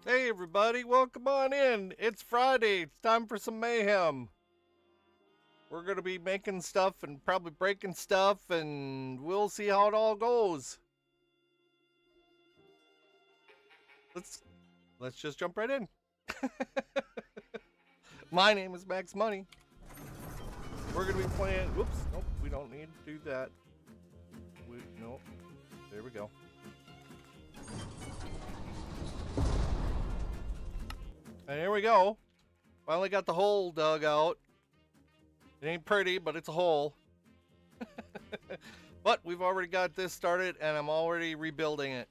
Hey everybody, welcome on in. It's Friday. It's time for some mayhem. We're going to be making stuff and probably breaking stuff, and we'll see how it all goes. Let's just jump right in. My name is Max Money. We're going to be playing. Whoops, nope, we don't need to do that. Nope. There we go. And here we go. Finally got the hole dug out. It ain't pretty, but it's a hole. But we've already got this started, and I'm already rebuilding it.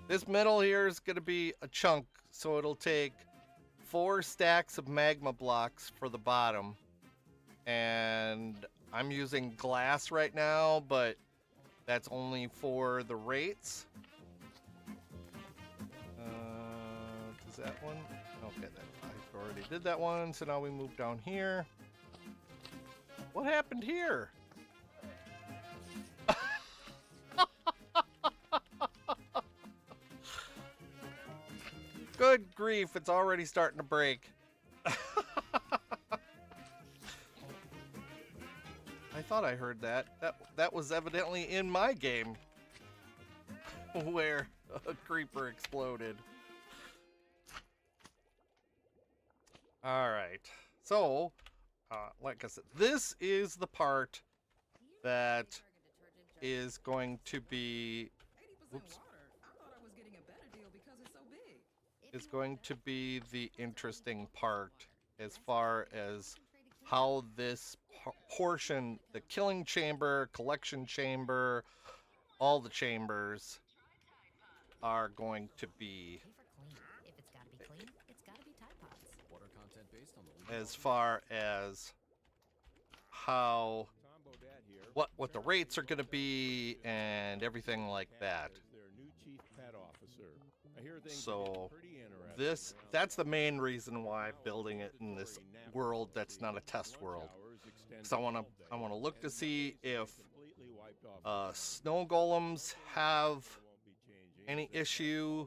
This middle here is going to be a chunk, so it'll take 4 stacks of magma blocks for the bottom. And I'm using glass right now, but that's only for the rates. Does that one? Okay, I already did that one, so now we move down here. What happened here? Good grief, it's already starting to break. I thought I heard that. That was evidently in my game where a creeper exploded. All right, so like I said, this is the part that is going to be, oops, is going to be the interesting part as far as how this portion, the killing chamber, collection chamber, all the chambers are going to be, as far as how what the rates are going to be and everything like that. So that's the main reason why I'm building it in this world that's not a test world. So I want to look to see if snow golems have any issue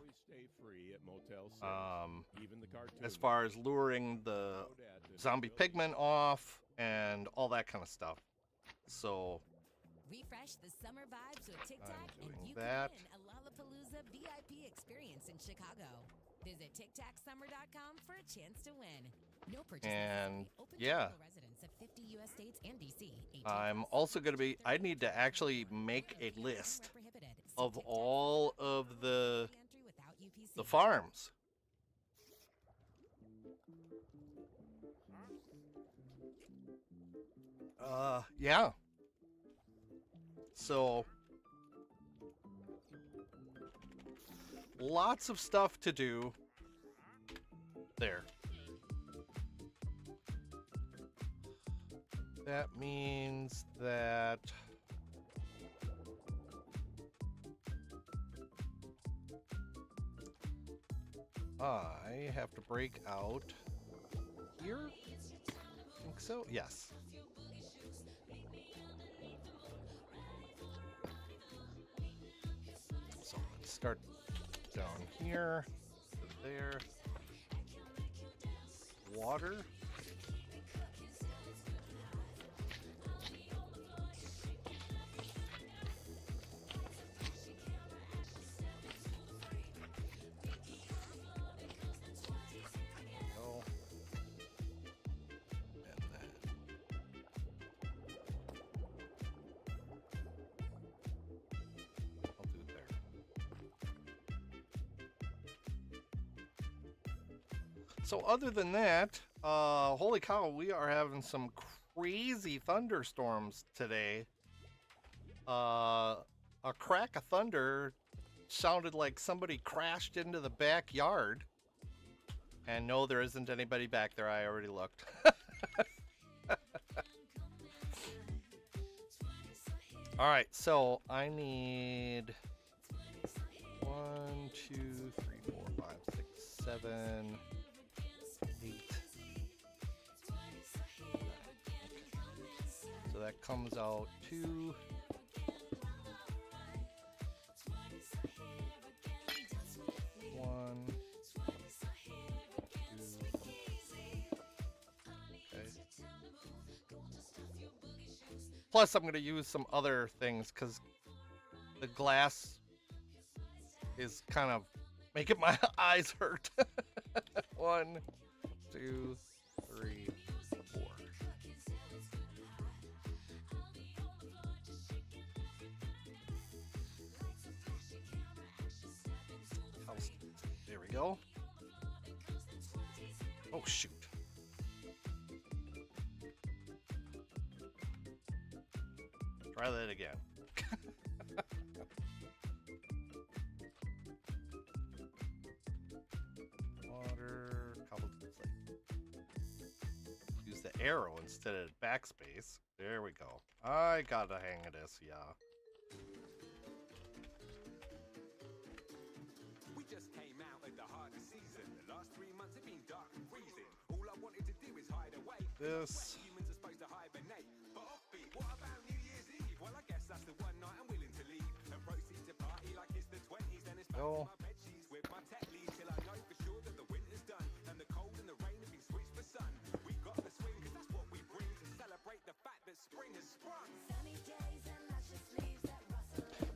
as far as luring the zombie pigmen off and all that kind of stuff. So refresh the summer vibes with TikTok, and you that. can win a Lollapalooza VIP experience in Chicago. Visit TikToksummer.com for a chance to win. No purchase and necessary. Open to yeah, legal residents of 50 U.S. states and D.C. 18 I'm plus. also going to be, I need to actually make a list of all of the farms. Yeah. So lots of stuff to do there. That means that I have to break out here. I think so. Yes. So let's start down here, there. Water. Go. And then I'll do it there. So other than that, holy cow, we are having some crazy thunderstorms today. A crack of thunder sounded like somebody crashed into the backyard. And no, there isn't anybody back there. I already looked. All right, so I need 1, 2, 3, 4, 5, 6, 7, 8. So that comes out to Plus, I'm going to use some other things because the glass is kind of making my eyes hurt. 1, 2, 3, 4. There we go. Oh, shoot. Try that again. Water, cobbled slate. Use the arrow instead of backspace. There we go. I got the hang of this, yeah. We just came out of the hardest season. The last 3 months have been dark and freezing. All I wanted to do is hide away. This. Humans are supposed to hibernate. But offbeat, what about New Year's Eve? Well, I guess that's the one night I'm willing to leave and proceed to party like it's the 20s. Then it's back to my bed sheets with my tech lead till I know for sure that the winter's done and the cold and the rain have been switched for sun. We got the swing 'cause that's what we bring to celebrate the fact that spring has sprung.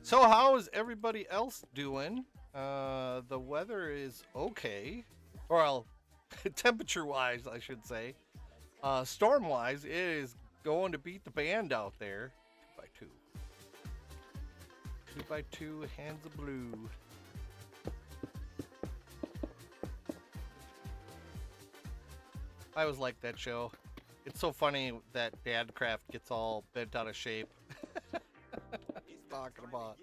So how is everybody else doing? The weather is okay. Well, temperature-wise, I should say. Storm-wise, it is going to beat the band out there. 2x2. 2x2, hands of blue. I always like that show. It's so funny that Dadcraft gets all bent out of shape. Talking about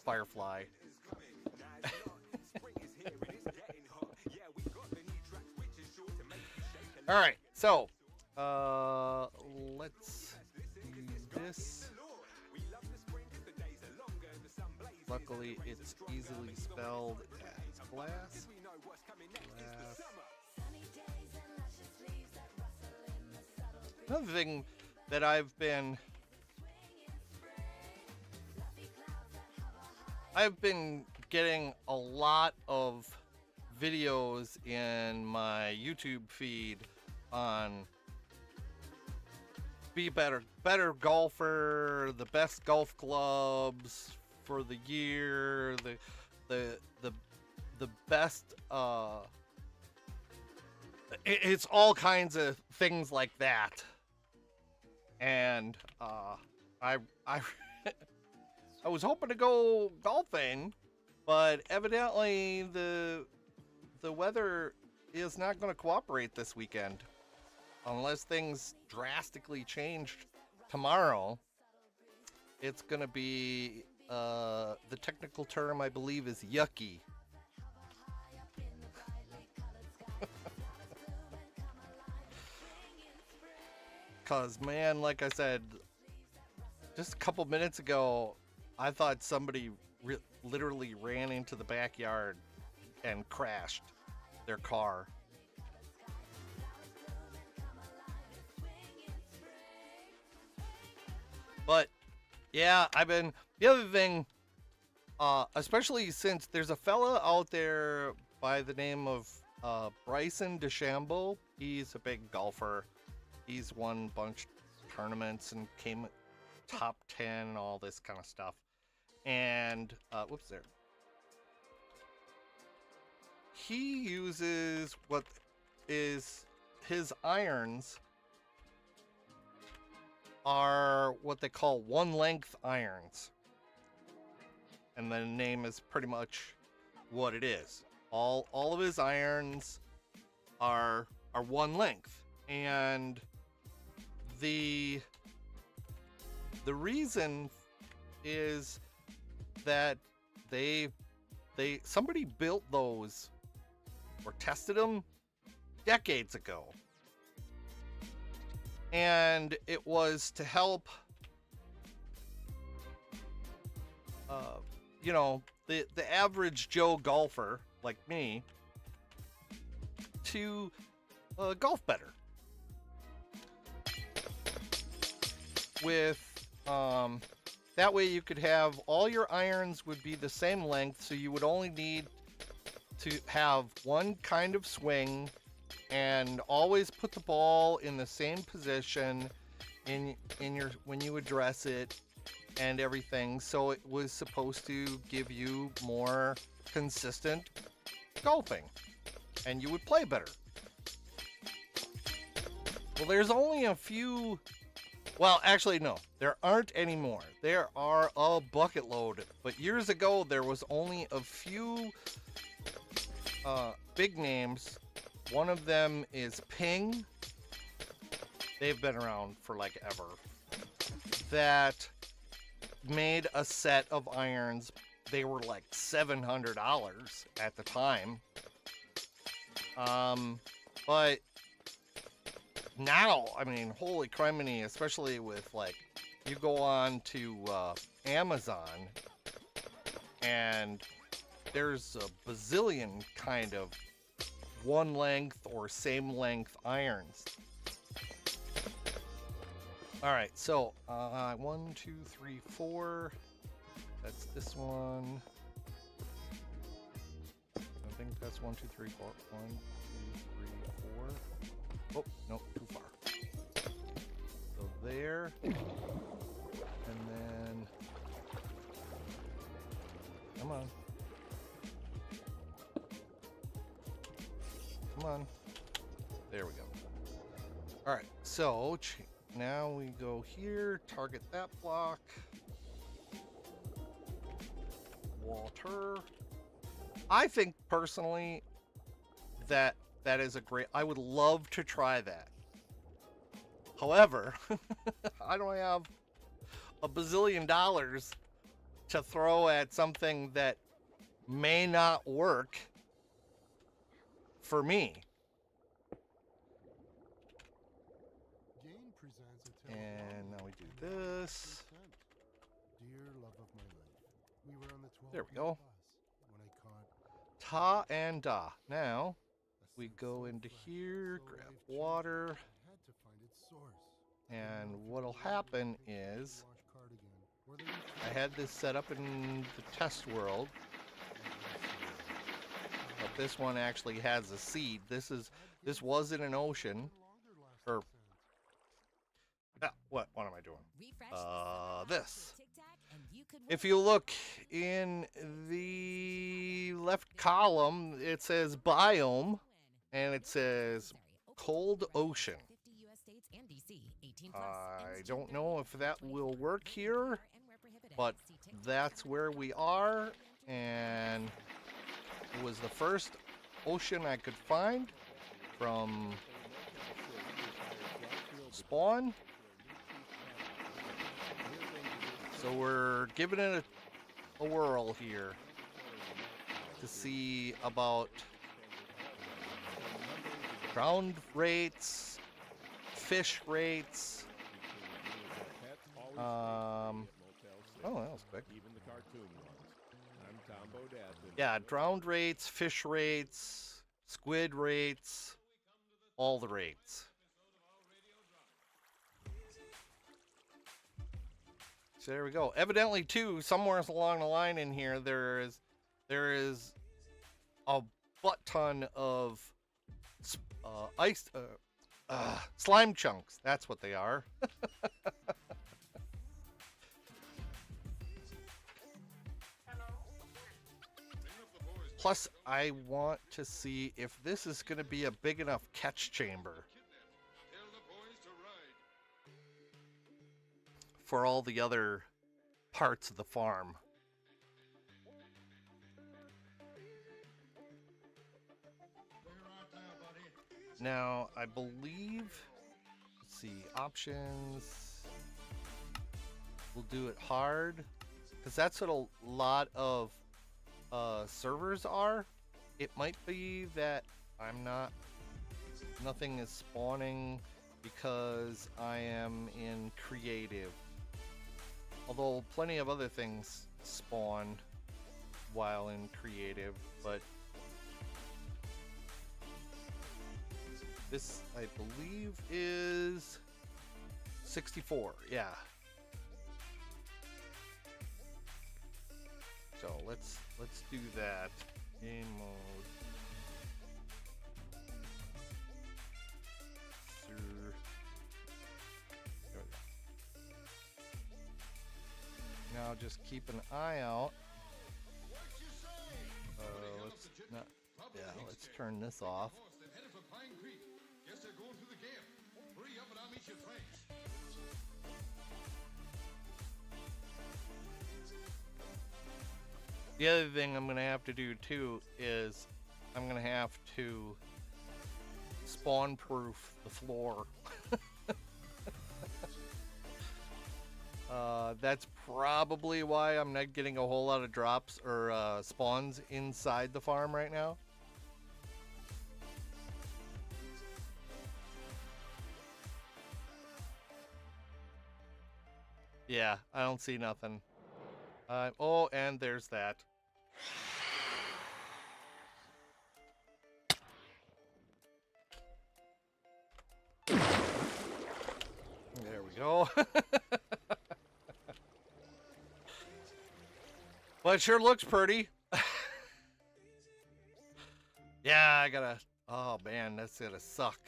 Firefly. All right, so let's do this. Luckily, it's easily spelled as glass. Another thing that I've been getting a lot of videos in my YouTube feed on be better golfer, the best golf clubs for the year, the best it's all kinds of things like that. And I I was hoping to go golfing, but evidently the weather is not going to cooperate this weekend unless things drastically changed tomorrow. It's going to be the technical term I believe is yucky. Cause man, like I said just a couple minutes ago, I thought somebody literally ran into the backyard and crashed their car. But yeah, the other thing, especially since there's a fella out there by the name of Bryson DeChambeau. He's a big golfer. He's won a bunch of tournaments and came top 10 and all this kind of stuff. And whoops, there. He uses what is his irons are what they call one length irons. And the name is pretty much what it is. All of his irons are one length. And the reason is that somebody built those or tested them decades ago. And it was to help the average Joe golfer like me to golf better. With that way you could have all your irons would be the same length, so you would only need to have one kind of swing and always put the ball in the same position in your when you address it and everything. So it was supposed to give you more consistent golfing, and you would play better. Well, there's only a few. Well, actually, no, there aren't anymore. There are a bucket load. But years ago, there was only a few big names. One of them is Ping. They've been around for like ever. That made a set of irons. They were like $700 at the time. But now, I mean, holy criminy, especially with like, you go on to Amazon and there's a bazillion kind of one length or same length irons. All right, so 1, 2, 3, 4. That's this one. I think that's 1, 2, 3, 4. 1, 2, 3, 4. Oh, no, too far. So there. And then. Come on. Come on. There we go. All right, so now we go here, target that block. Water. I think personally that is a great, I would love to try that. However, I don't have a bazillion dollars to throw at something that may not work for me. And now we do this. There we go. Ta and da. Now we go into here, grab water, and what'll happen is I had this set up in the test world, but this one actually has a seed. This was in an ocean, or what am I doing? This. If you look in the left column, it says biome, and it says cold ocean. I don't know if that will work here, but that's where we are, and it was the first ocean I could find from spawn. So we're giving it a whirl here to see about ground rates, fish rates. Oh, that was quick. Yeah, drowned rates, fish rates, squid rates, all the rates. So there we go. Evidently, too, somewhere along the line in here, there is a butt ton of slime chunks. That's what they are. Plus, I want to see if this is going to be a big enough catch chamber for all the other parts of the farm. Now, I believe, let's see, options, we'll do it hard, because that's what a lot of servers are. It might be that nothing is spawning because I am in creative. Although plenty of other things spawn while in creative, but this, I believe, is 64, yeah. So let's do that. Game mode. now just keep an eye out. Let's not. Yeah, let's turn this off. The other thing I'm gonna have to do too is I'm gonna have to spawn proof the floor. That's probably why I'm not getting a whole lot of drops or spawns inside the farm right now. Yeah, I don't see nothing. Oh, and there's that. There we go. Well, it sure looks pretty. Yeah, I gotta... Oh, man, that's gonna suck.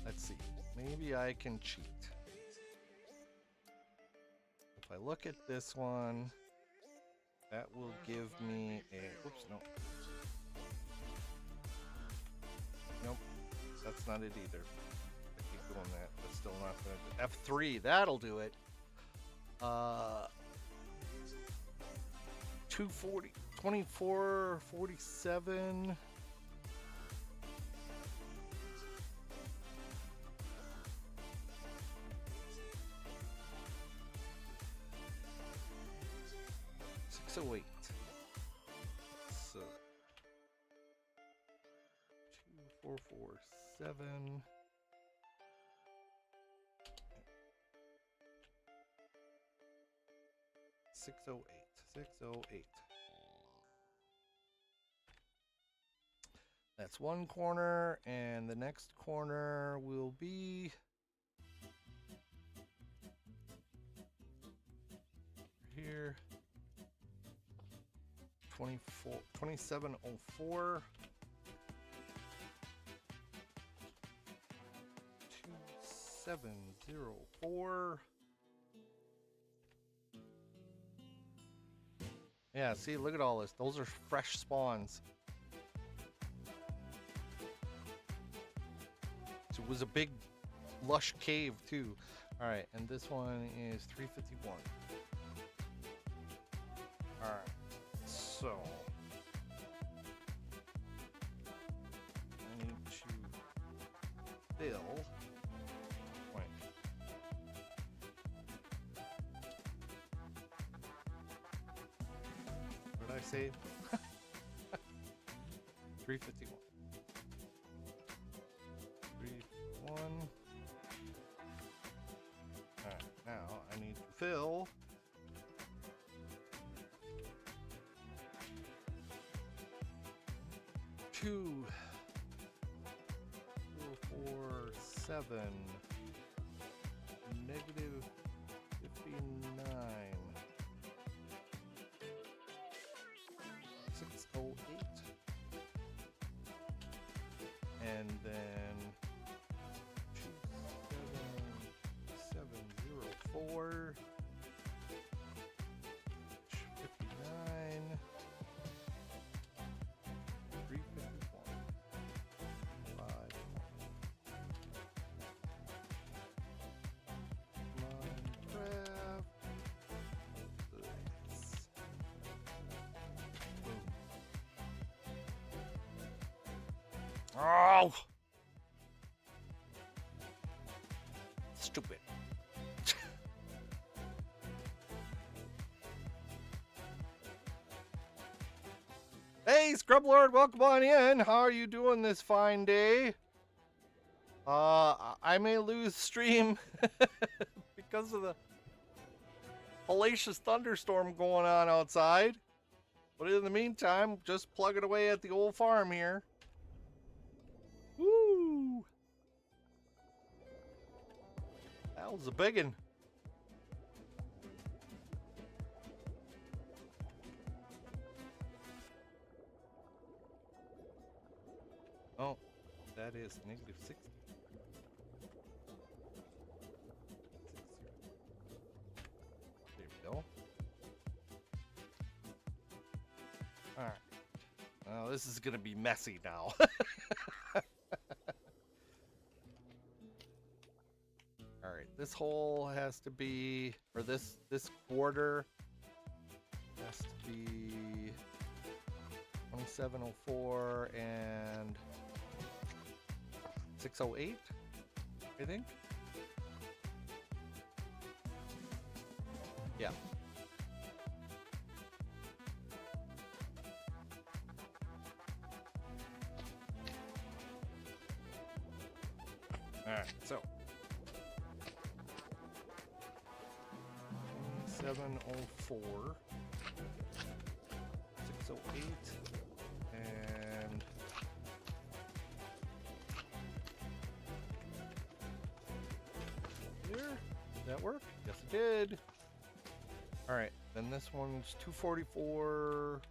Let's see. Maybe I can cheat. If I look at this one, that will give me a... Oops, no. Nope. That's not it either. I keep doing that. That's still not gonna do. F3, that'll do it. 240, 24, 47. So 2447. 608. That's one corner, and the next corner will be here. 2704. 2704. Yeah, see, look at all this. Those are fresh spawns. So it was a big, lush cave, too. All right, and this one is 351. All right, so I need to fill. Wait. What did I say? 351. 351. All right, now I need to fill. Two, 447, negative 59, 608, and then 27704, 59. 351. 5. Minecraft. Boom. Oh! Stupid. Hey, Scrub Lord, welcome on in. How are you doing this fine day? I may lose stream because of the hellacious thunderstorm going on outside. But in the meantime, just plugging away at the old farm here. Woo! That was a biggin'. Oh, that say it's negative 60. There we go. Alright. Well, this is gonna be messy now. Alright, this hole has to be, or this quarter has to be 2704 and 608, I think. Yeah. All right, so 2704, 608, and here. Did that work? Yes, it did. All right, then this one's 244,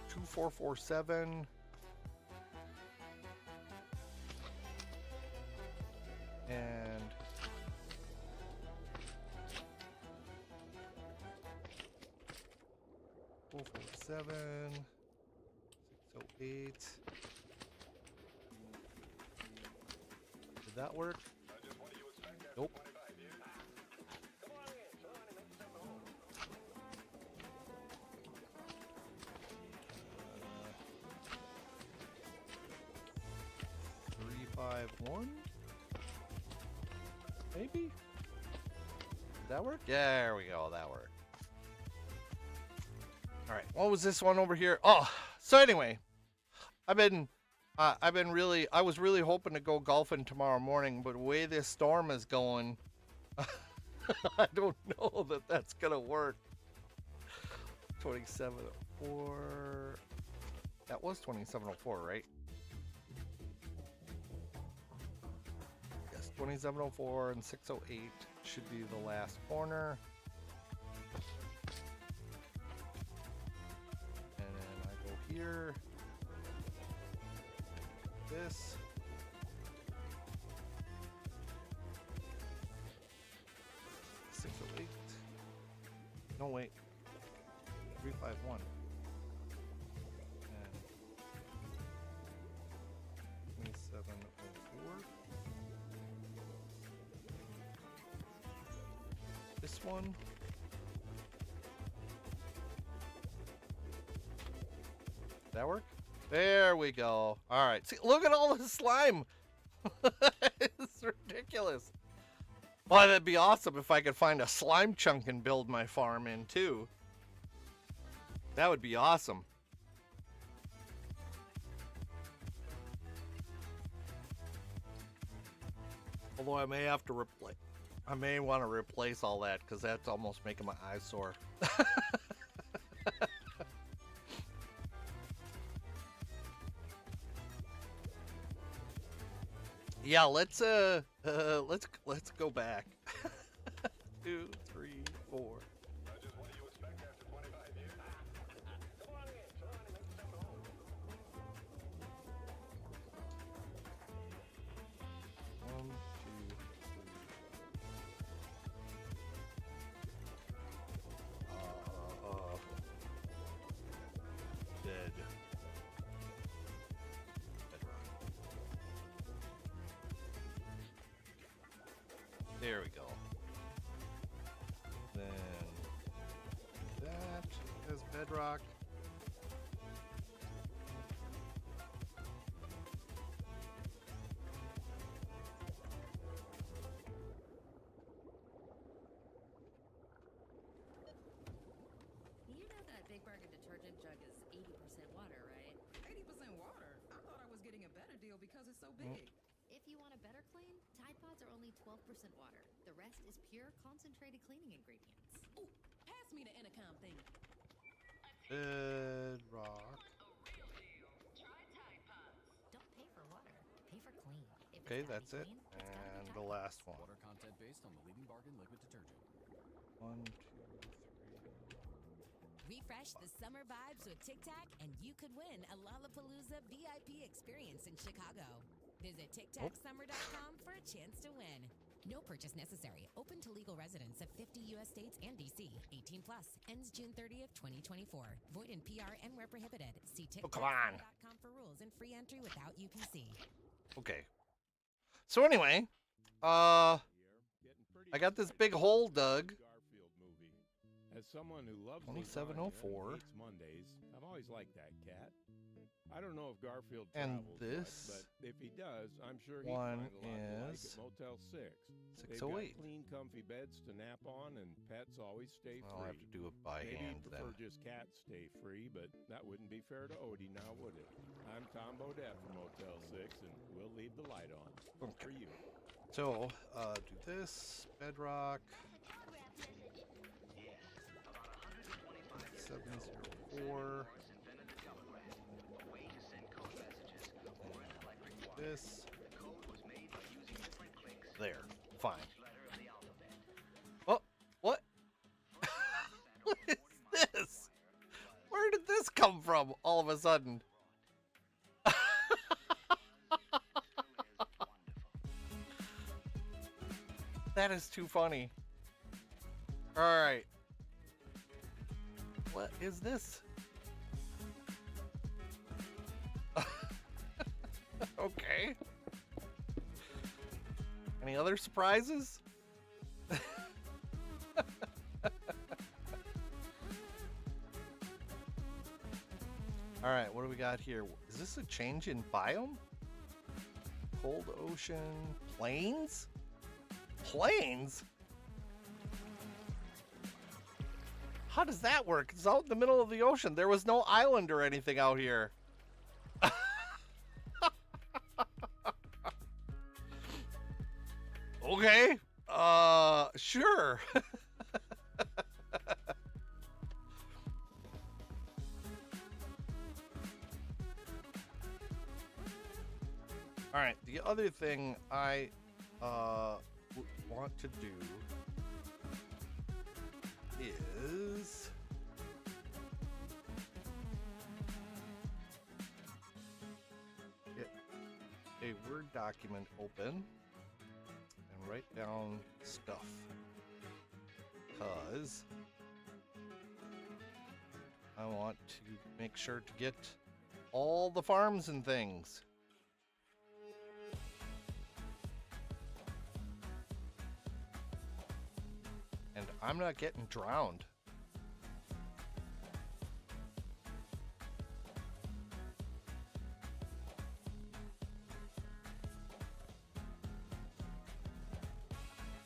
2447. And 447, 608. Did that work? Nope. 351. Maybe? Did that work? Yeah, there we go. That worked. All right. What was this one over here? Oh, so anyway, I was really hoping to go golfing tomorrow morning, but the way this storm is going, I don't know that that's gonna work. 2704. That was 2704, right? 2704 and 608 should be the last corner. And then I go here. This. Six oh eight. No wait. 351. And 2704. This one. That work? There we go. All right. See, look at all this slime. It's ridiculous. Well, that'd be awesome if I could find a slime chunk and build my farm in too. That would be awesome. Although I may have to replace. I may want to replace all that because that's almost making my eyes sore. Yeah, let's go back. 2, 3, 4. Just what do you expect after 25 years? Come on in. One, two, dead. There we go. Then that is bedrock. You know that Big Bargain detergent jug is 80% water, right? 80% water? I thought I was getting a better deal because it's so big. If you want a better clean, Tide Pods are only 12% water. The rest is pure, concentrated cleaning ingredients. Ooh, pass me the intercom thing. Bedrock. Don't pay for water, pay for clean. If it's Okay, gotta that's be it. clean, it's gotta be And Tide the Pods. last one. Water content based on the leading bargain liquid detergent. 1, 2, 3. Refresh the summer vibes with Tic Tac, and you could win a Lollapalooza VIP experience in Chicago. Visit TicTacSummer.com for a chance to win. No purchase necessary. Open to legal residents of 50 U.S. states and D.C. 18 plus. Ends June 30th, 2024. Void in PR and where prohibited. See come on. TicTacSummer.com for rules and free entry without UPC. Okay. So anyway, I got this big hole dug. Garfield movie. As someone who loves 2704. lasagna and hates Mondays, I've always liked that cat. I don't know if Garfield And travels this much, but if he does, I'm sure he'd one find a lot to like is at Motel 6. They've 608. got clean, comfy beds to nap on, and pets always stay I'll free. have to do it by Maybe hand you'd prefer then. just cats stay free, but that wouldn't be fair to Odie now, would it? I'm Tom Bodette from Motel 6, and we'll leave the light on. For you. So, do this, bedrock. 704. This. There. Fine. Oh, what? What is this? Where did this come from all of a sudden? That is too funny. All right. What is this? Okay. Any other surprises? All right, what do we got here? Is this a change in biome? Cold ocean, plains? Plains? How does that work? It's out in the middle of the ocean. There was no island or anything out here. Okay. Sure. All right, the other thing I want to do is get a Word document open and write down stuff, because I want to make sure to get all the farms and things. And I'm not getting drowned.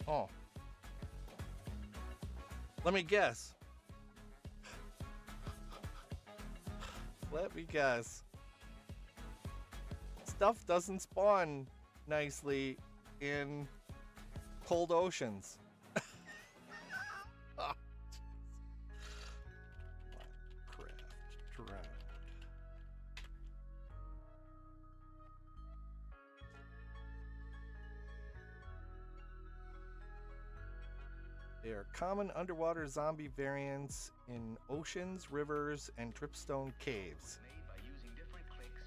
Oh. Let me guess. Let me guess. Stuff doesn't spawn nicely in cold oceans. Craft drowned. They are common underwater zombie variants in oceans, rivers, and dripstone caves. Made by using different clicks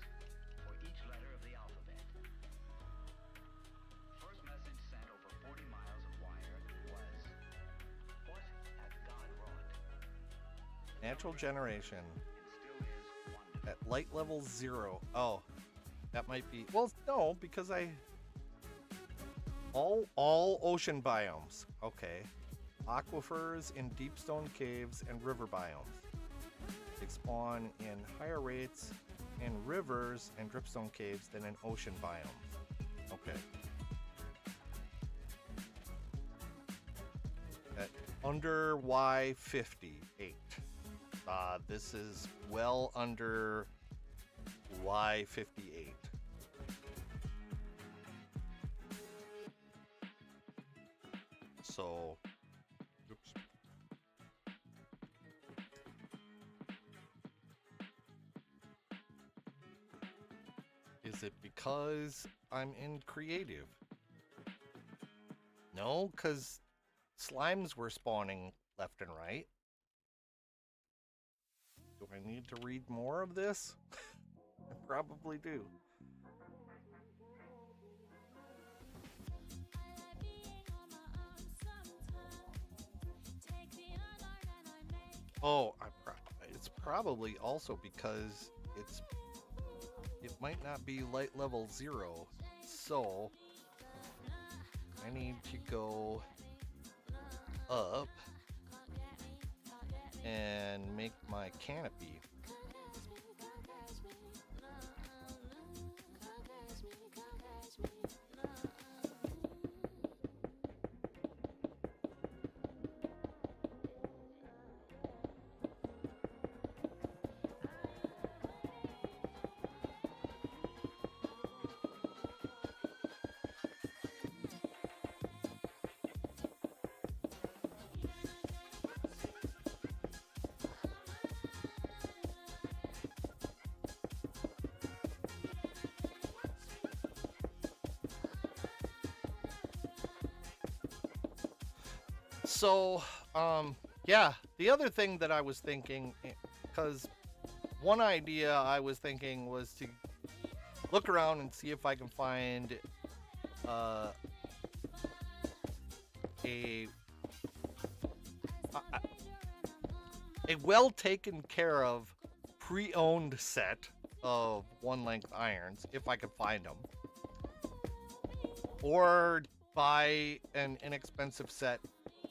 for each letter of the alphabet. First message sent over 40 miles of wire was, "What hath God wrought?" Natural generation And still is wonderful. at light level 0. Oh, that might be. Well, no, because all ocean biomes. Okay. Aquifers in deep stone caves and river biomes. They spawn in higher rates in rivers and dripstone caves than in ocean biomes. Okay. At under Y58. This is well under Y58. So, oops. Is it because I'm in creative? No, because slimes were spawning left and right. Do I need to read more of this? I probably do. Oh, it's probably also because it might not be light level 0. So I need to go up and make my canopy. So, yeah, the other thing that I was thinking, because one idea I was thinking was to look around and see if I can find a well taken care of pre-owned set of one length irons, if I could find them, or buy an inexpensive set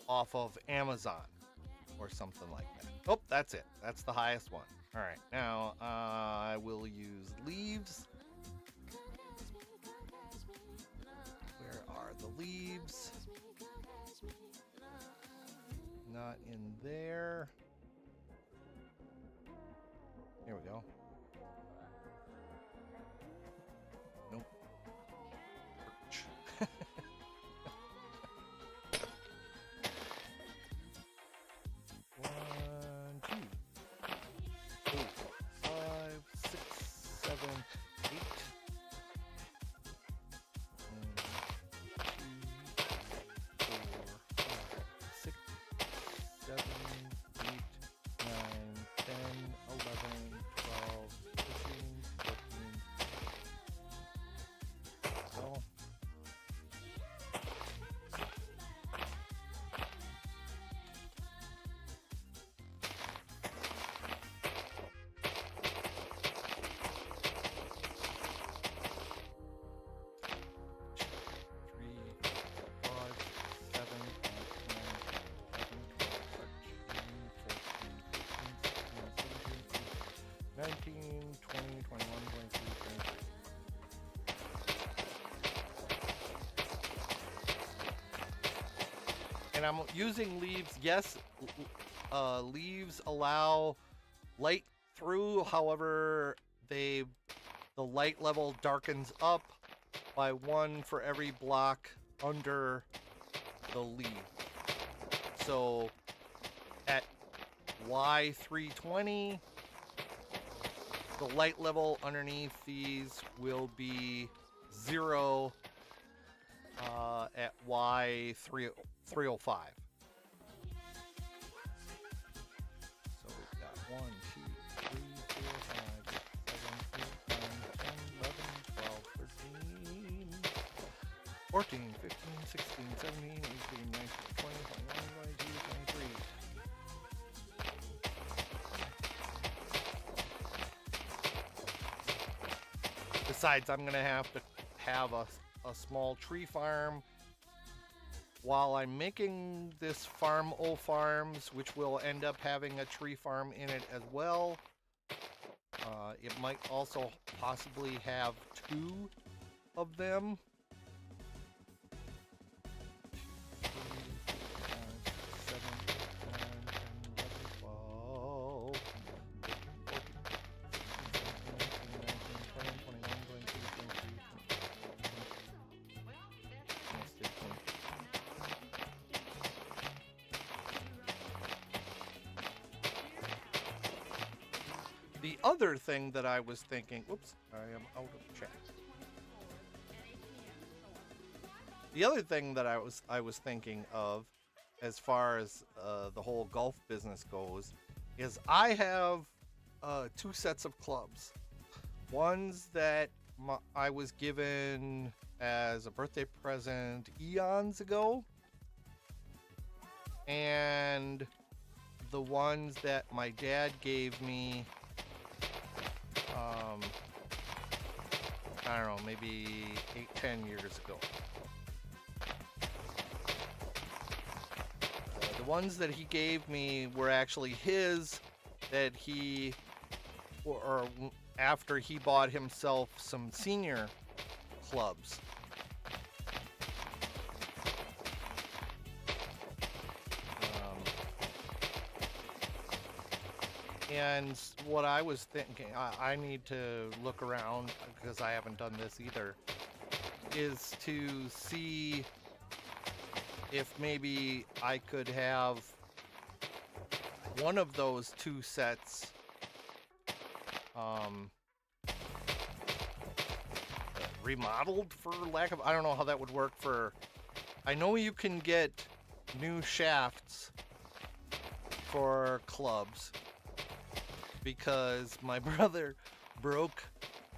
off of Amazon or something like that. Oh, that's it. That's the highest one. All right, now I will use leaves. Where are the leaves? Not in there. Here we go. Nope. One, two, 4, 5, 6, 7, 8. 1, 2, 4, 5, 6, 7, 8, 9, 10, 11, 12, 13, 14. So. And I'm using leaves. Yes, leaves allow light through. However, the light level darkens up by 1 for every block under the leaf. So at Y320, the light level underneath these will be 0 at Y305. So we've got 1, 2, 3, 4, 5, 6, 7, 8, 9, 10, 11, 12, 13, 14, 15, 16, 17, 18, 19, 20, 21, 22, 23. Besides, I'm going to have to have a small tree farm while I'm making this Farm O Farms, which will end up having a tree farm in it as well. It might also possibly have 2 of them. 2, 3, 4, 5, 6, 7, 8, 9, 10, 11, 12, 13, 14, 15, 16, 17, 18, 19, 20, 21, 22, 23. The other thing that I was thinking, whoops, I am out of chat. The other thing that I was thinking of, as far as the whole golf business goes, is I have 2 sets of clubs. Ones that I was given as a birthday present eons ago, and the ones that my dad gave me, I don't know, maybe 8-10 years ago. The ones that he gave me were actually his, that he, or after he bought himself some senior clubs. And what I was thinking, I need to look around because I haven't done this either, is to see if maybe I could have one of those two sets remodeled, for lack of, I don't know how that would work for, I know you can get new shafts for clubs, because my brother broke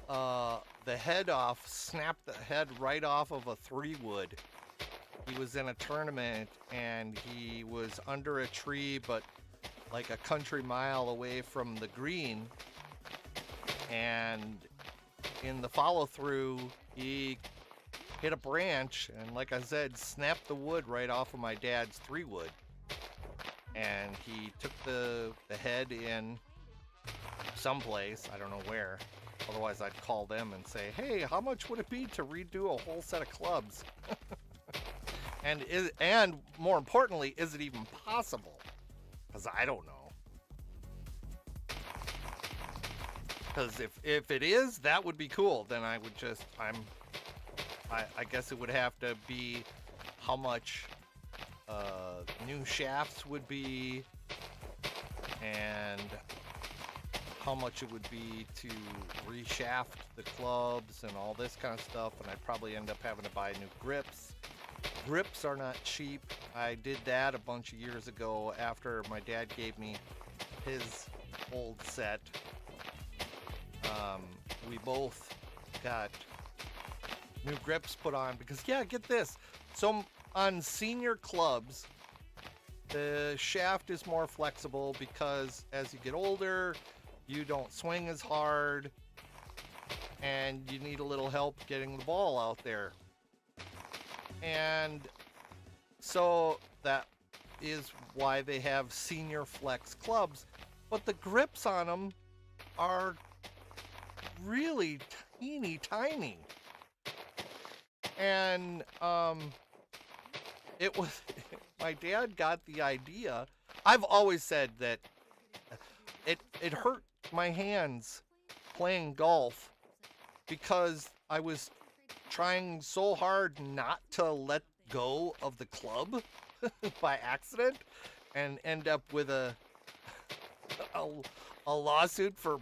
the head off, snapped the head right off of a 3-wood. He was in a tournament and he was under a tree, but like a country mile away from the green. And in the follow through, he hit a branch and, like I said, snapped the wood right off of my dad's 3-wood. And he took the head in someplace, I don't know where, otherwise I'd call them and say, hey, how much would it be to redo a whole set of clubs? and more importantly, is it even possible? Because I don't know. Because if it is, that would be cool. Then I would just, I guess it would have to be how much new shafts would be, and how much it would be to reshaft the clubs and all this kind of stuff, and I'd probably end up having to buy new grips. Grips are not cheap. I did that a bunch of years ago after my dad gave me his old set. We both got new grips put on because, yeah, get this. So on senior clubs, the shaft is more flexible because as you get older, you don't swing as hard, and you need a little help getting the ball out there. And so that is why they have senior flex clubs. But the grips on them are really teeny tiny. And it was, my dad got the idea. I've always said that it hurt my hands playing golf because I was trying so hard not to let go of the club by accident and end up with a lawsuit for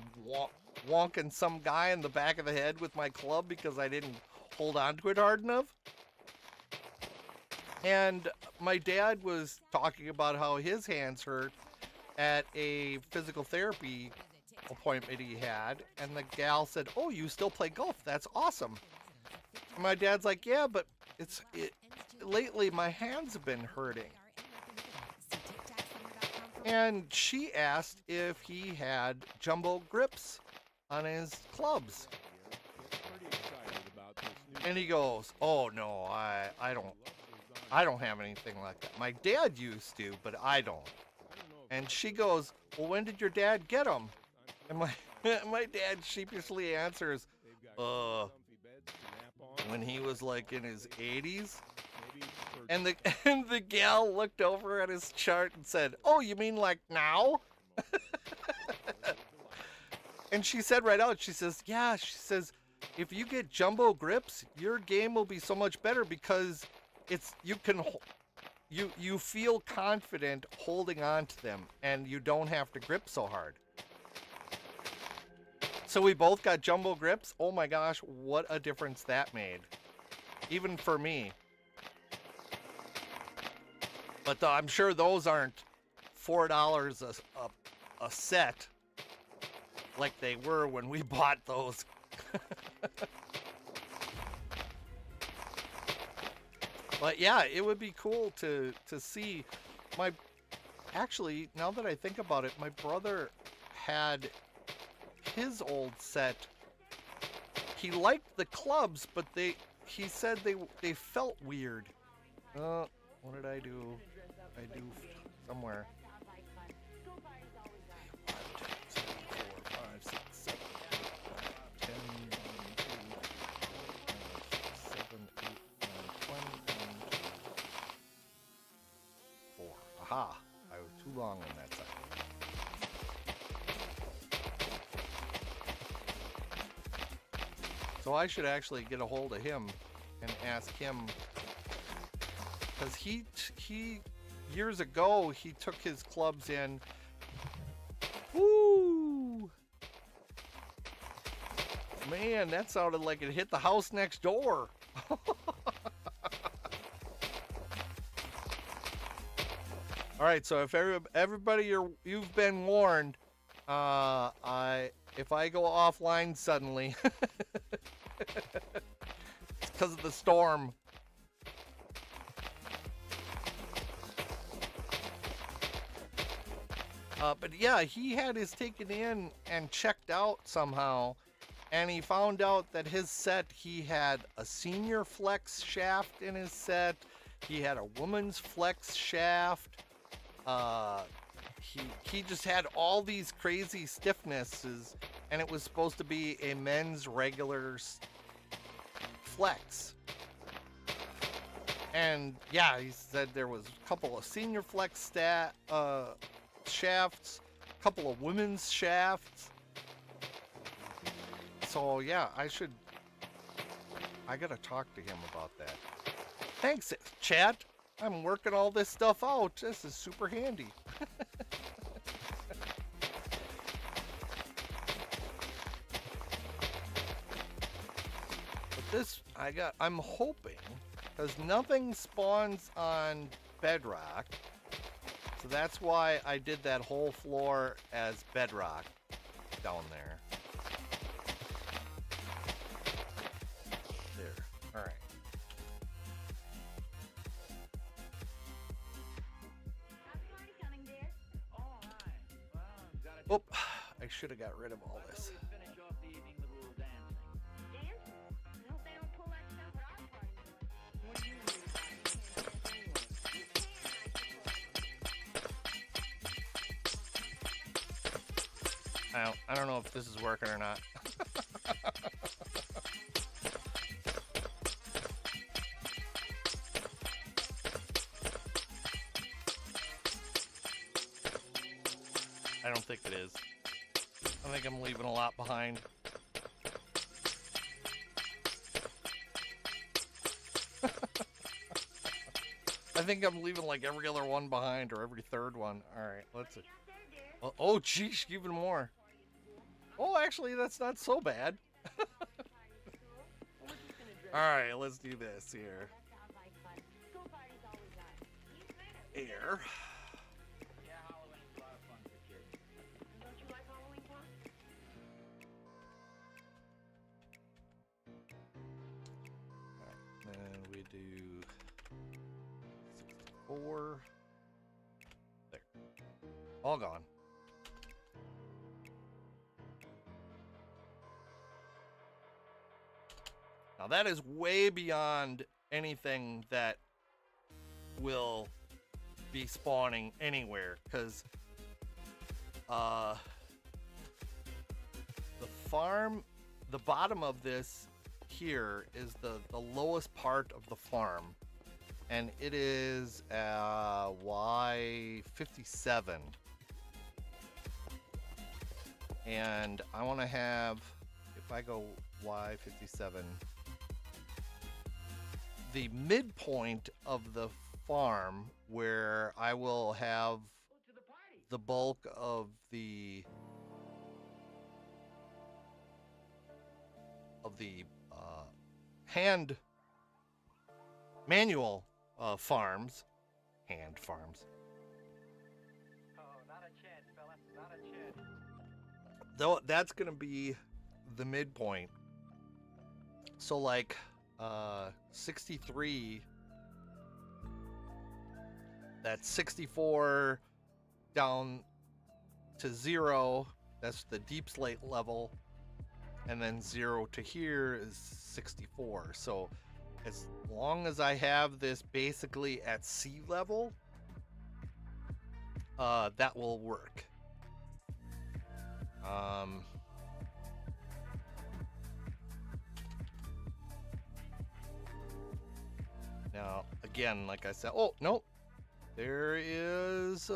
wonking some guy in the back of the head with my club because I didn't hold on to it hard enough. And my dad was talking about how his hands hurt at a physical therapy appointment he had, and the gal said, "Oh, you still play golf? That's awesome." And my dad's like, "Yeah, but lately my hands have been hurting." And she asked if he had jumbo grips on his clubs. And he goes, "Oh no, I don't have anything like that. My dad used to, but I don't." And she goes, "Well, when did your dad get them?" And my dad sheepishly answers, when he was like in his 80s. And the gal looked over at his chart and said, "Oh, you mean like now?" And she said right out, she says, "Yeah," she says, "if you get jumbo grips, your game will be so much better because you feel confident holding on to them and you don't have to grip so hard." So we both got jumbo grips. Oh my gosh, what a difference that made. Even for me. But I'm sure those aren't $4 a set like they were when we bought those. But yeah, it would be cool to see. My Actually, now that I think about it, my brother had his old set. He liked the clubs, but he said they felt weird. What did I do? I do somewhere. 4. Aha! I was too long on that side. So I should actually get a hold of him and ask him, because he years ago he took his clubs in. Woo! Man, that sounded like it hit the house next door. All right, so if everybody you've been warned. If I go offline suddenly, it's because of the storm. But yeah, he had his taken in and checked out somehow, and he found out that his set, he had a senior flex shaft in his set. He had a woman's flex shaft. He just had all these crazy stiffnesses, and it was supposed to be a men's regular flex. And yeah, he said there was a couple of senior flex shafts, a couple of women's shafts. So yeah, I gotta talk to him about that. Thanks, chat. I'm working all this stuff out. This is super handy. But this, I'm hoping, because nothing spawns on Bedrock. So that's why I did that whole floor as Bedrock down there. There. All right. Oh, I should have got rid of all this. I don't know if this is working or not. I don't think it is. I think I'm leaving a lot behind. I think I'm leaving like every other one behind, or every third one. Alright, let's see. Oh, geez, even more. Oh, actually, that's not so bad. Alright, let's do this here. Air. Then we do 64. There. All gone. Now that is way beyond anything that will be spawning anywhere, because the farm, the bottom of this here is the lowest part of the farm, and it is Y57, and I want to have, if I go Y57, the midpoint of the farm where I will have the bulk of the hand manual farms, hand farms. Oh, not a chance, fella. Not a chance. Though that's gonna be the midpoint. So like 63, that's 64, down to 0, that's the deep slate level, and then 0 to here is 64. So as long as I have this basically at sea level, that will work. Now, again, like I said, oh, no, there is,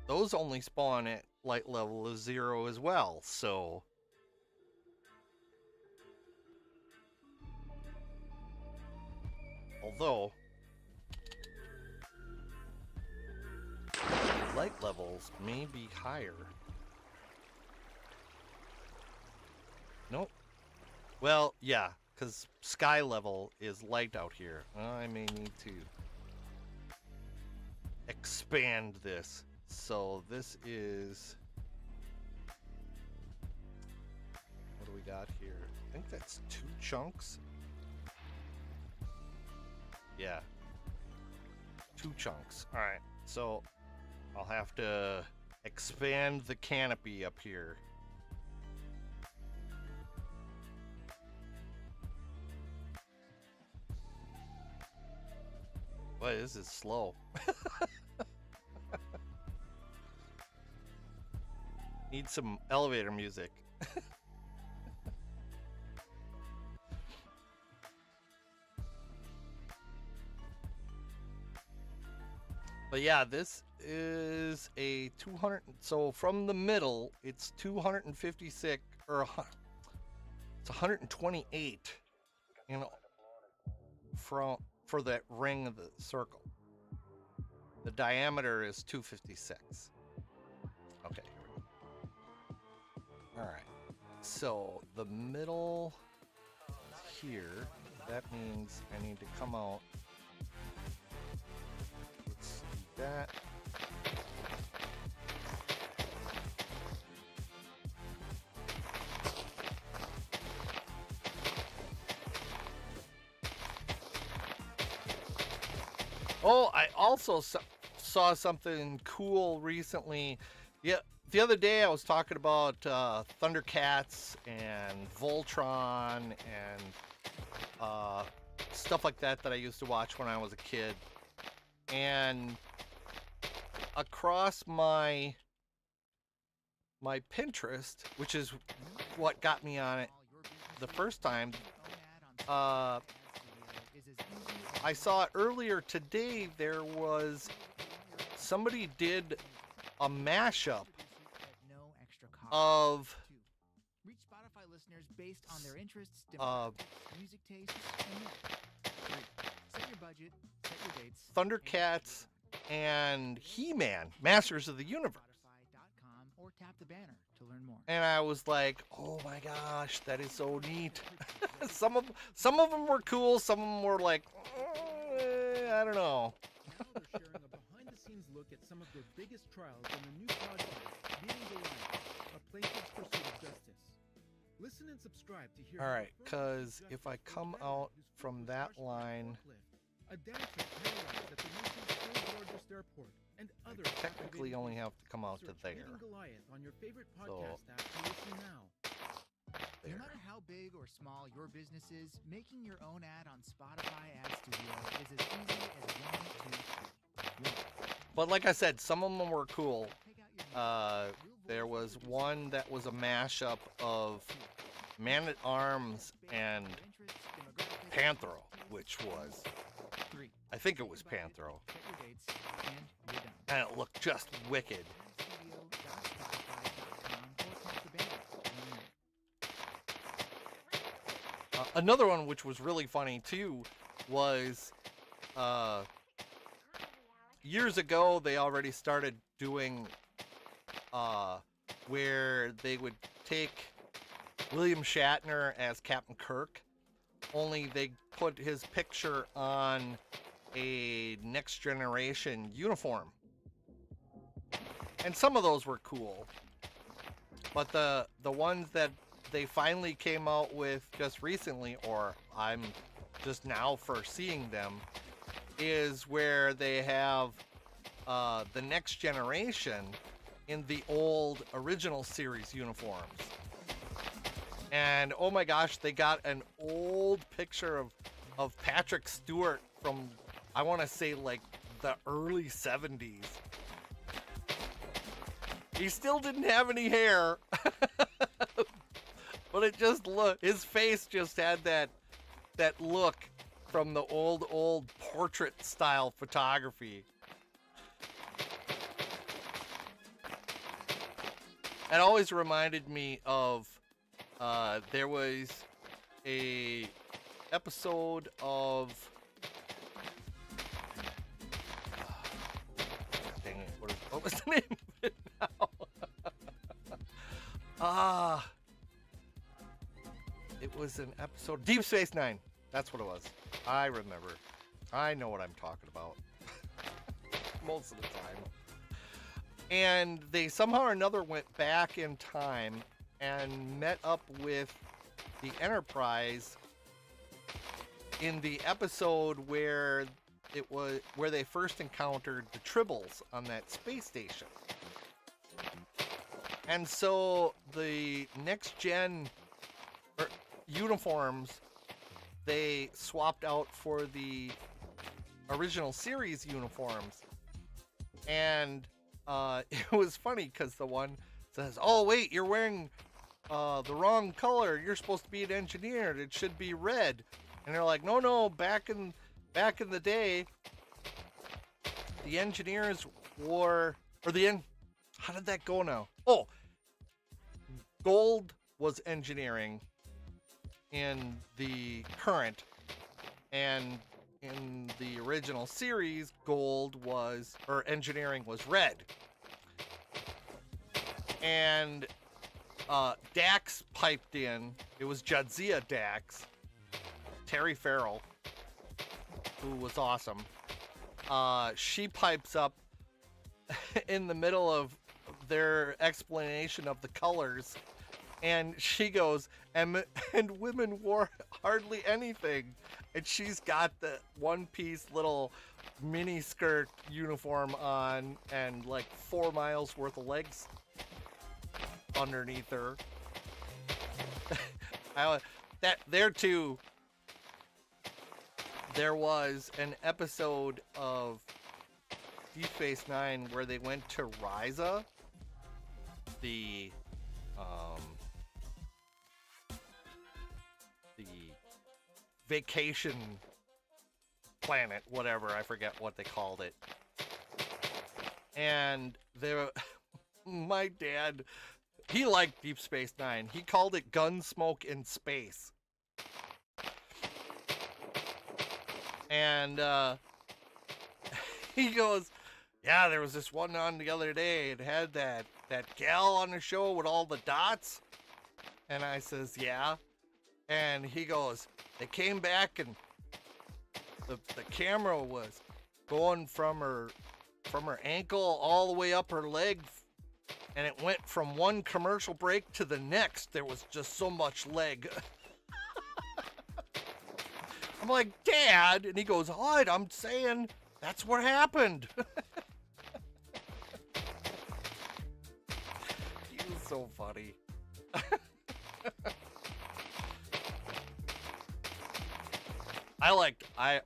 those only spawn at light level of 0 as well, so. Although, light levels may be higher. Nope. Well, yeah, because sky level is light out here. I may need to expand this. So this is, what do we got here? I think that's 2 chunks. Yeah, 2 chunks. All right, so I'll have to expand the canopy up here. Boy, this is slow. Need some elevator music. But yeah, this is a 200. So from the middle, it's 256, or it's 128, you know, for that ring of the circle. The diameter is 256. Okay, here we go. All right. So the middle is here. That means I need to come out. Let's do that. Oh, I also saw something cool recently. Yeah, the other day I was talking about Thundercats and Voltron and stuff like that I used to watch when I was a kid. And across my Pinterest, which is what got me on it the first time, I saw earlier today there was somebody did a mashup of reach Spotify listeners based on their interests, music tastes, and more. Set your budget, set your dates. Thundercats and He-Man, Masters of the Universe. Spotify.com or tap the banner to learn more. And I was like, "Oh my gosh, that is so neat." Some of them were cool. Some of them were like, I don't know. Now they're sharing a behind-the-scenes look at some of their biggest trials in the new podcast, Beating Goliath, a plaintiff's pursuit of justice. Listen and subscribe to hear. All right, because if I come out from that line, a dancer paralyzed at the nation's third largest airport, and other I technically only have to come out to there. Beating Goliath on your favorite So, podcast app to listen now. No matter how big or small your business is, making your own ad on Spotify Ad Studio is as easy as 1, 2, 3. But like I said, some of them were cool. There was one that was a mashup of Man-at-Arms and Panthro, which was, I think it was Panthro. And it looked just wicked. Another one which was really funny too was years ago they already started doing where they would take William Shatner as Captain Kirk, only they put his picture on a Next Generation uniform. And some of those were cool. But the ones that they finally came out with just recently, or I'm just now for seeing them, is where they have the Next Generation in the old original series uniforms. And oh my gosh, they got an old picture of Patrick Stewart from, I want to say, like the early 70s. He still didn't have any hair, but it just his face just had that look from the old portrait style photography. It always reminded me of there was a episode of dang it, what was the name of it now? It was an episode, Deep Space Nine. That's what it was. I remember. I know what I'm talking about. Most of the time. And they somehow or another went back in time and met up with the Enterprise in the episode where they first encountered the Tribbles on that space station. And so the next gen uniforms they swapped out for the original series uniforms. And it was funny because the one says, "Oh wait, you're wearing the wrong color. You're supposed to be an engineer. It should be red." And they're like, "No, back in the day, the engineers wore, how did that go now? Oh, gold was engineering in the current, and in the original series, engineering was red." And Dax piped in. It was Jadzia Dax, Terry Farrell, who was awesome. She pipes up in the middle of their explanation of the colors, and she goes, and women wore hardly anything. And she's got the one-piece little mini skirt uniform on and like 4 miles worth of legs underneath her. There too, there was an episode of Deep Space Nine where they went to Risa, the vacation planet, whatever, I forget what they called it. And my dad, he liked Deep Space Nine. He called it Gunsmoke in Space. And he goes, "Yeah, there was this one on the other day. It had that gal on the show with all the dots." And I says, "Yeah." And he goes, "They came back and the camera was going from her ankle all the way up her leg, and it went from one commercial break to the next. There was just so much leg." I'm like, "Dad," and he goes, "All I'm saying, that's what happened." He was so funny.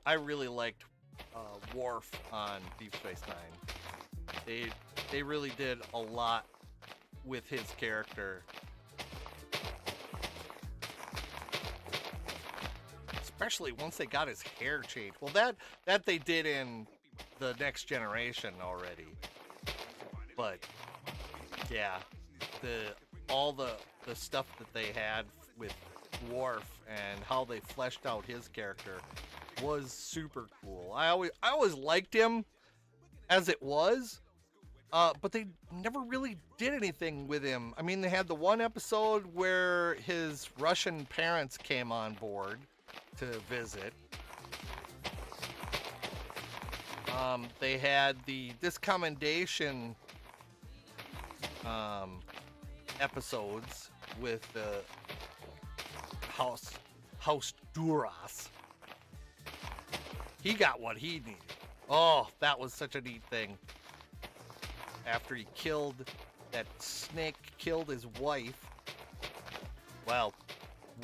I really liked Worf on Deep Space Nine. They really did a lot with his character. Especially once they got his hair changed. Well, that they did in the Next Generation already. But yeah, all the stuff that they had with Worf and how they fleshed out his character was super cool. I always liked him as it was, but they never really did anything with him. I mean, they had the one episode where his Russian parents came on board to visit. They had the discommendation episodes with House Duras. He got what he needed. Oh, that was such a neat thing. after he killed that snake, killed his wife. Well,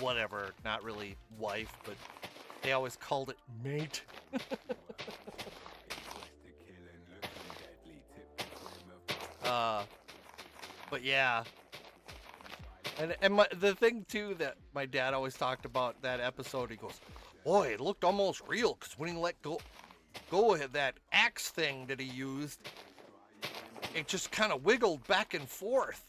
whatever, not really wife, but they always called it mate. But yeah. And the thing too that my dad always talked about that episode, he goes, boy, it looked almost real, because when he let go of that axe thing that he used, it just kind of wiggled back and forth.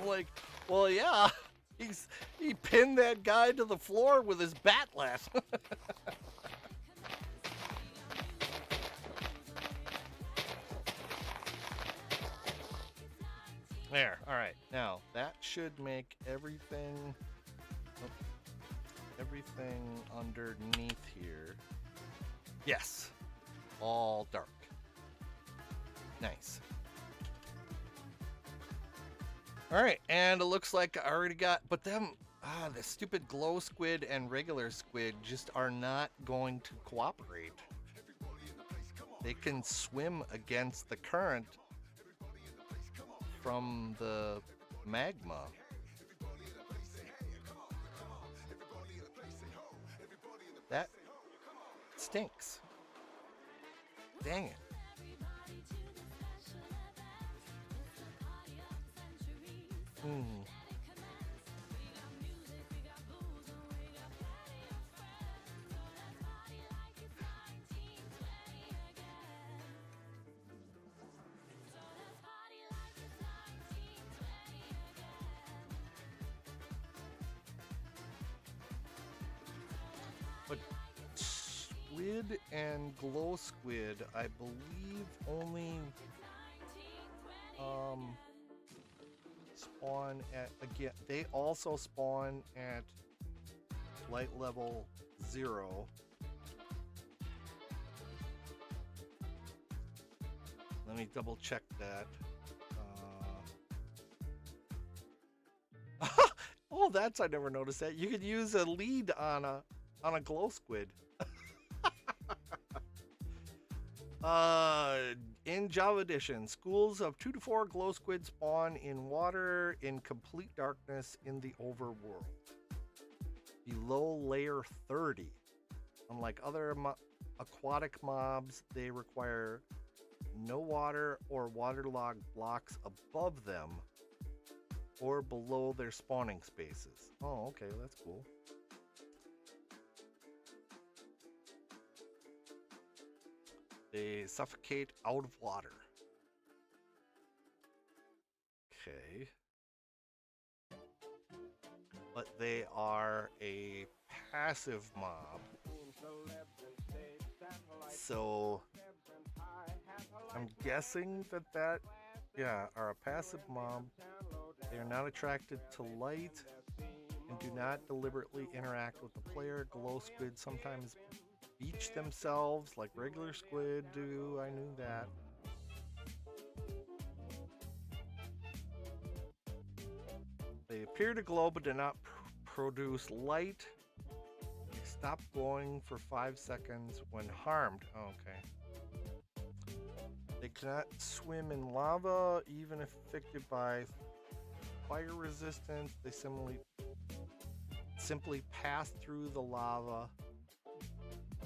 I'm like, well, yeah, he pinned that guy to the floor with his batlet. There, all right. Now that should make everything underneath here. Yes, all dark. Nice. All right, and it looks like I already got, but the stupid glow squid and regular squid just are not going to cooperate. They can swim against the current from the magma. That stinks. Dang it. But squid and glow squid, I believe, only spawn at, again, they also spawn at light level 0. Let me double check that. Oh, that's, I never noticed that. You could use a lead on a glow squid. In Java Edition, schools of 2 to 4 glow squid spawn in water in complete darkness in the overworld. Below layer 30. Unlike other aquatic mobs, they require no water or waterlogged blocks above them or below their spawning spaces. Oh, okay, that's cool. They suffocate out of water. Okay. But they are a passive mob. So I'm guessing that are a passive mob. They are not attracted to light and do not deliberately interact with the player. Glow squid sometimes beach themselves like regular squid do. I knew that. They appear to glow but do not produce light. They stop glowing for 5 seconds when harmed. Oh, okay. They cannot swim in lava even if affected by fire resistance. They simply pass through the lava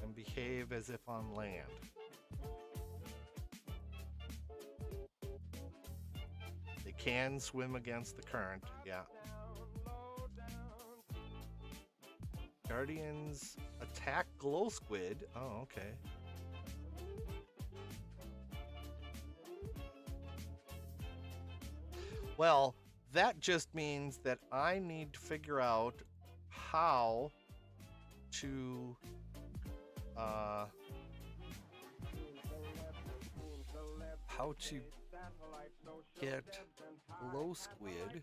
and behave as if on land. They can swim against the current, yeah. Guardians attack glow squid. Oh, okay. Well, that just means that I need to figure out how to get glow squid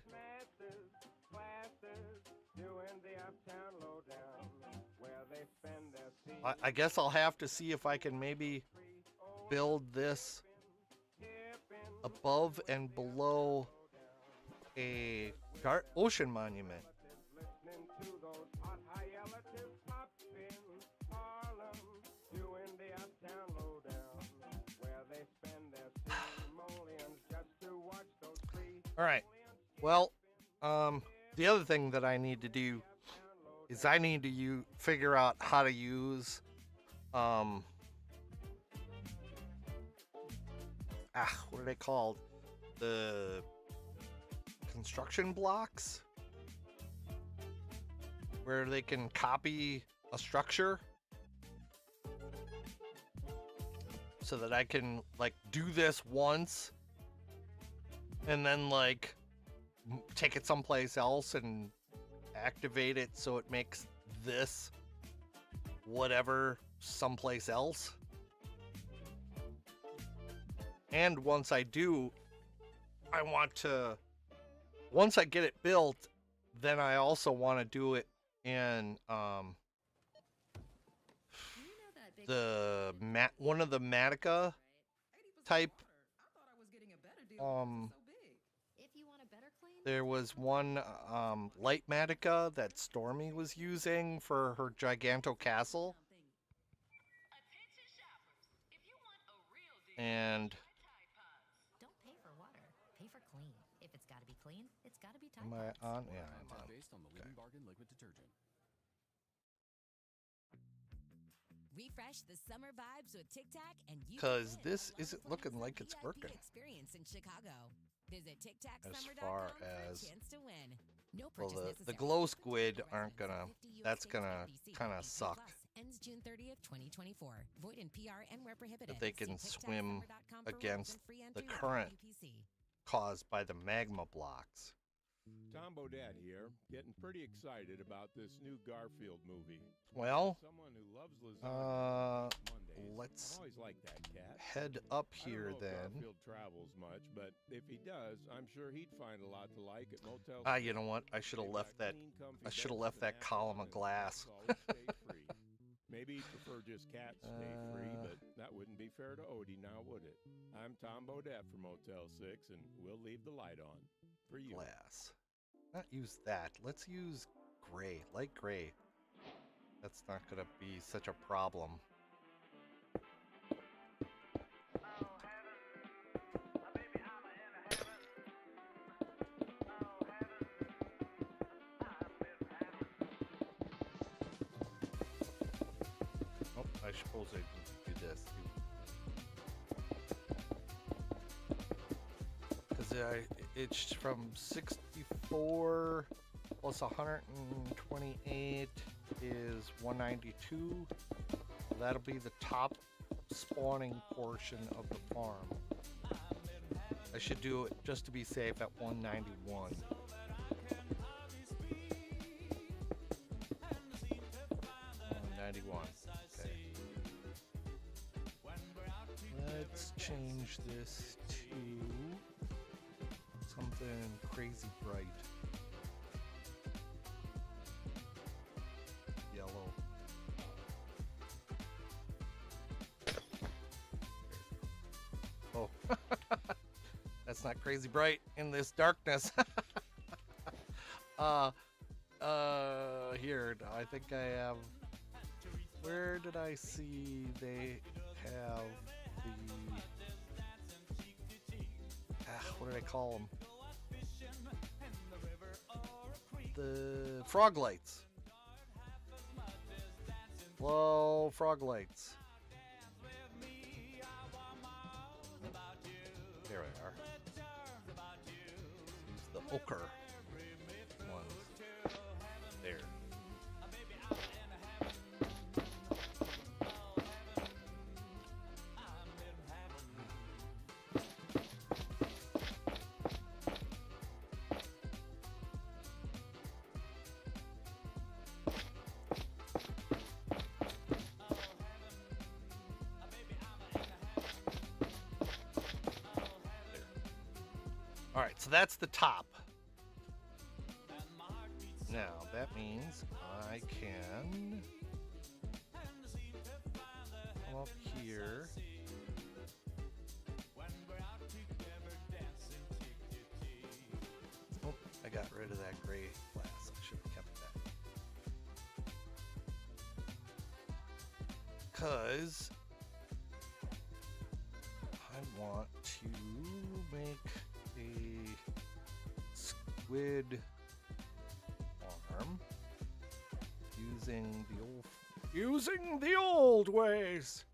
I guess I'll have to see if I can maybe build this above and below a ocean monument. All right. Well, the other thing that I need to do is I need to figure out how to use what are they called? The construction blocks where they can copy a structure so that I can like do this once and then like take it someplace else and activate it so it makes this whatever someplace else. And once I do, I want to, once I get it built, then I also want to do it in one of the Matica type. There was one light Matica that Stormy was using for her Giganto Castle. And don't pay for water, pay for clean. If it's got to be clean, it's got to be Tide am I Pods. on? Yeah, I'm on. Based on the leading bargain liquid detergent. Refresh the summer vibes with Tic Tac and you Because this isn't looking like it's working. Experience in Chicago. Visit As far TicTacsummer.com for a as chance to win. No well, purchase the necessary. glow squid aren't gonna. Residents of 50 That's US gonna states and kind of 18 suck. plus. Ends June 30th, 2024. Void in PR and where prohibited. That they can See swim TicTacsummer.com for rules against and free the entry with current WPC. caused by the magma blocks. Tom Bodette here, getting pretty excited about this new Garfield movie. Well, Someone who loves lasagna Mondays. let's I've always liked that cat. head up I don't here know if then. Garfield travels much, but if he does, I'm sure he'd find a lot to like at Motel. You know what? I should have left that. I should have left that column of glass. Maybe he'd prefer just cats stay free, but that wouldn't be fair to Odie now, would it? I'm Tom Bodette from Motel 6, and we'll leave the light on for you. Glass. Not use that. Let's use gray, light gray. That's not gonna be such a problem. Oh, I suppose I can do this too. Because it's from 64 plus 128 is 192. That'll be the top spawning portion of the farm. I should do it just to be safe at 191. 191. Okay. Let's change this to something crazy bright. Yellow. Oh, that's not crazy bright in this darkness. Here, I think I have. Where did I see they have the? What did I call them? The frog lights. Whoa, frog lights. There we are. Use the ochre ones. There. All right, so that's the top. Now, that means I can come up here. Oh, I got rid of that gray glass. I should have kept that. Because I want to make squid farm using the old ways.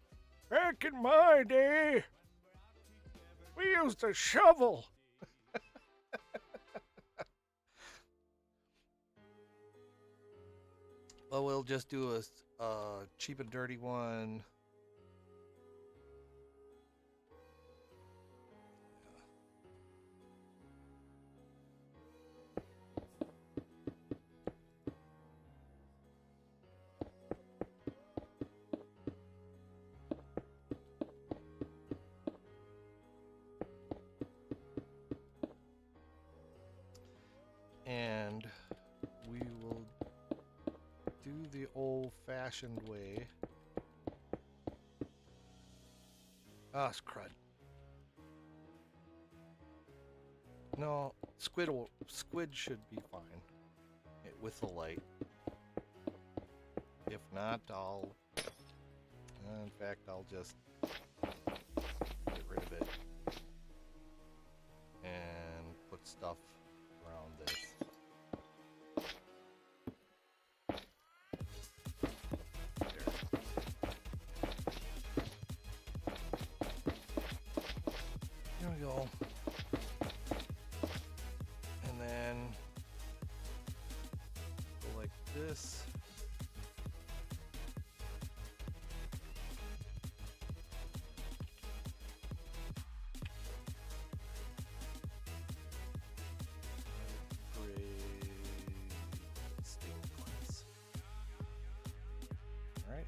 Back in my day, we used a shovel. Well, we'll just do a cheap and dirty one. And we will do the old-fashioned way. Ah, it's crud. No, squid should be fine with the light. If not, in fact, I'll just get rid of it and put stuff around this. There we go. And then go like this. All right.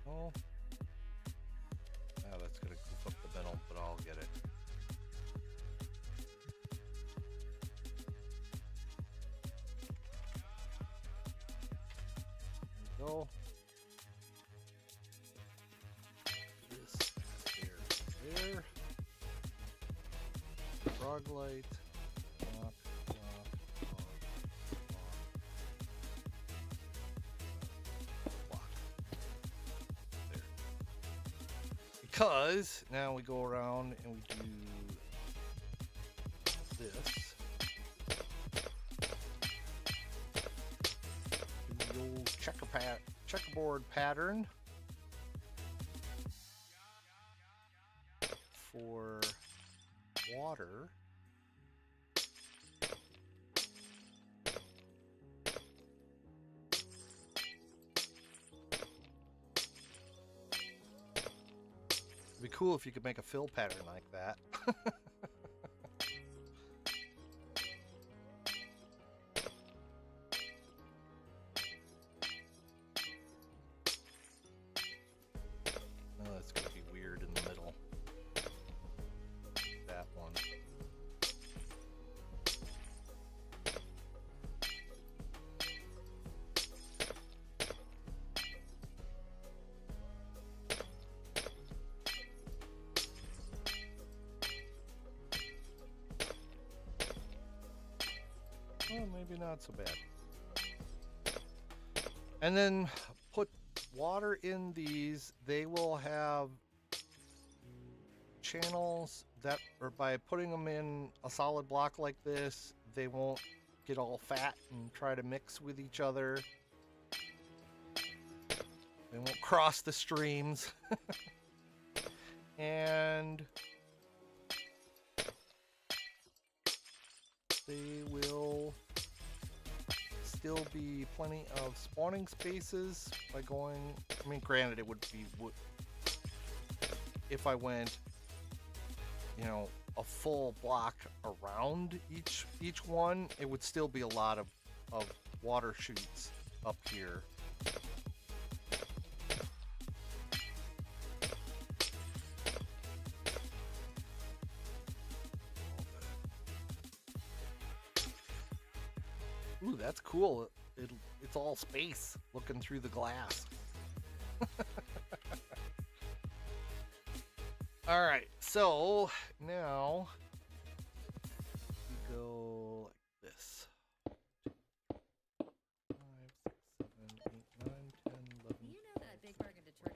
Oh, that's gonna goof up the middle, but I'll get it. There we go. This there. Frog light. Block, there. Because now we go around and we do this. Do the old checkerboard pattern for water. It'd be cool if you could make a fill pattern like that. Oh, that's gonna be weird in the middle. That one. Well, maybe not so bad. And then put water in these. They will have channels that, or by putting them in a solid block like this, they won't get all fat and try to mix with each other. They won't cross the streams. And they will still be plenty of spawning spaces by going, I mean, granted it would be, if I went, you know, a full block around each one, it would still be a lot of water chutes up here. Ooh, that's cool. It's all space looking through the glass. All right, so now we go like this. 5, 6, 7, 8, 9, 10, 11. You know that Big Bargain detergent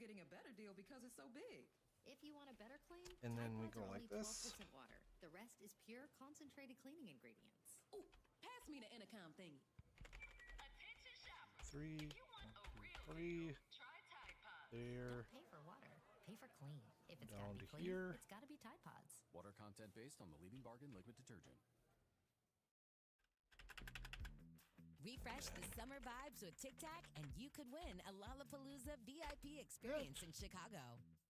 getting a better deal because it's so big. If you want a better clean, And then Tide we Pods go are like only this. 12% water. The rest is pure concentrated cleaning ingredients. Ooh, pass me the intercom thingy. 3, 3. There. Pay for water. Pay for clean. If it's Down gotta be to clean, here. it's gotta be Tide Pods. Water content based on the leading bargain liquid detergent. Refresh the summer vibes with Tic Tac, and you could win a Lollapalooza VIP experience in Chicago.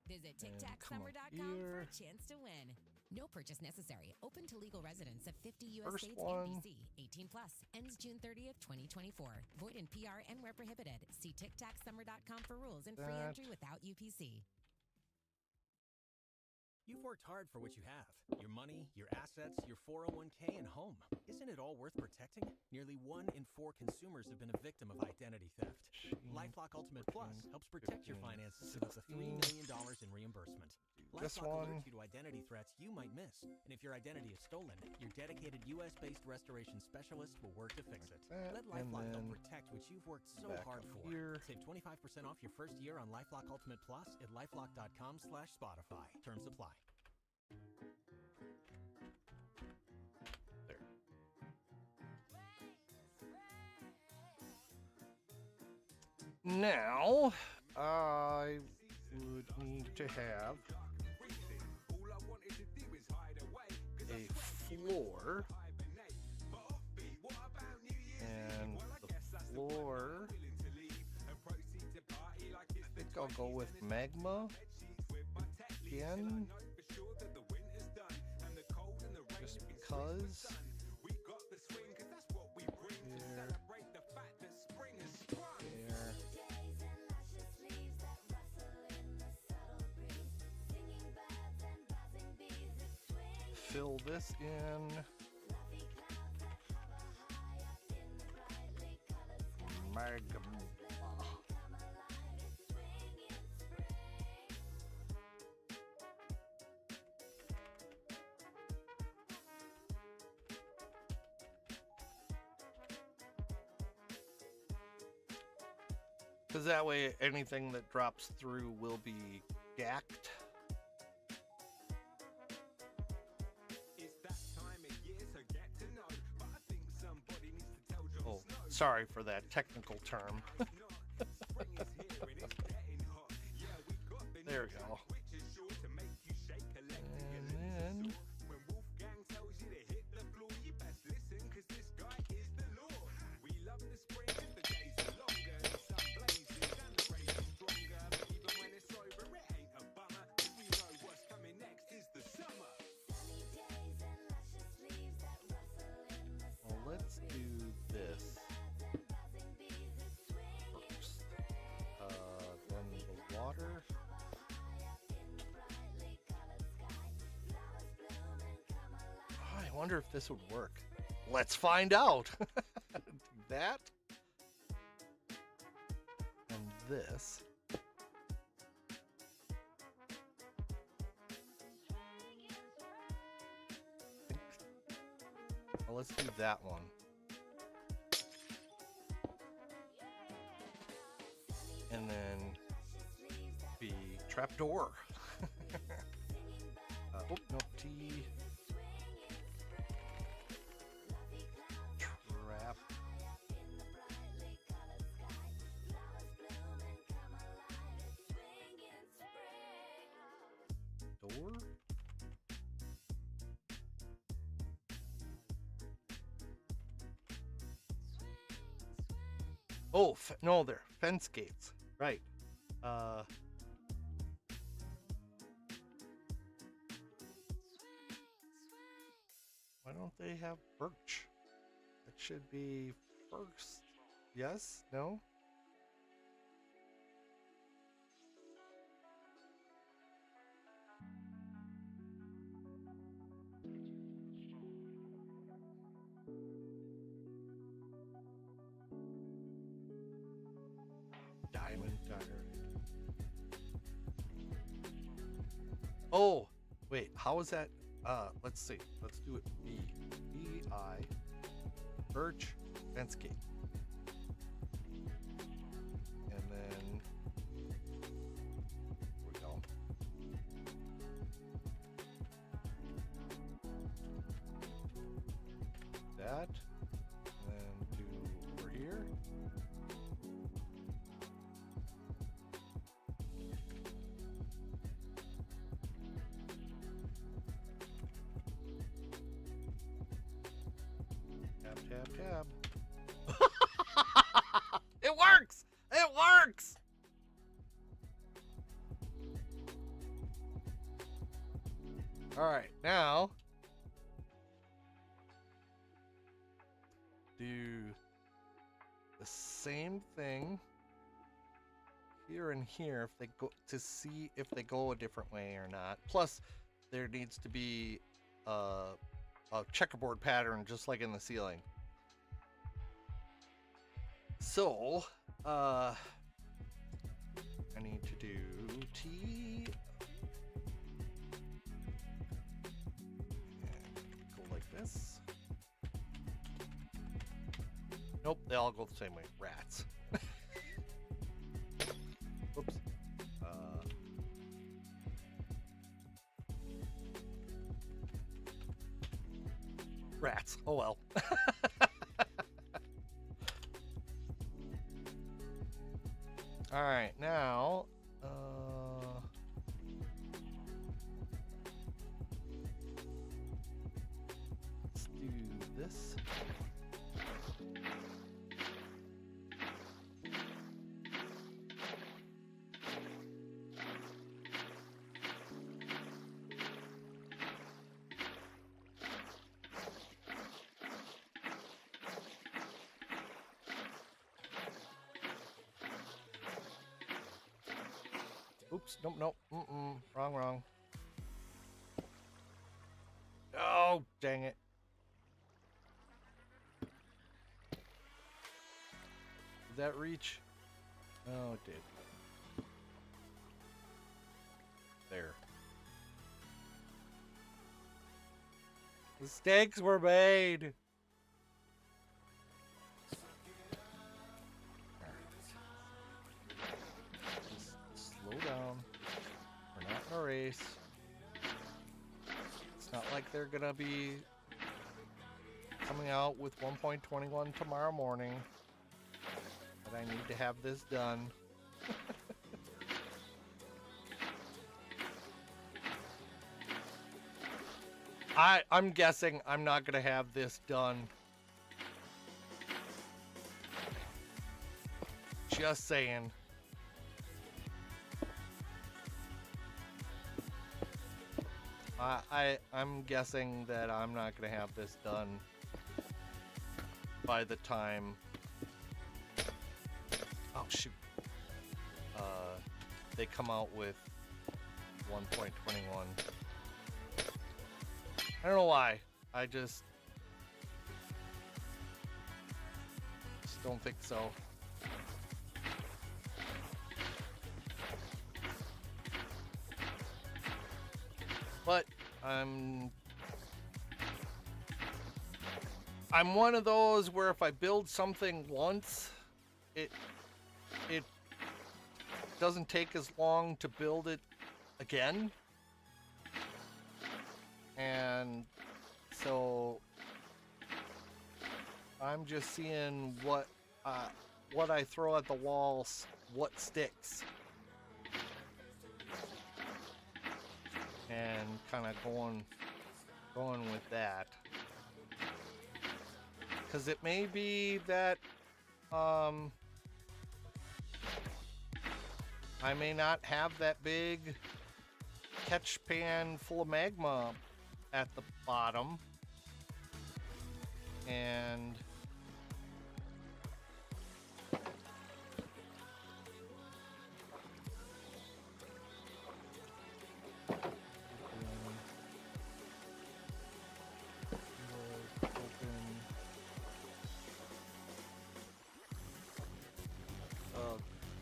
Visit And come up TicTacSummer.com for here. a chance to win. No purchase necessary. Open to legal residents of 50 U.S. First states one. and D.C. 18 plus. Ends June 30th, 2024. Void in PR and where prohibited. See TicTacSummer.com for rules and free That. entry without UPC. You've worked hard for what you have. Your money, your assets, your 401k, and home. Isn't it all worth protecting? Nearly 1 in 4 consumers have been a victim of identity theft. LifeLock Ultimate Plus helps protect your finances with up to $3 million in reimbursement. This LifeLock one. alerts you to identity threats you might miss. And if your identity is stolen, your dedicated US-based restoration specialist will work to fix it. That, Let and LifeLock help then protect what you've worked so back hard up for. here. Save 25% off your first year on LifeLock Ultimate Plus at lifelock.com/Spotify. Terms apply. There. Now, I would need to have a floor, and the floor, I think I'll go with magma again, just because. There. Fill this in. Magma. Because that way anything that drops through will be gacked. Oh, sorry for that technical term. There we go. And then well, let's do this first. Then the water. Oh, I wonder if this would work. Let's find out. Do that. And this. Well, let's do that one. And then the trapdoor. Oh, no, T. Trap. Door. Oh, no, they're fence gates. Right. Why don't they have birch? It should be first. Yes? No? Diamond dagger. Oh, wait, how is that? Let's see. Let's do it. B-I, birch, fence gate. And then that. And then do over here. Tab, tab, tab. It works! It works! All right, now do the same thing here and here if they go to see if they go a different way or not. Plus, there needs to be a checkerboard pattern just like in the ceiling. So, I need to do T. Go like this. Nope, they all go the same way. Rats. Oops. Rats. Oh well. All right, now let's do this. Oops, nope, nope, wrong. Oh, dang it. Did that reach? Oh, it did. There. Mistakes were made. Down. We're not in a race. It's not like they're gonna be coming out with 1.21 tomorrow morning. But I need to have this done. I'm guessing I'm not gonna have this done. Just saying. I'm guessing that I'm not going to have this done by the time... Oh, shoot. They come out with 1.21. I don't know why. I just don't think so. But I'm one of those where if I build something once, it doesn't take as long to build it again. And so I'm just seeing what I throw at the walls, what sticks. And kind of going with that, because it may be that I may not have that big catch pan full of magma at the bottom, and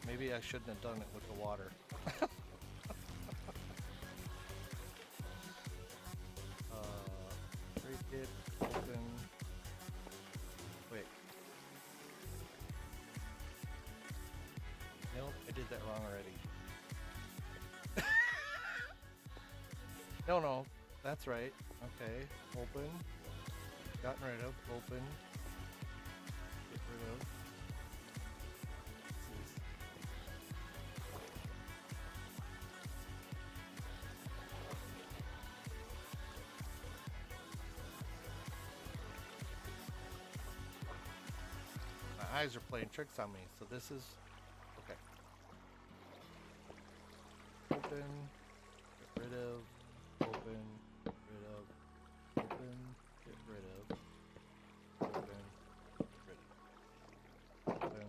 maybe I shouldn't have done it with the water. Break it, open. Wait. Nope, I did that wrong already. No, that's right. Okay, open. gotten rid of. Open. Get rid of. My eyes are playing tricks on me, so this is okay. Open. Get rid of. Open. Get rid of. Open. Get rid of. Open. Get rid of. Open.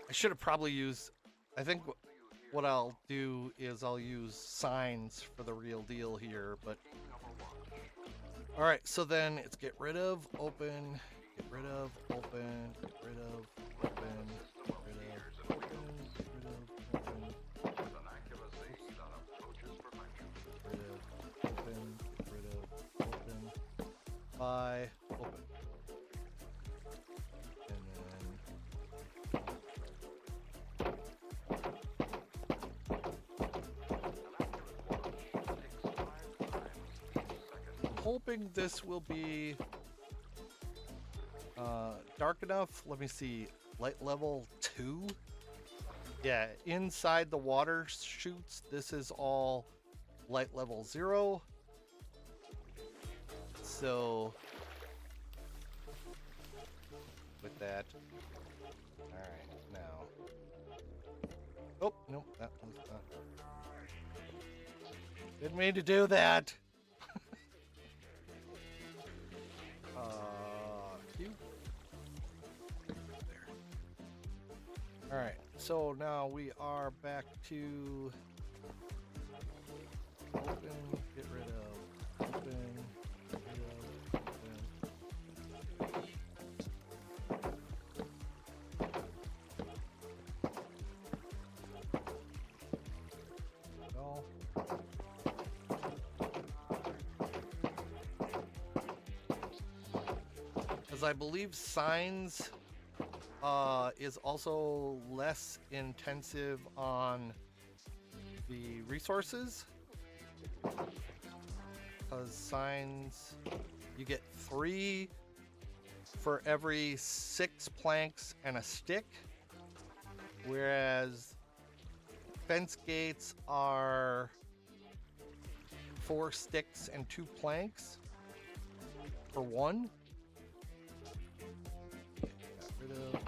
I should have probably used. I think what I'll do is I'll use signs for the real deal here, but all right. So then it's get rid of, open, get rid of, open, get rid of, open, get rid of, open, get rid of, open, get rid of, open, get rid of, open, by, open, and then. Hoping this will be dark enough. Let me see, light level 2. Yeah, inside the water chutes, this is all light level 0. So with that, all right, now. Oh, nope, that was not. Didn't mean to do that. Q. There. All right, so now we are back to open, get rid of, open, get rid of, open. Go. Because I believe signs is also less intensive on the resources. Because signs, you get 3 for every 6 planks and a stick, whereas fence gates are 4 sticks and 2 planks for 1. Got rid of.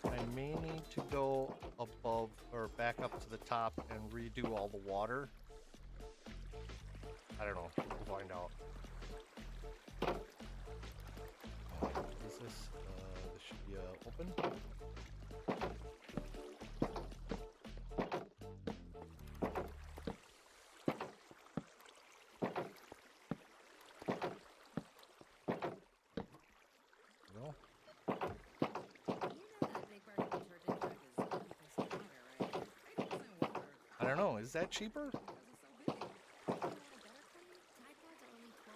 I may need to go above or back up to the top and redo all the water. I don't know. We'll find out. Is this? This should be open. No. I don't know. Is that cheaper? Tide Pods are only 12%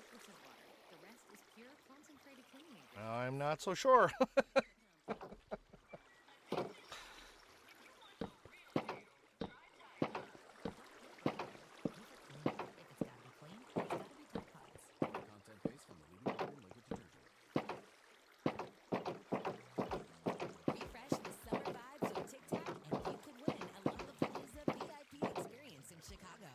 water. The rest is pure concentrated cleaning agent. I'm not so sure. Content based on the leading bargain liquid detergent. Refresh the summer vibes with Tic Tac, and you could win a Lollapalooza VIP experience in Chicago.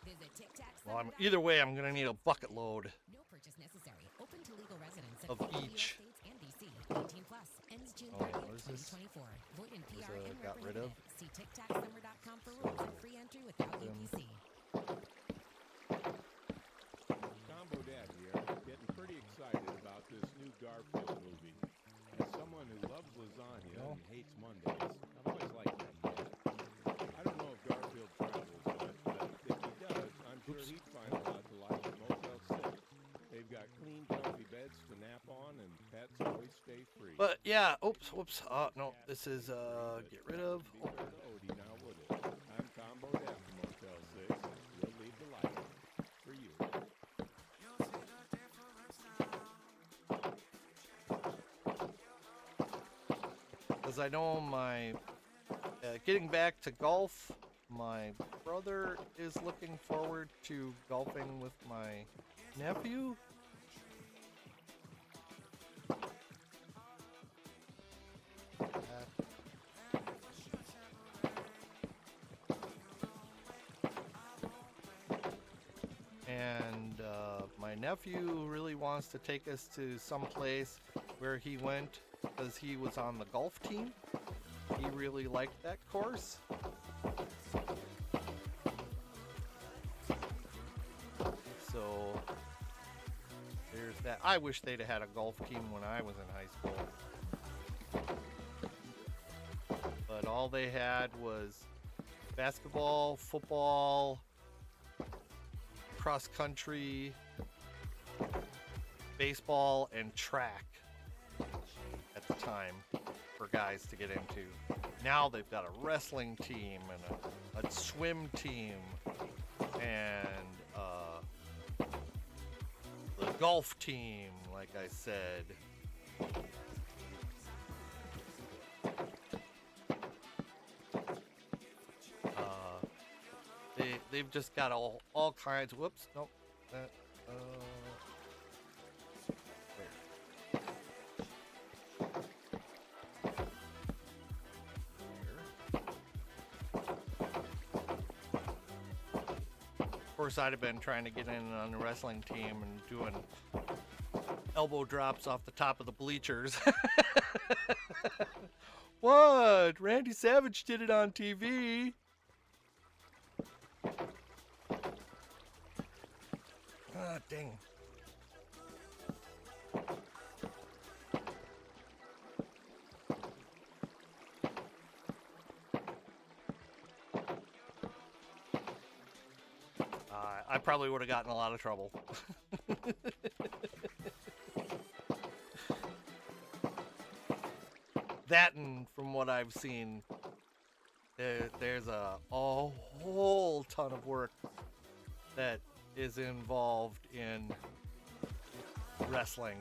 Visit TicTac. Either way, I'm gonna need a bucket load No purchase necessary. Open to legal residents of 50 each. US states and DC. 18 plus. Ends June Oh, 30th, what is this? 2024. Void in This, PR and got rid of. prohibited. See TicTacSummer.com for rules and free entry without UPC. Tom Bodett here, getting pretty excited about this new Garfield movie. As someone who loves lasagna and hates Mondays, I've always liked that cat. I don't know if Garfield travels much, but if he does, I'm sure he'd find a lot to like at Motel 6. They've got clean, comfy beds to nap on, and pets always stay free. But yeah, oops, whoops. No, this is get rid of. Be fair to Odie, now would it? I'm Tom Bodette from Motel 6. We'll leave the light on for you. Because I know my getting back to golf, my brother is looking forward to golfing with my nephew. And my nephew really wants to take us to some place where he went because he was on the golf team. He really liked that course. So there's that. I wish they'd have had a golf team when I was in high school. But all they had was basketball, football, cross country, baseball, and track at the time for guys to get into. Now they've got a wrestling team and a swim team and the golf team, like I said. They've just got all kinds. Whoops, nope. That, Of course, I'd have been trying to get in on the wrestling team and doing elbow drops off the top of the bleachers. What? Randy Savage did it on TV. Ah, dang. I probably would have gotten a lot of trouble. That, and from what I've seen, there's a whole ton of work that is involved in wrestling.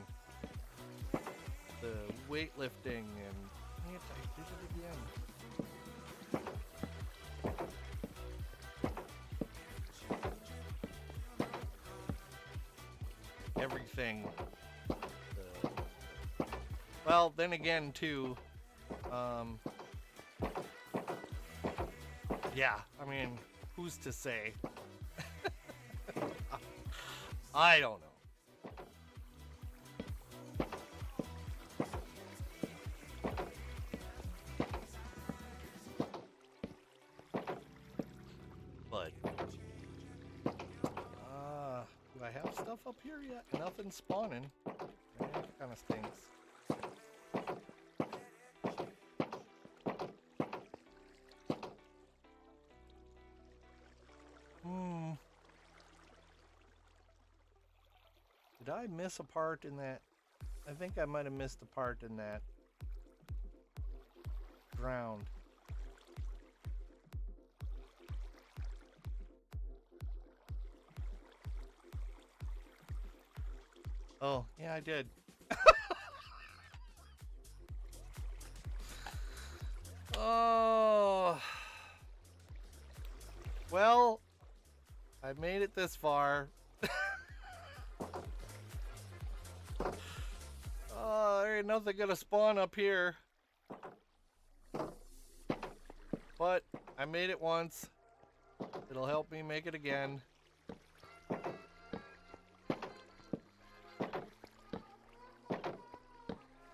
The weightlifting and I did it again. Everything. Well, then again, too. Yeah, I mean, who's to say? I don't know. But do I have stuff up here yet? Nothing spawning. That kind of stinks. Did I miss a part in that? I think I might have missed a part in that ground. Oh, yeah, I did. Oh. Well, I made it this far. There ain't nothing gonna spawn up here. But I made it once. It'll help me make it again.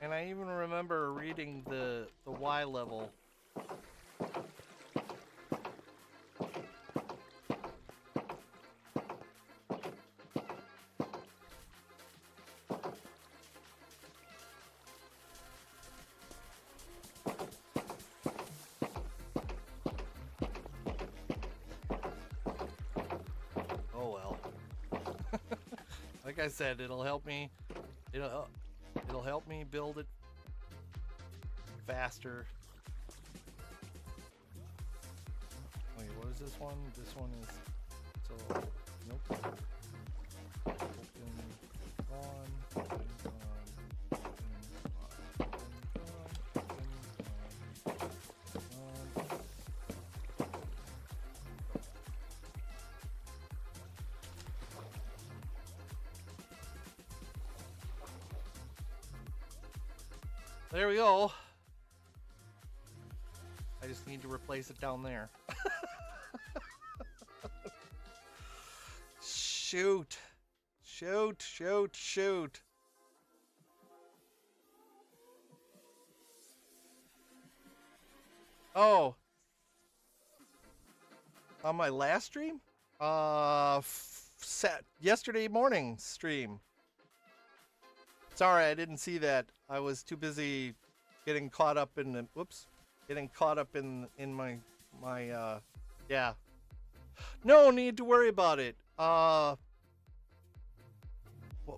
And I even remember reading the Y level. like I said, it'll help me. It'll help me build it faster. Wait, what is this one? This one is so nope. Open on. Open on. Open on. Open on. There we go. I just need to replace it down there. Shoot. Shoot, shoot, shoot. Oh. On my last stream? Set yesterday morning stream. Sorry, I didn't see that. I was too busy getting caught up in the getting caught up in my yeah. No need to worry about it. What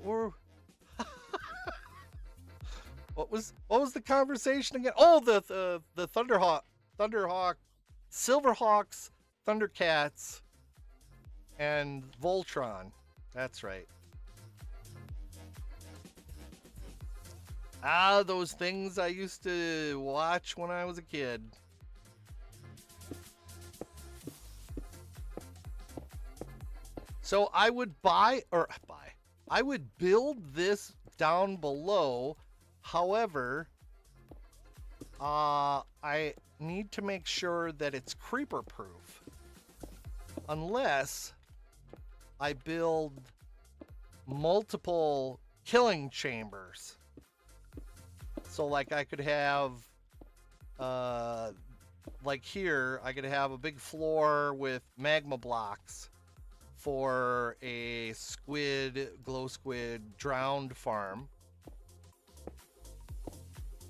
were what was the conversation again? Oh, the Thunderhawk, Silverhawks, Thundercats, and Voltron. That's right. Ah, those things I used to watch when I was a kid. So I would I would build this down below. However, I need to make sure that it's creeper proof. Unless I build multiple killing chambers. So like I could have, like here, I could have a big floor with magma blocks for a glow squid drowned farm.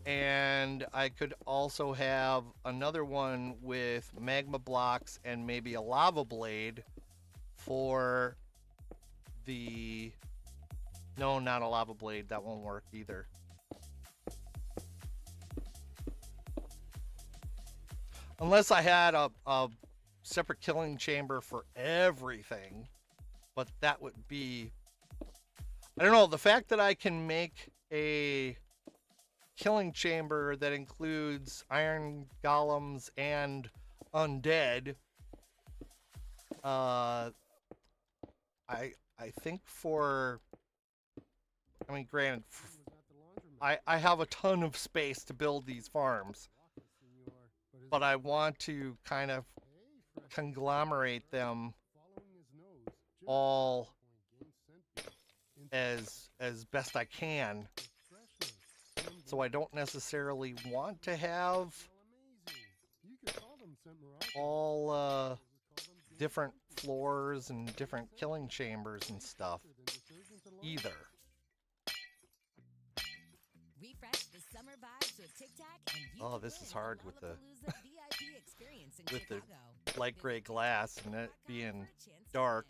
And I could also have another one with magma blocks and maybe a lava blade for the, no, not a lava blade, that won't work either. Unless I had a separate killing chamber for everything, but that would be, I don't know, the fact that I can make a killing chamber that includes iron golems and undead, I think for, I mean, granted, I have a ton of space to build these farms, but I want to kind of conglomerate them all as best I can. So I don't necessarily want to have all different floors and different killing chambers and stuff either. Refresh the summer vibes with Tic Tac and you Oh, can this win is hard the with the VIP experience in with the Chicago. light gray glass and it being dark.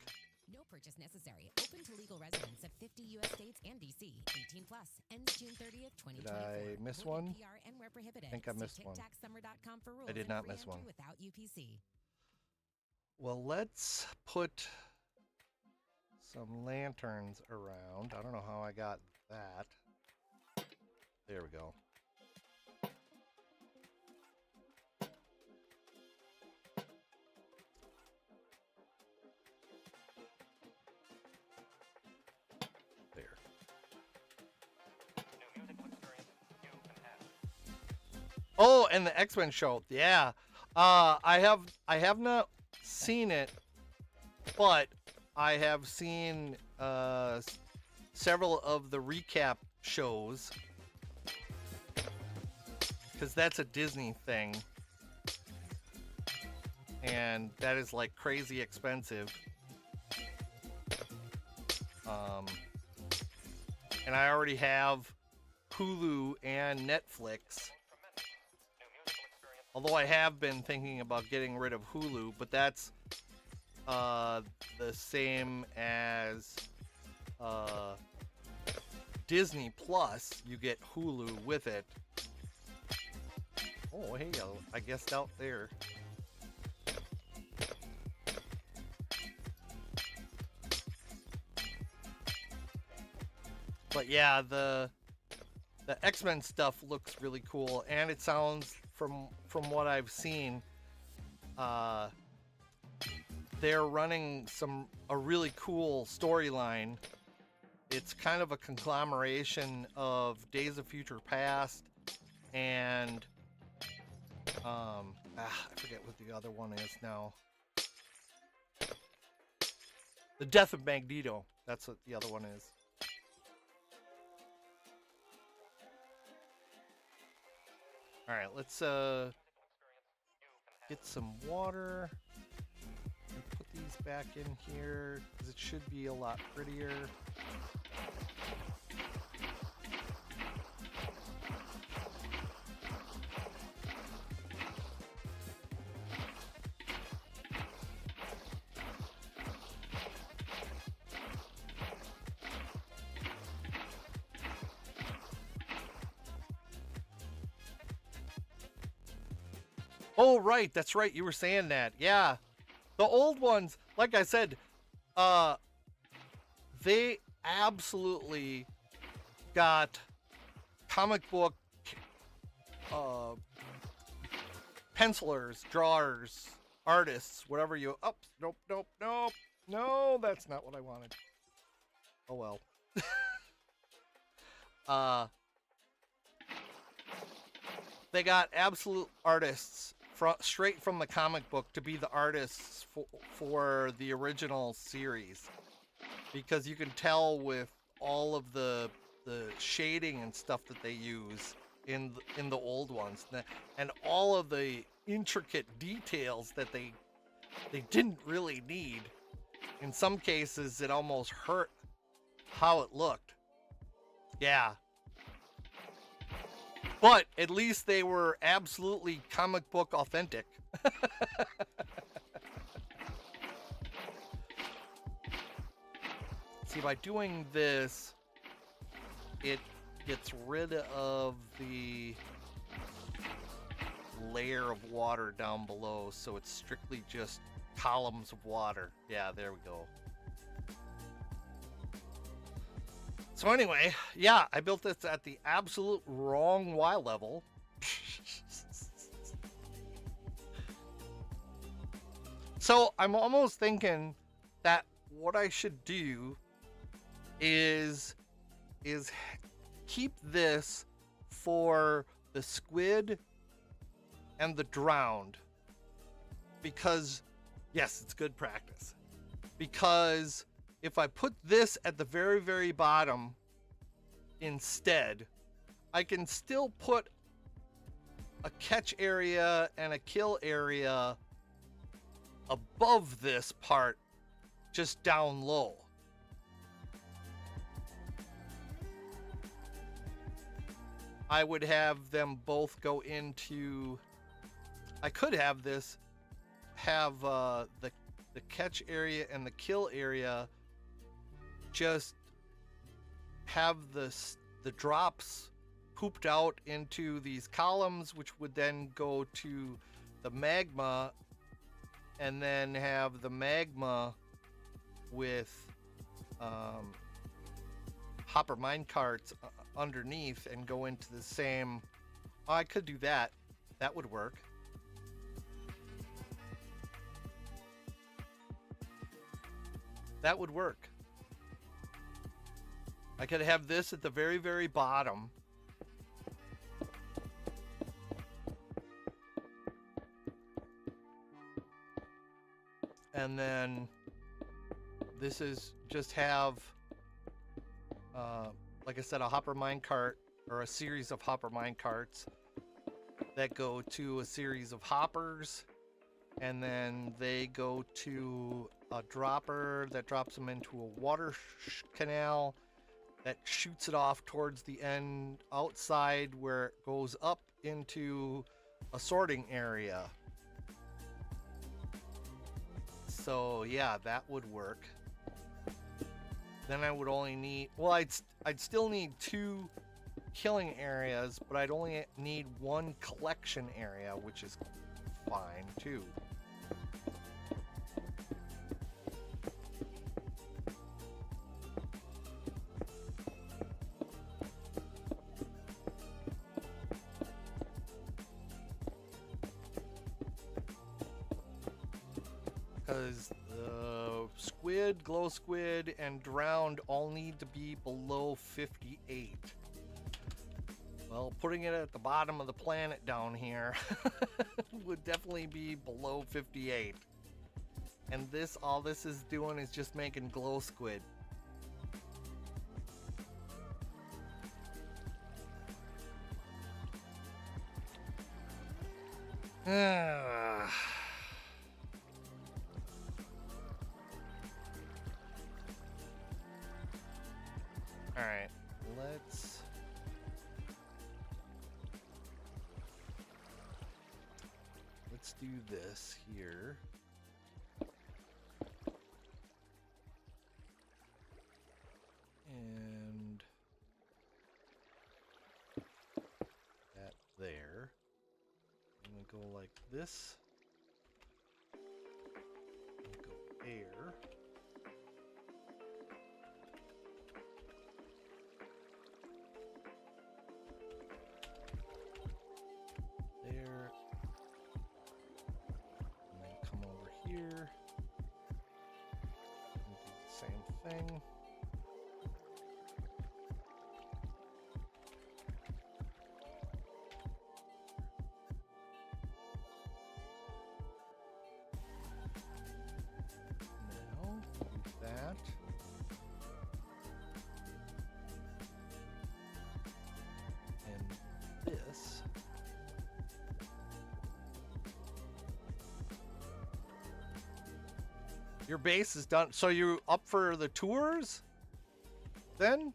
No purchase necessary. Open to legal residents of 50 U.S. states and D.C. 18 plus. Ends June 30th, 2024. Did I miss Void one? PR and where prohibited. I think I See missed one. TicTacSummer.com for rules I did and not free miss entry one. without UPC. Well, let's put some lanterns around. I don't know how I got that. There we go. There. Oh, and the X-Men show. Yeah. I have not seen it, but I have seen several of the recap shows, because that's a Disney thing, and that is like crazy expensive. And I already have Hulu and Netflix. Although I have been thinking about getting rid of Hulu, but that's the same as Disney Plus, you get Hulu with it. Oh, hey, I guessed out there. But yeah, the X-Men stuff looks really cool, and it sounds from what I've seen, they're running a really cool storyline. It's kind of a conglomeration of Days of Future Past and I forget what the other one is now. The Death of Magneto. That's what the other one is. All right, let's get some water and put these back in here because it should be a lot prettier. Oh, right. That's right. You were saying that. Yeah. The old ones, like I said, they absolutely got comic book pencilers, drawers, artists, whatever you... Oh, nope, nope, nope. No, that's not what I wanted. Oh, well. They got absolute artists straight from the comic book to be the artists for the original series, because you can tell with all of the shading and stuff that they use in the old ones, and all of the intricate details that they didn't really need. In some cases, it almost hurt how it looked. Yeah. But at least they were absolutely comic book authentic. See, by doing this, it gets rid of the layer of water down below, so it's strictly just columns of water. Yeah, there we go. So anyway, yeah, I built this at the absolute wrong Y level. So I'm almost thinking that what I should do is keep this for the squid and the drowned, because yes, it's good practice. Because if I put this at the very, very bottom instead, I can still put a catch area and a kill area above this part, just down low. I would have them both go into... I could have this have the catch area and the kill area just have the drops pooped out into these columns, which would then go to the magma, and then have the magma with hopper minecarts underneath and go into the same... Oh, I could do that. That would work. That would work. I could have this at the very, very bottom. And then this is just have, like I said, a hopper minecart, or a series of hopper minecarts that go to a series of hoppers, and then they go to a dropper that drops them into a water canal that shoots it off towards the end outside, where it goes up into a sorting area. So yeah, that would work. then I would only need, well, I'd still need 2 killing areas, but I'd only need 1 collection area, which is fine too. Because the squid, glow squid, and drowned all need to be below 58. Well, putting it at the bottom of the planet down here would definitely be below 58. And this, all this is doing is just making glow squid. Alright, let's do this here. And that there. I'm gonna go like this. And go there. There. And then come over here. And do the same thing. Your base is done. So you up for the tours? Then?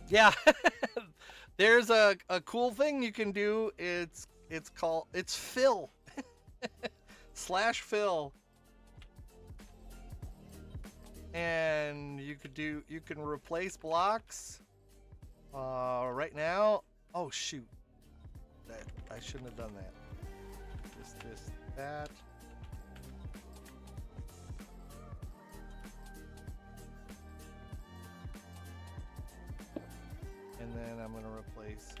Yeah. There's a cool thing you can do. It's fill. /fill. And you can replace blocks. Right now. Oh shoot. That I shouldn't have done that. This, that. And then I'm gonna replace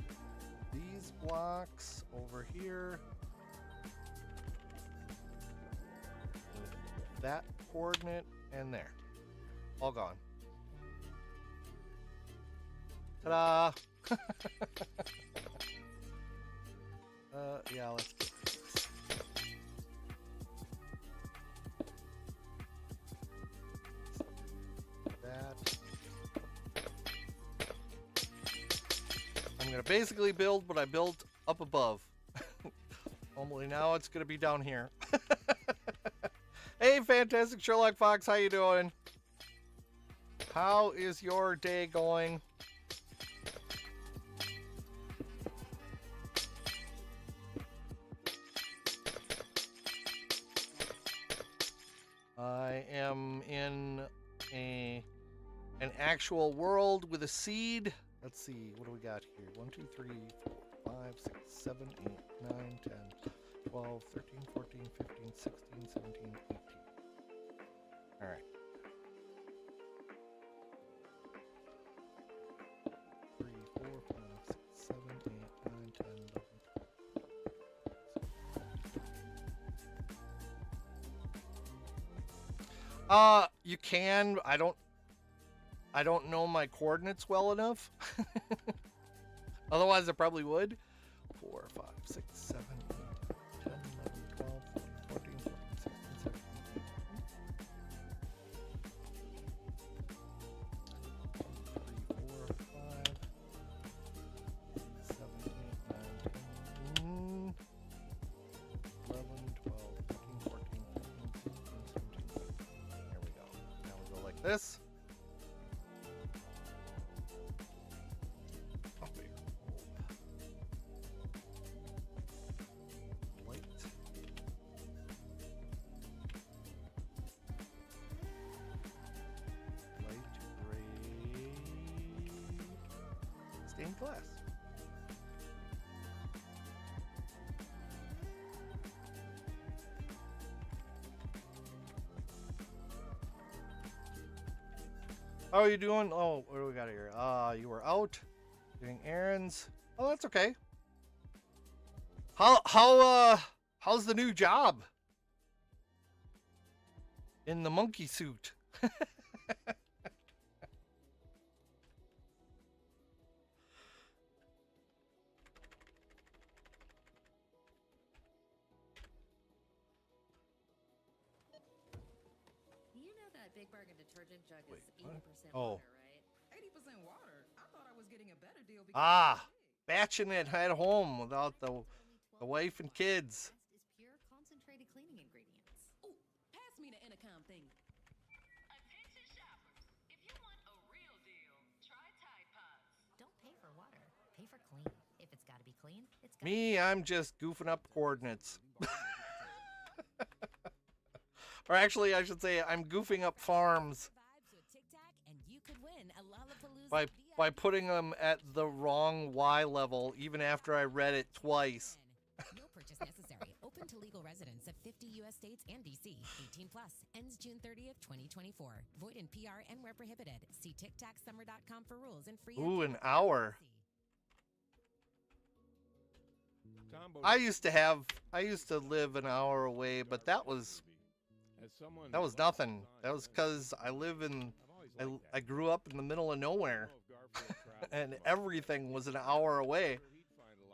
these blocks over here with that coordinate and there. All gone. Ta-da! Yeah, let's do this. That. I'm gonna basically build what I built up above. Only now it's gonna be down here. Hey, Fantastic Sherlock Fox, how you doing? How is your day going? I am in an actual world with a seed. Let's see, what do we got here? 1, 2, 3, 4, 5, 6, 7, 8, 9, 10, 12, 13, 14, 15, 16, 17, 18. All right. 3, 4, 5, 6, 7, 8, 9, 10, 11. You can. I don't know my coordinates well enough. Otherwise, I probably would. 4, 5, 6, 7, 8, 10, 11, 12, 14, 15, 16, 17, 3, 4, 5, 7, 8, 9, 10, 11, 12, 13, 14, 15, 16, 17. There we go. Now we go like this. glass. How are you doing? Oh, what do we got here? You were out doing errands. Oh, that's okay. How's the new job? In the monkey suit. You know that Big Bargain detergent jug is 80% Oh. water, right? 80% water? I thought I was getting a better deal because Batching it at home without the wife and kids. The rest is pure concentrated cleaning ingredients. Ooh, pass me the intercom thing. Attention shoppers. If you want a real deal, try Tide Pods. Don't pay for water. Pay for clean. If it's got to be clean, it's got Me, I'm just goofing up coordinates. Or actually, I should say I'm goofing up farms Vibes with Tic Tac, and you could win a Lollapalooza by putting them at the wrong Y level even after I read it twice. No purchase necessary. Open to legal residents of 50 U.S. states and D.C. 18 plus. Ends June 30th, 2024. Void in PR and where prohibited. See TicTacSummer.com for rules and free. Ooh, an hour. Tombo I used to live an hour away, but that was nothing. That was because I grew up in the middle of nowhere, and everything was an hour away.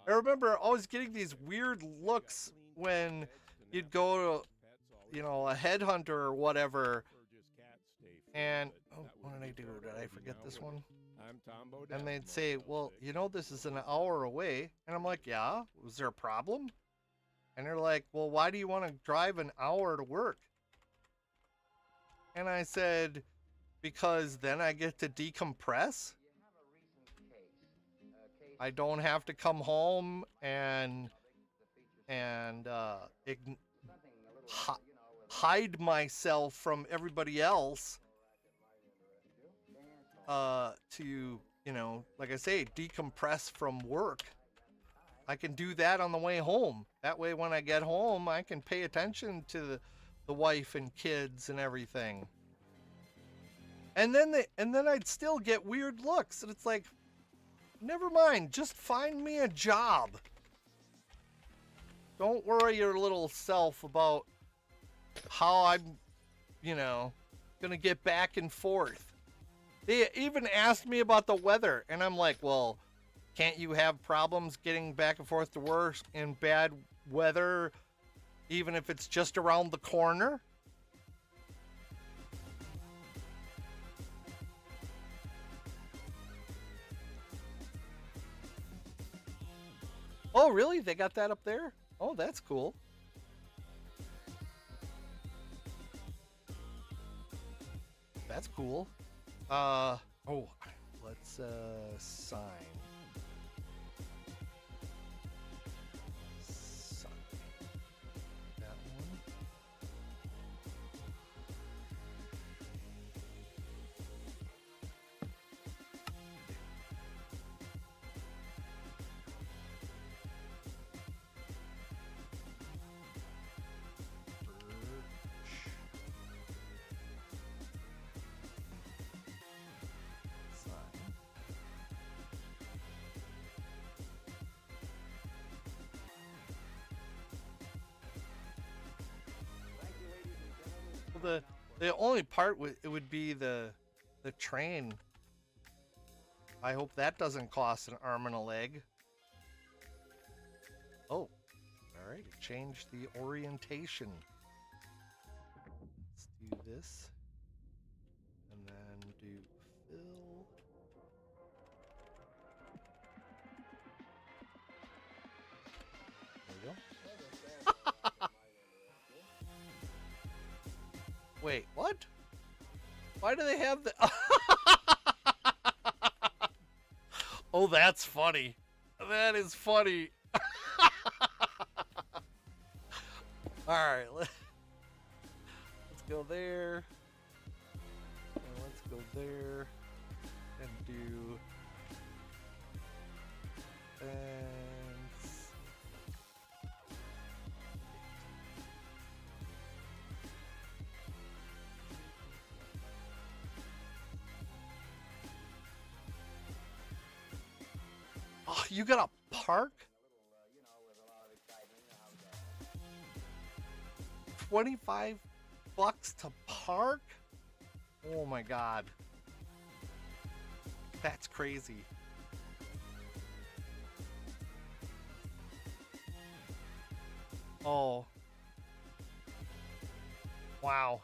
I remember always getting these weird looks when you'd go to, a headhunter or whatever, and what did I do? Did I forget this one? I'm Tombo And they'd say, well, this is an hour away. And I'm like, yeah, was there a problem? And they're like, well, why do you want to drive an hour to work? And I said, because then I get to decompress. I don't have to come home and hide myself from everybody else to, like I say, decompress from work. I can do that on the way home. That way, when I get home, I can pay attention to the wife and kids and everything. And then I'd still get weird looks, and it's like, never mind, just find me a job. Don't worry your little self about how I'm, gonna get back and forth. They even asked me about the weather, and I'm like, well, can't you have problems getting back and forth to work in bad weather, even if it's just around the corner? Oh, really? They got that up there? Oh, that's cool. That's cool. Let's sign. Sign. That one. The only part it would be the train. I hope that doesn't cost an arm and a leg. Oh, all right. Change the orientation. Let's do this, and then do fill. There we go. Wait, what? Why do they have the... Oh, that's funny. That is funny. Alright, let's go there. And let's go there. And do... defense. Oh, you got a park? 25 bucks to park? Oh my god. That's crazy. Oh. Wow.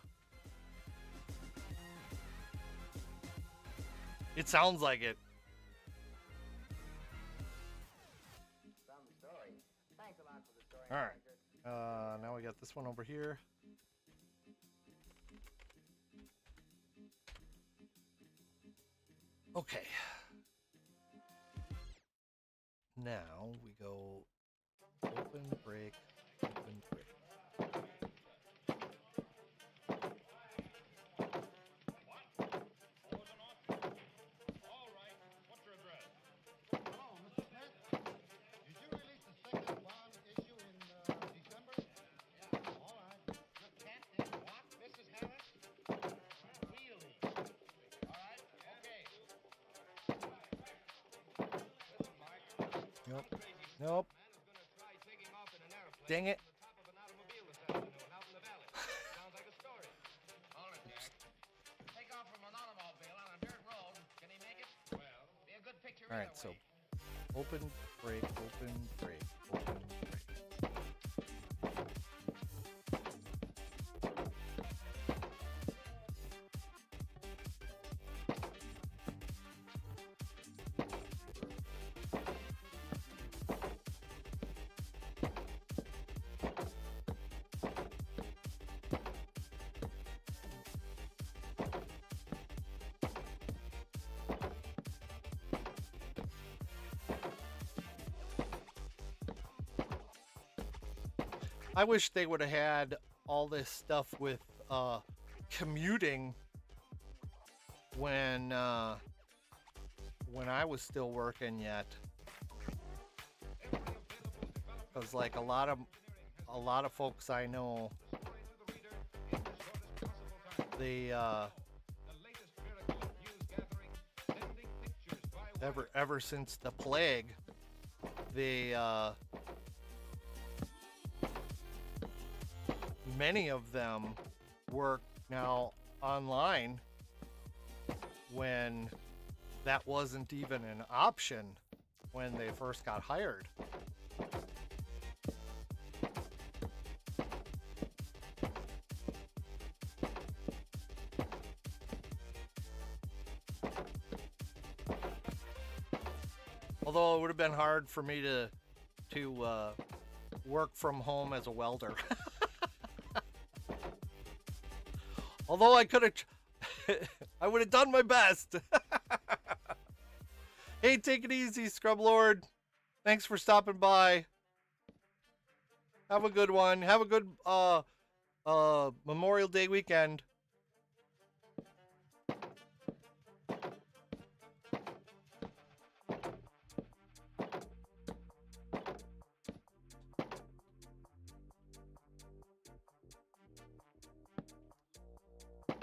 It sounds like it. All right. Now we got this one over here. Okay. Now we go open, break, open, break. Nope. Nope. Dang it. All right, so open, break, open, break, open, break. I wish they would have had all this stuff with commuting when I was still working yet, because like a lot of folks I know, they ever since the plague, they many of them work now online when that wasn't even an option when they first got hired. Although it would have been hard for me to work from home as a welder. Although I could have, I would have done my best. Hey, take it easy, Scrub Lord. Thanks for stopping by. Have a good one. Have a good Memorial Day weekend.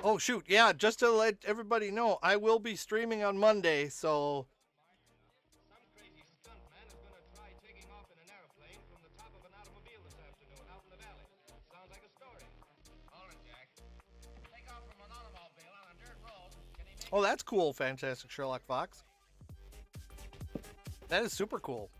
Oh, shoot. Yeah, just to let everybody know, I will be streaming on Monday, so... Oh, that's cool, Fantastic Sherlock Fox. That is super cool.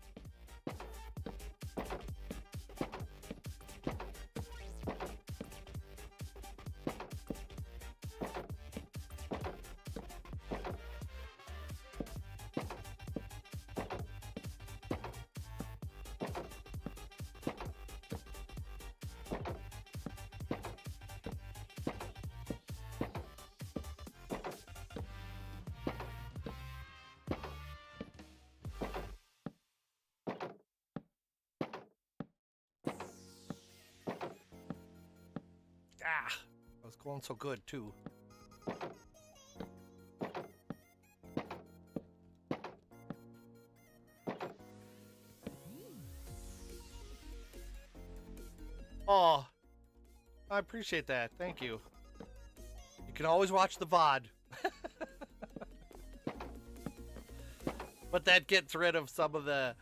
Ah, I was going so good too. appreciate that. Thank you. You can always watch the VOD. But that gets rid of some of the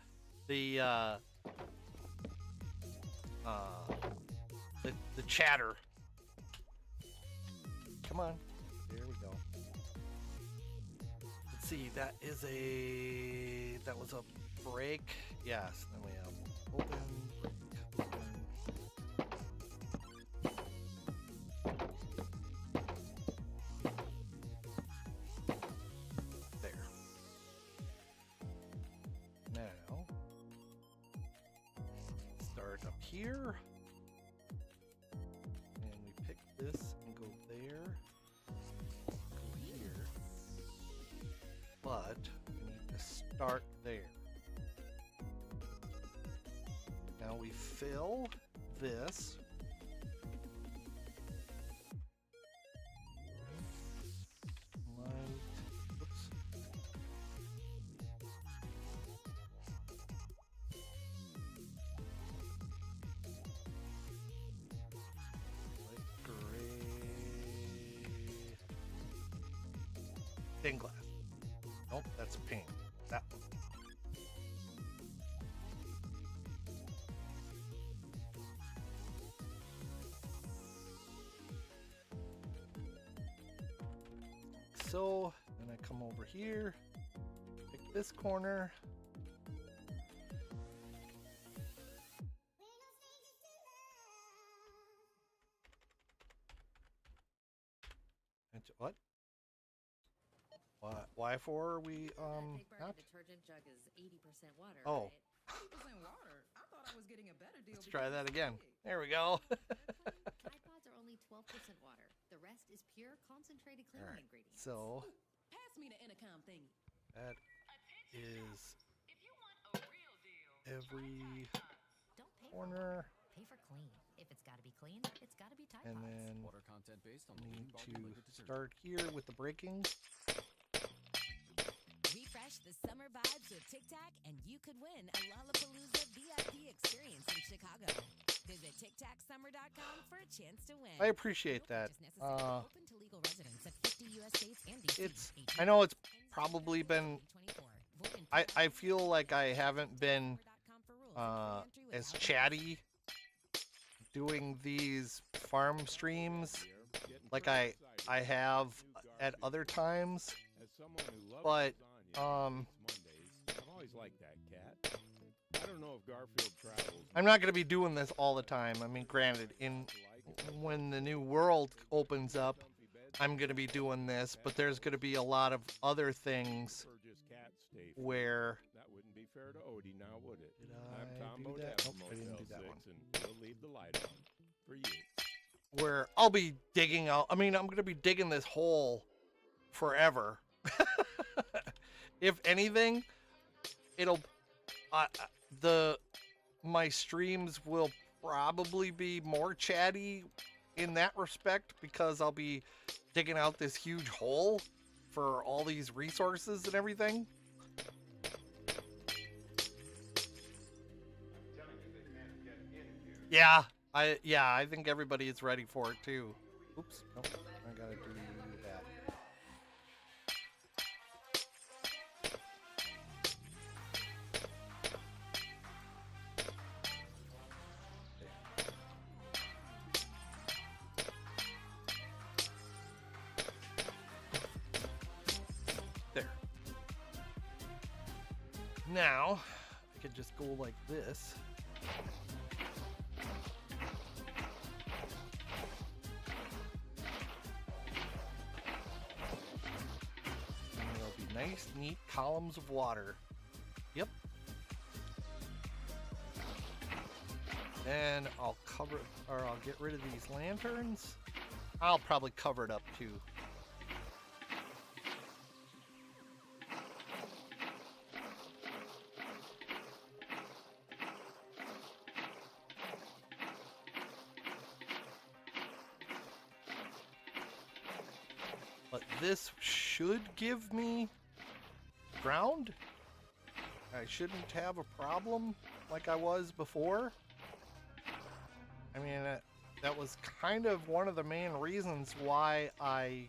chatter. Come on. There we go. Let's see. That was a break. Yes. Then we have open, break, open. There. Now, start up here. And we pick this and go there. Go here. But we need to start there. Now we fill this. Oops. Light gray. Stained glass. Nope, that's pink. That one. So, then I come over here, pick this corner. And what? Why for we not? Detergent jug is 80% water. Oh. 80% water. I thought I was getting a better deal. Let's try that again. There we go. Tide pods are only 12% water. The rest is pure concentrated cleaning Alright, ingredients. so Pass me the intercom thingy. that is every Don't pay corner, Pay for clean. If it's got to be clean, it's got to be Tide and Pods. then Water content based on the we leading need volume to liquid detergent. start here with the breaking. Refresh the summer vibes with Tic Tac, and you could win a Lollapalooza VIP experience in Chicago. Visit TicTacSummer.com for a chance to win. I appreciate that. Open to legal residents of 50 U.S. states and D.C. It's, I know it's probably been, I feel like I haven't been as chatty doing these farm streams like I have at other times, As someone who loves but lasagna, I've always liked that cat. I don't know if Garfield travels. I'm not going to be doing this all the time. I mean, granted, when the new world opens up, I'm going to be doing this, but there's going to be a lot of other things where That wouldn't be fair to Odie now, would it? Did I'm I Tom do Bodett that? from Nope, I didn't Motel do that 6, one. and we'll leave the light on for you. where I'll be digging out. I mean, I'm going to be digging this hole forever. If anything, it'll my streams will probably be more chatty in that respect because I'll be digging out this huge hole for all these resources and everything. Yeah, I think everybody is ready for it too. Oops, nope, I gotta do that. There. Now, I could just go like this. And there'll be nice, neat columns of water. Yep. Then I'll cover, or I'll get rid of these lanterns. I'll probably cover it up too. But this should give me ground. I shouldn't have a problem like I was before. I mean, that was kind of one of the main reasons why I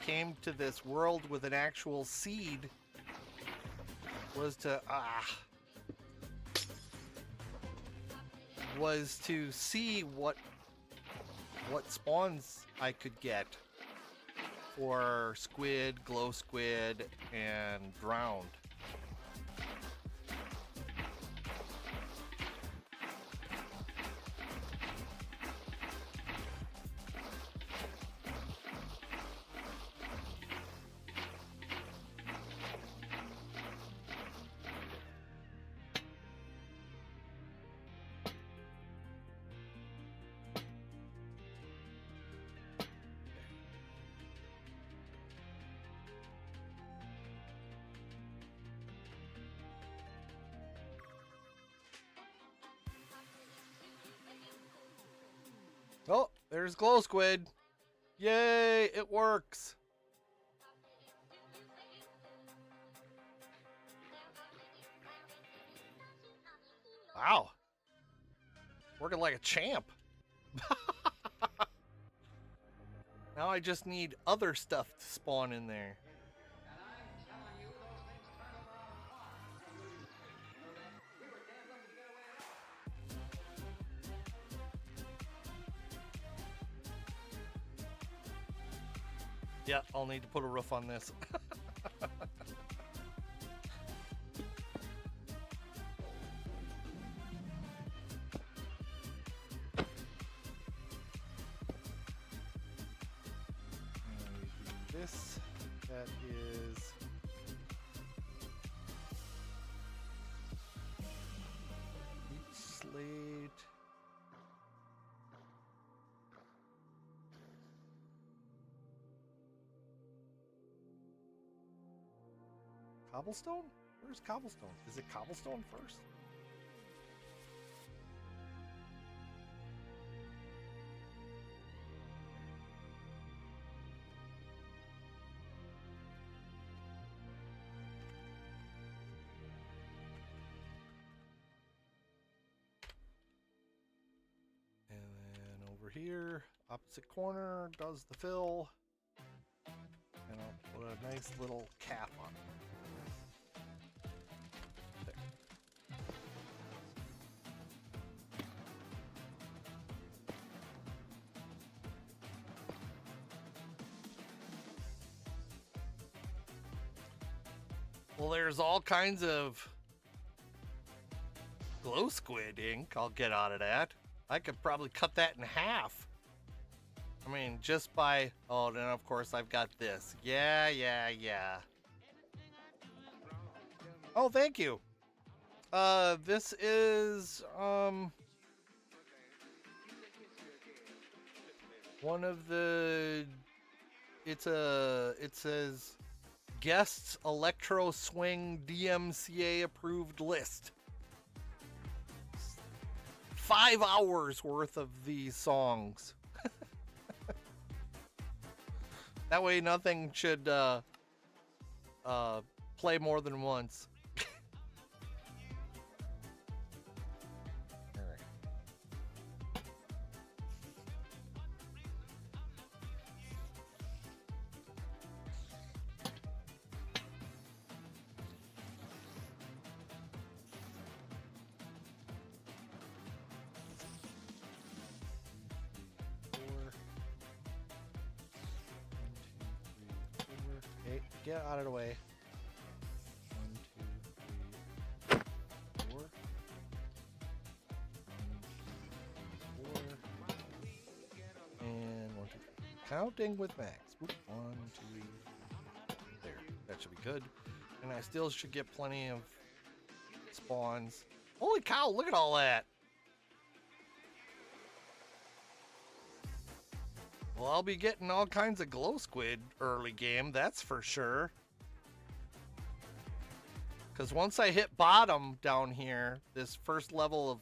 came to this world with an actual seed, was to see what spawns I could get for squid, glow squid, and drowned. Oh, there's glow squid. Yay, it works. Wow. Working like a champ. Now I just need other stuff to spawn in there. Yeah, I'll need to put a roof on this. This, that is wheat slate. Cobblestone? Where's cobblestone? Is it cobblestone first? And then over here, opposite corner, does the fill. And I'll put a nice little cap on it. Well, there's all kinds of glow squid ink I'll get out of that. I could probably cut that in half. I mean, just by... Oh, then of course I've got this. Yeah. Oh, thank you. This is, one of the... It says... Guests Electro Swing DMCA approved list. 5 hours worth of these songs. That way nothing should play more than once. Get out of the way. 1, 2, 3, 4. 1, 2, 4. And 1, 2, 3. Counting with max. Whoop. 1, 2, 3. There. That should be good. And I still should get plenty of spawns. Holy cow, look at all that. Well, I'll be getting all kinds of glow squid early game, that's for sure. Because once I hit bottom down here, this first level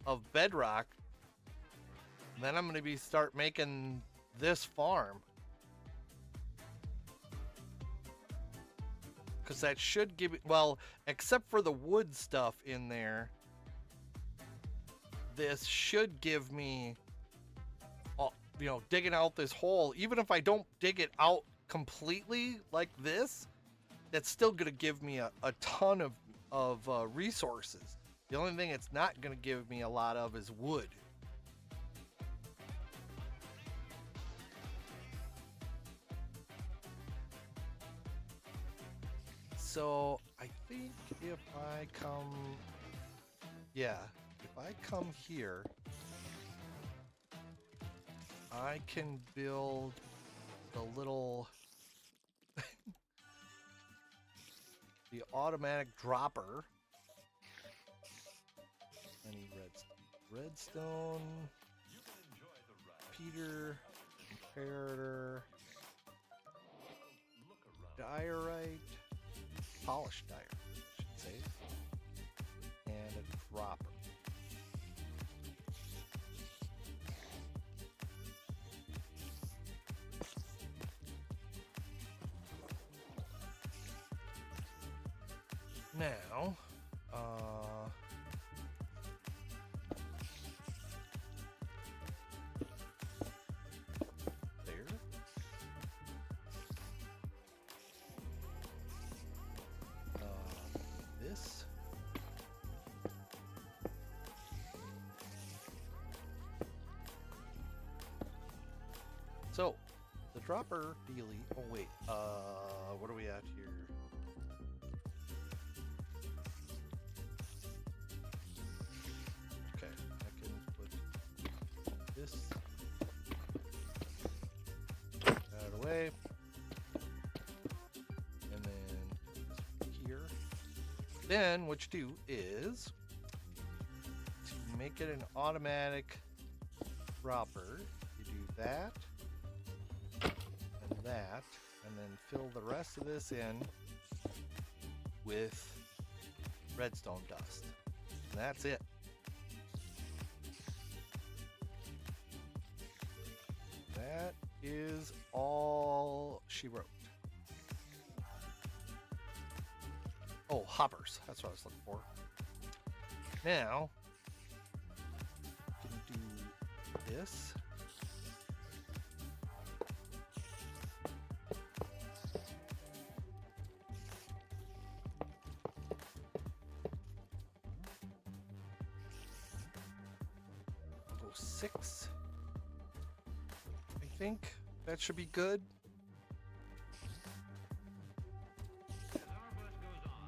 of bedrock, then I'm going to start making this farm. Because that should give me, well, except for the wood stuff in there, this should give me you know, digging out this hole, even if I don't dig it out completely like this, that's still going to give me a ton of resources. The only thing it's not going to give me a lot of is wood. So I think if I come, yeah, if I come here, I can build the little, the automatic dropper. I need redstone, Peter, comparator, diorite, polished diorite, I should say, and a dropper. Now, there. This. So, the dropper dealy. Oh wait, what are we at here? Okay, I can put this out of the way, and then here. Then what you do is to make it an automatic dropper, you do that and that, and then fill the rest of this in with redstone dust. And that's it. That is all she wrote. Oh, hoppers. That's what I was looking for. Now, we can do this. I'll go 6. I think that should be good.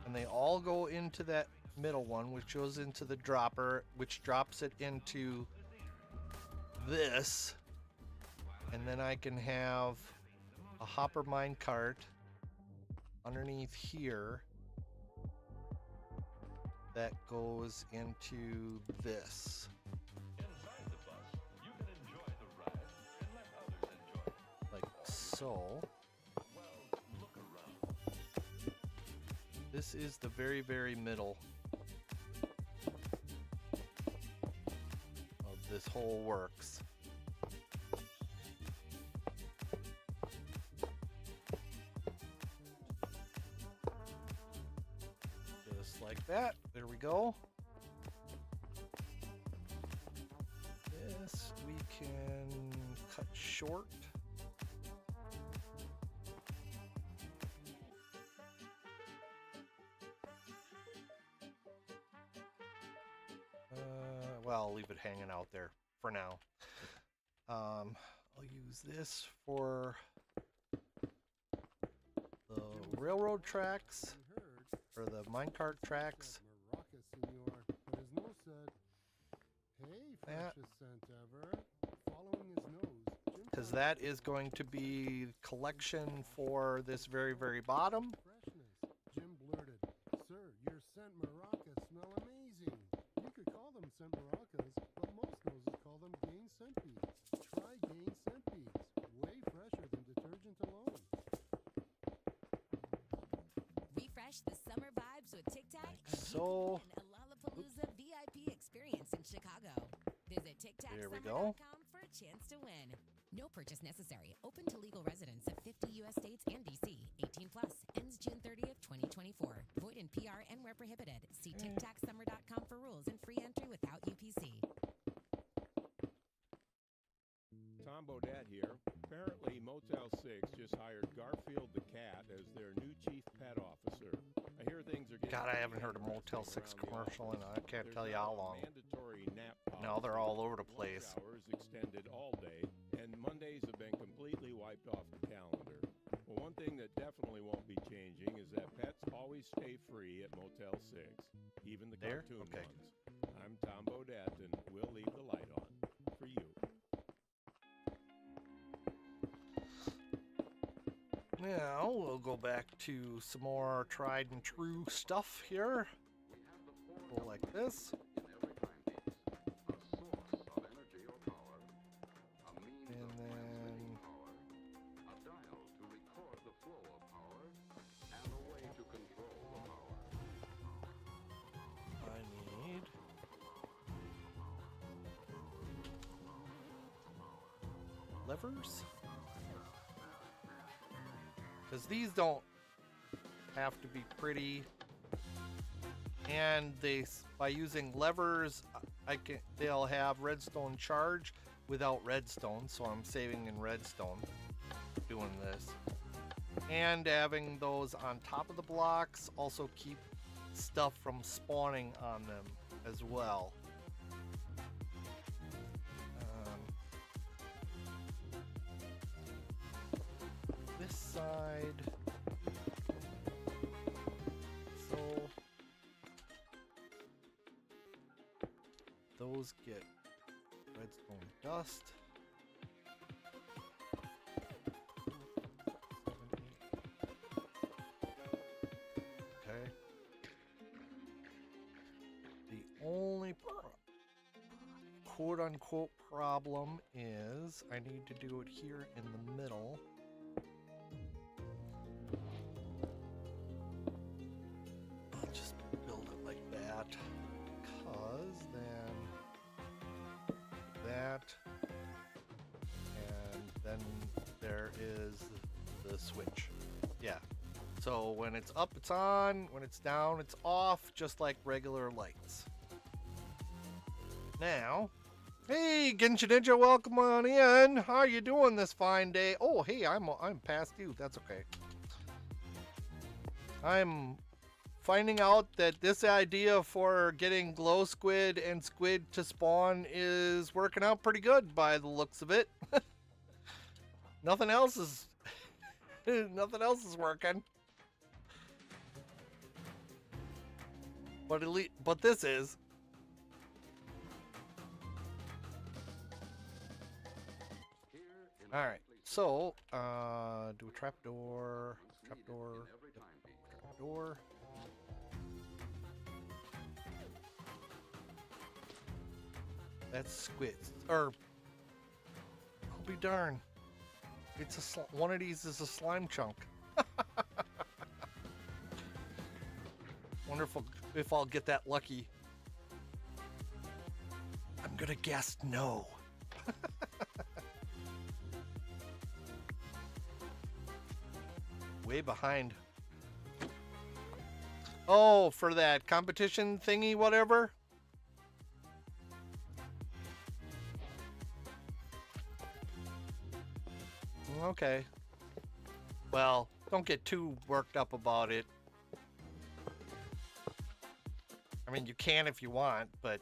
And they all go into that middle one, which goes into the dropper, which drops it into this. And then I can have a hopper mine cart underneath here that goes into this. Like so. This is the very, very middle of this whole works. Just like that. There we go. This we can cut short. Well, I'll leave it hanging out there for now. I'll use this for the railroad tracks, or the minecart tracks. That. Because that is going to be collection for this very, very bottom. Jim blurted, "Sir, your scent maracas smell amazing. You could call them scent maracas, but most noses call them Gain scent beads. Try Gain scent beads. Way fresher than detergent alone." Refresh the summer vibes with Tic Tac and So, a Lollapalooza VIP experience in Chicago. Visit there we go. TicTacSummer.com for a chance to win. No purchase necessary. Open to legal residents of 50 U.S. states and D.C. 18 plus. Ends June 30th, 2024. Void in PR and where prohibited. See TicTacSummer.com for rules and free entry without UPC. Tom Bodette here. Apparently, Motel 6 just hired Garfield the cat as their new chief pet officer. I hear things are getting... God, I haven't heard a Motel 6 commercial in I can't tell you how long. Mandatory nap Now they're all over the place. Hours extended all day, and Mondays have been completely wiped off the calendar. Well, one thing that definitely won't be changing is that pets always stay free at Motel 6, even the cartoon ones. I'm Tom Bodette, and we'll leave the light on for you. Now we'll go back to some more tried and true stuff here. Go like this. And then I need levers. Because these don't have to be pretty, and by using levers, they'll have redstone charge without redstone, so I'm saving in redstone doing this. And having those on top of the blocks also keep stuff from spawning on them as well. This side, so those get redstone dust. 7, 8. Okay. The only quote-unquote problem is I need to do it here in the middle. I'll just build it like that, because then that, and then there is the switch. Yeah. So when it's up, it's on. When it's down, it's off, just like regular lights. Now, hey, Genshin Ninja, welcome on in. How are you doing this fine day? Oh, hey, I'm past you. That's okay. I'm finding out that this idea for getting glow squid and squid to spawn is working out pretty good by the looks of it. Nothing else is nothing else is working. But at least, but this is. All right. So, do a trapdoor. That's squids. Or, I'll be darn. It's one of these is a slime chunk. Wonderful if I'll get that lucky. I'm gonna guess no. Way behind. Oh, for that competition thingy, whatever. Okay. Well, don't get too worked up about it. I mean, you can if you want, but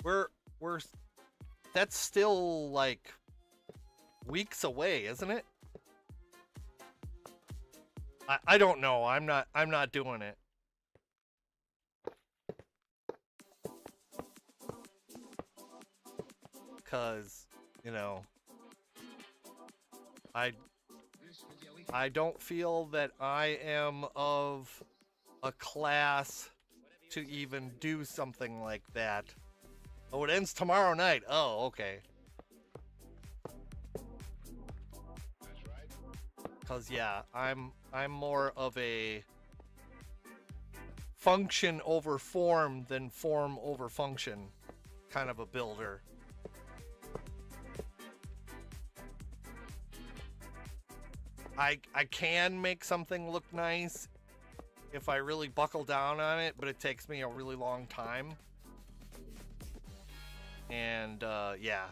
we're that's still like weeks away, isn't it? I don't know. I'm not doing it. Cause, you know, I don't feel that I am of a class to even do something like that. Oh, it ends tomorrow night. Oh, okay. Cause yeah, I'm more of a function over form than form over function kind of a builder. I can make something look nice if I really buckle down on it, but it takes me a really long time. And yeah.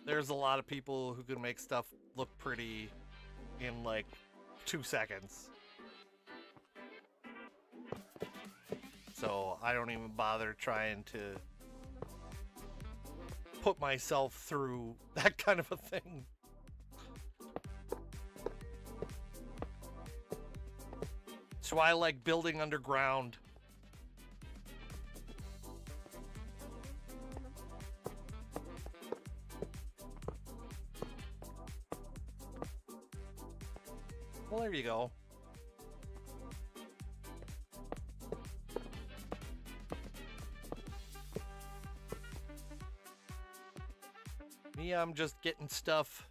there's a lot of people who can make stuff look pretty in like 2 seconds. So I don't even bother trying to put myself through that kind of a thing. So I like building underground. Well, there you go. Me, I'm just getting stuff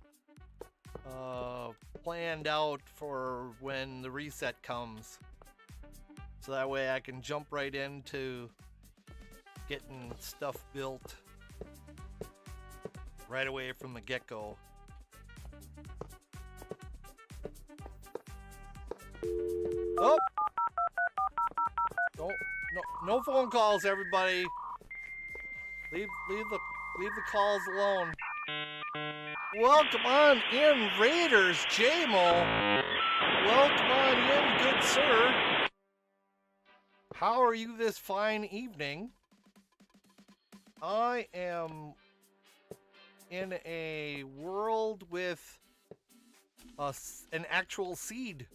planned out for when the reset comes. So that way I can jump right into getting stuff built right away from the get-go. Oh! No phone calls, everybody. Leave the calls alone. Welcome on in, Raiders, J-Mo. Welcome on in, good sir. How are you this fine evening? I am in a world with an actual seed.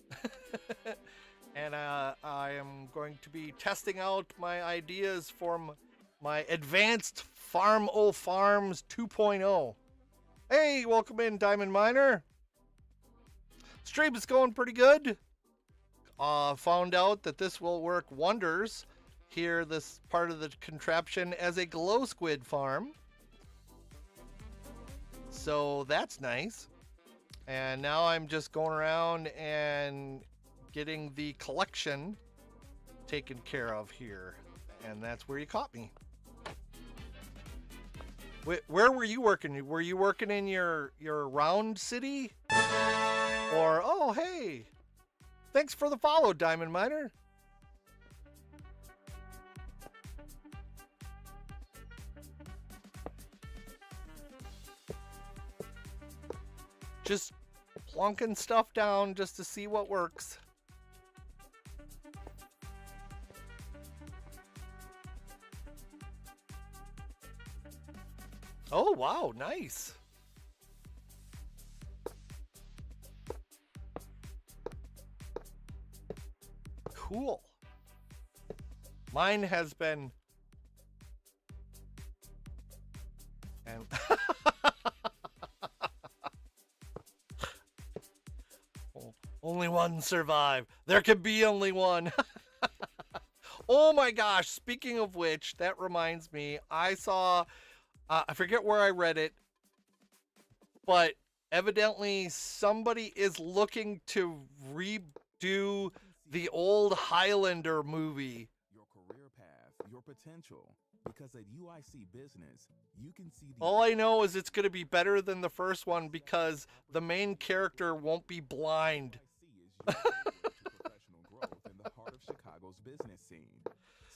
And I am going to be testing out my ideas for my advanced Farm O Farms 2.0. Hey, welcome in, Diamond Miner. Stream is going pretty good. Found out that this will work wonders here, this part of the contraption, as a glow squid farm. So that's nice. And now I'm just going around and getting the collection taken care of here. And that's where you caught me. Where were you working? Were you working in your round city? Or, oh, hey, thanks for the follow, Diamond Miner. Just plunking stuff down just to see what works. Oh, wow, nice. Cool. Mine has been... And only one survived. There could be only one. Oh my gosh, speaking of which, that reminds me, I saw... I forget where I read it, but evidently somebody is looking to redo the old Highlander movie. Your career path, your potential, because at UIC Business, you can see the... All I know is it's going to be better than the first one because the main character won't be blind. Professional growth in the heart of Chicago's business scene.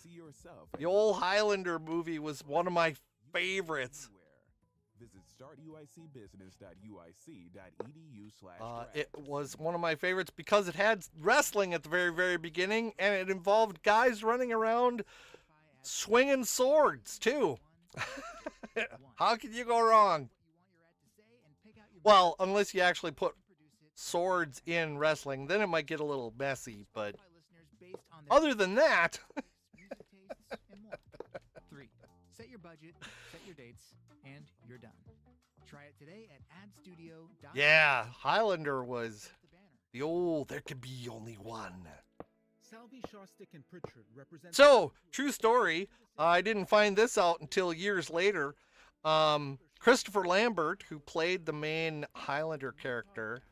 See yourself. The old Highlander movie was one of my favorites. Visit startuicbusiness.uic.edu/. It was one of my favorites because it had wrestling at the very, very beginning, and it involved guys running around swinging swords too. How can you go wrong? Well, unless you actually put swords in wrestling, then it might get a little messy, but other than that... 3. Set your budget, set your dates, and you're done. Try it today at adstudio.com. Yeah, Highlander was the old, there could be only one. Salvi, Shostak, and Pritchard represent... So, true story, I didn't find this out until years later. Christopher Lambert, who played the main Highlander character,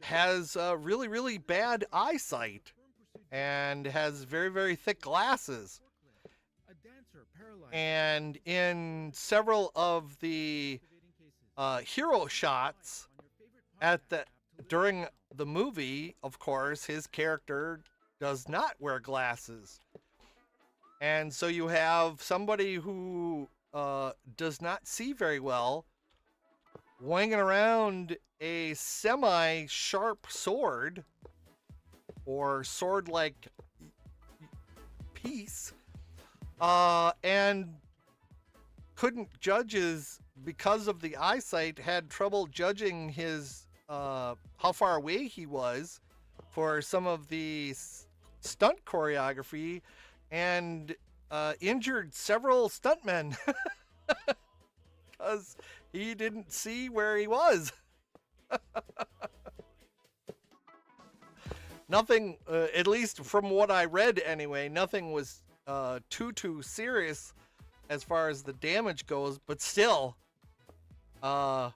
has really, really bad eyesight and has very, very thick glasses. And in several of the hero shots during the movie, of course, his character does not wear glasses. And so you have somebody who does not see very well, wanging around a semi-sharp sword or sword-like piece, and couldn't judge his, because of the eyesight, had trouble judging his how far away he was for some of the stunt choreography, and injured several stuntmen because he didn't see where he was. Nothing, at least from what I read anyway, nothing was too serious as far as the damage goes, but still, I'm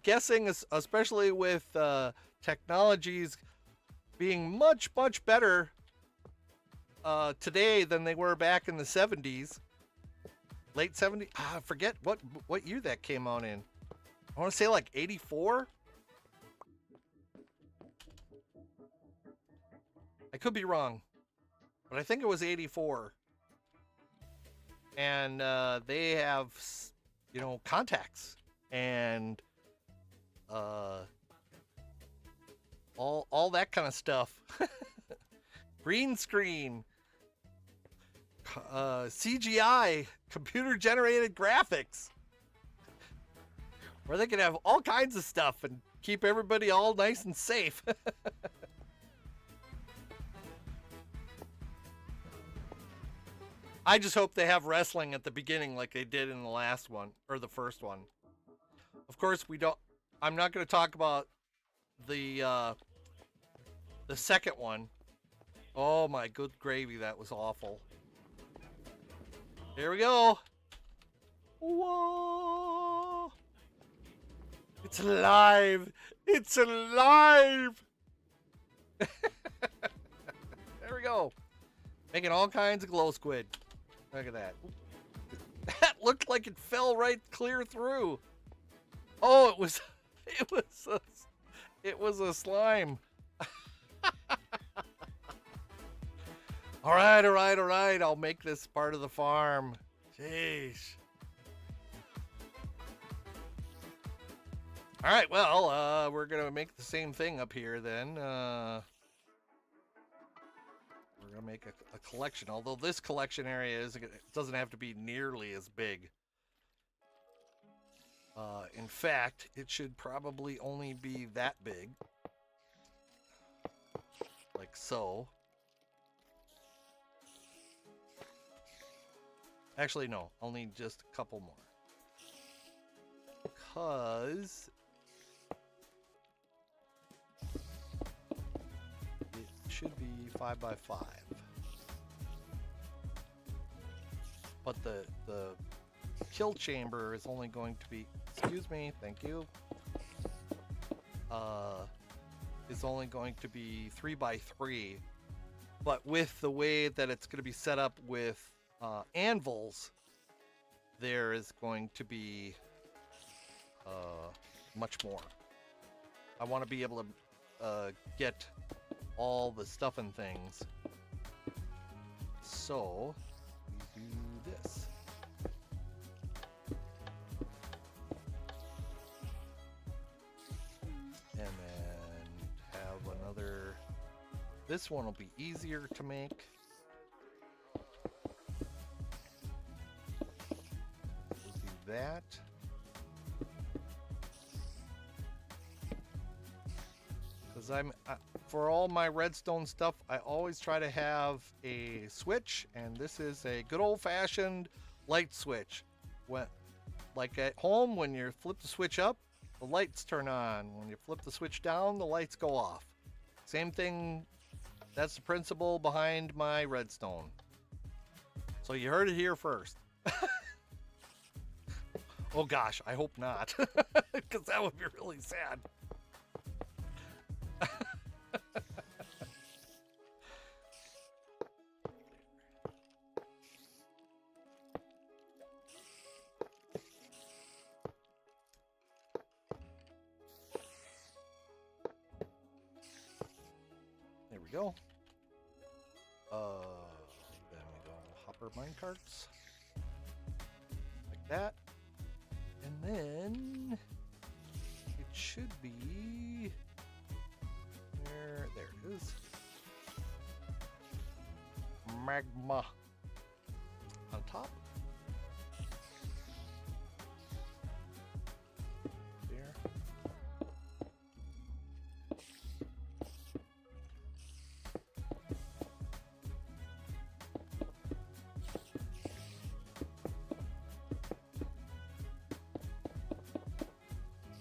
guessing, especially with technologies being much better today than they were back in the 70s, late 70s. I forget what year that came out in. I want to say like 84. I could be wrong, but I think it was 84. And they have, you know, contacts and all that kind of stuff. Green screen, CGI, computer generated graphics, where they can have all kinds of stuff and keep everybody all nice and safe. I just hope they have wrestling at the beginning like they did in the last one, or the first one. Of course, I'm not going to talk about the second one. Oh my good gravy, that was awful. Here we go. Whoa! It's alive! It's alive! There we go. Making all kinds of glow squid. Look at that. That looked like it fell right clear through. Oh, it was a slime. All right. I'll make this part of the farm. Jeez. All right, well, we're going to make the same thing up here then. We're going to make a collection, although this collection area doesn't have to be nearly as big. In fact, it should probably only be that big. Like so. Actually, no, only just a couple more. Because it should be 5 by 5. But the kill chamber is only going to be, excuse me, thank you, is only going to be 3 by 3. But with the way that it's going to be set up with anvils, there is going to be much more. I want to be able to get all the stuff and things. So we do this. And then have another. This one will be easier to make. That. Because for all my redstone stuff, I always try to have a switch, and this is a good old-fashioned light switch. Like at home, when you flip the switch up, the lights turn on. When you flip the switch down, the lights go off. Same thing. That's the principle behind my redstone. So you heard it here first. Oh gosh, I hope not, because that would be really sad. There we go. Then we go hopper. for minecarts. Like that. And then it should be there it is. Magma on top. There.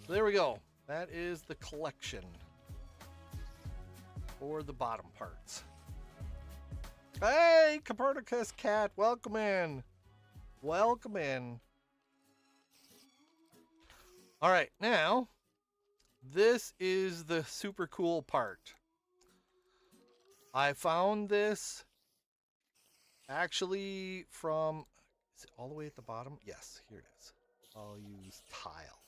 So there we go. That is the collection for the bottom parts. Hey, Copernicus Cat, welcome in. Welcome in. All right, now, this is the super cool part. I found this actually from, is it all the way at the bottom? Yes, here it is. I'll use tile.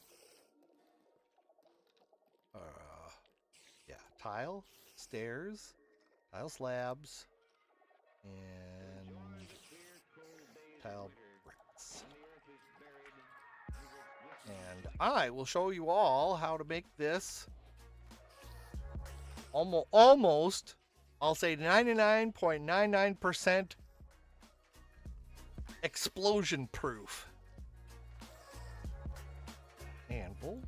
Yeah, tile, stairs, tile slabs, and tile bricks. And I will show you all how to make this almost, I'll say 99.99% explosion proof. Anvil.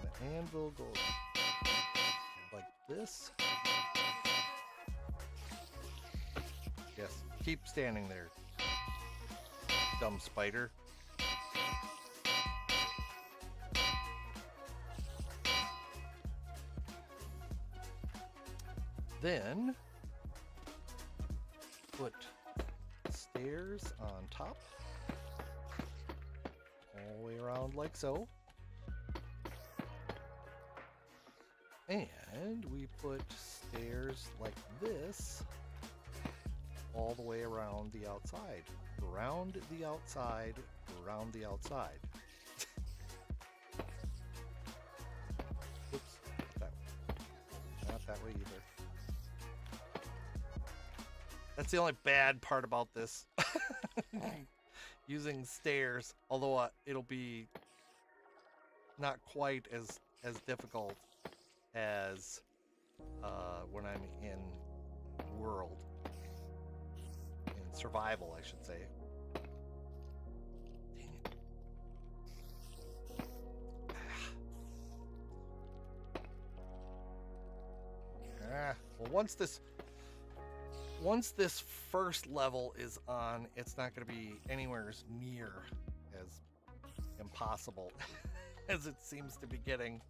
And the anvil goes like this. Yes, keep standing there, dumb spider. Then put stairs on top, all the way around like so. And we put stairs like this all the way around the outside. Around the outside, around the outside. Oops, not that way. Not that way either. That's the only bad part about this. Using stairs, although it'll be not quite as difficult as when I'm in world. In survival, I should say. Dang it. Well, once this first level is on, it's not going to be anywhere near as impossible as it seems to be getting.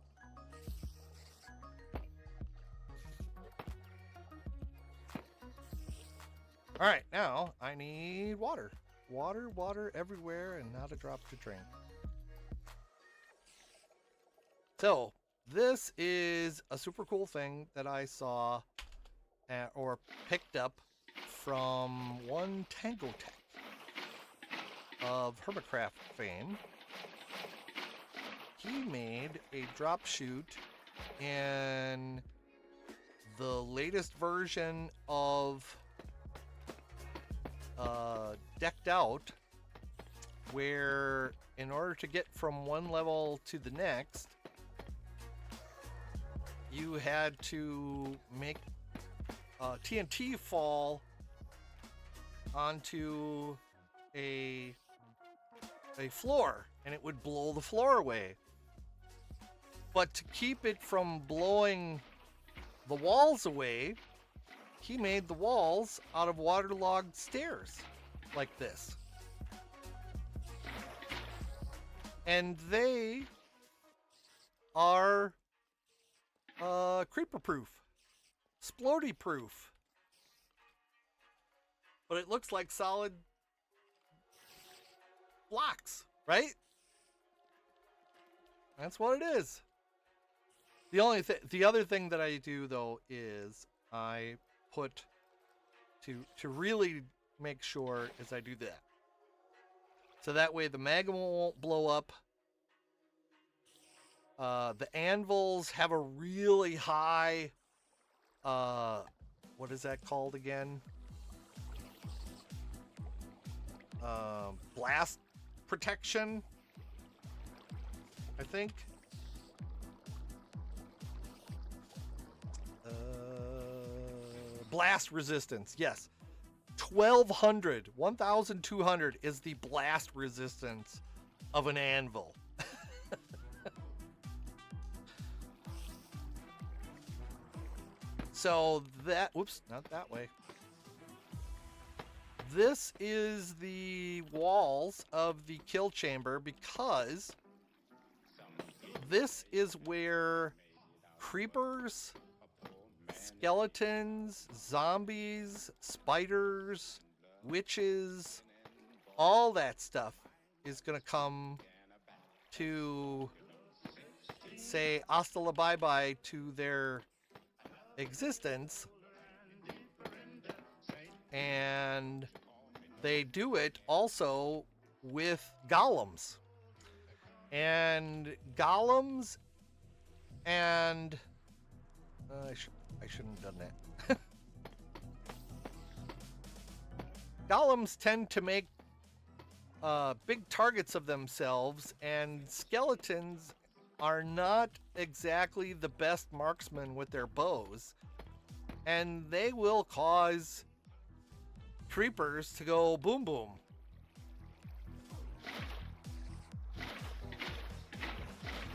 All right, now I need water. Water everywhere and not a drop to drink. So this is a super cool thing that I saw or picked up from one Tango Tech of Hermitcraft fame. He made a drop chute in the latest version of Decked Out, where in order to get from one level to the next, you had to make TNT fall onto a floor, and it would blow the floor away. But to keep it from blowing the walls away, he made the walls out of waterlogged stairs like this. And they are creeper proof, splody proof. But it looks like solid blocks, right? That's what it is. The other thing that I do though is I put to really make sure is I do that. So that way the magma won't blow up. The anvils have a really high what is that called again? Blast protection, I think. Blast resistance, yes. 1,200 is the blast resistance of an anvil. So that, whoops, not that way. This is the walls of the kill chamber because this is where creepers, skeletons, zombies, spiders, witches, all that stuff is going to come to say hasta la bye-bye to their existence. And they do it also with golems. And golems and I shouldn't have done that. Golems tend to make big targets of themselves, and skeletons are not exactly the best marksmen with their bows, and they will cause creepers to go boom boom.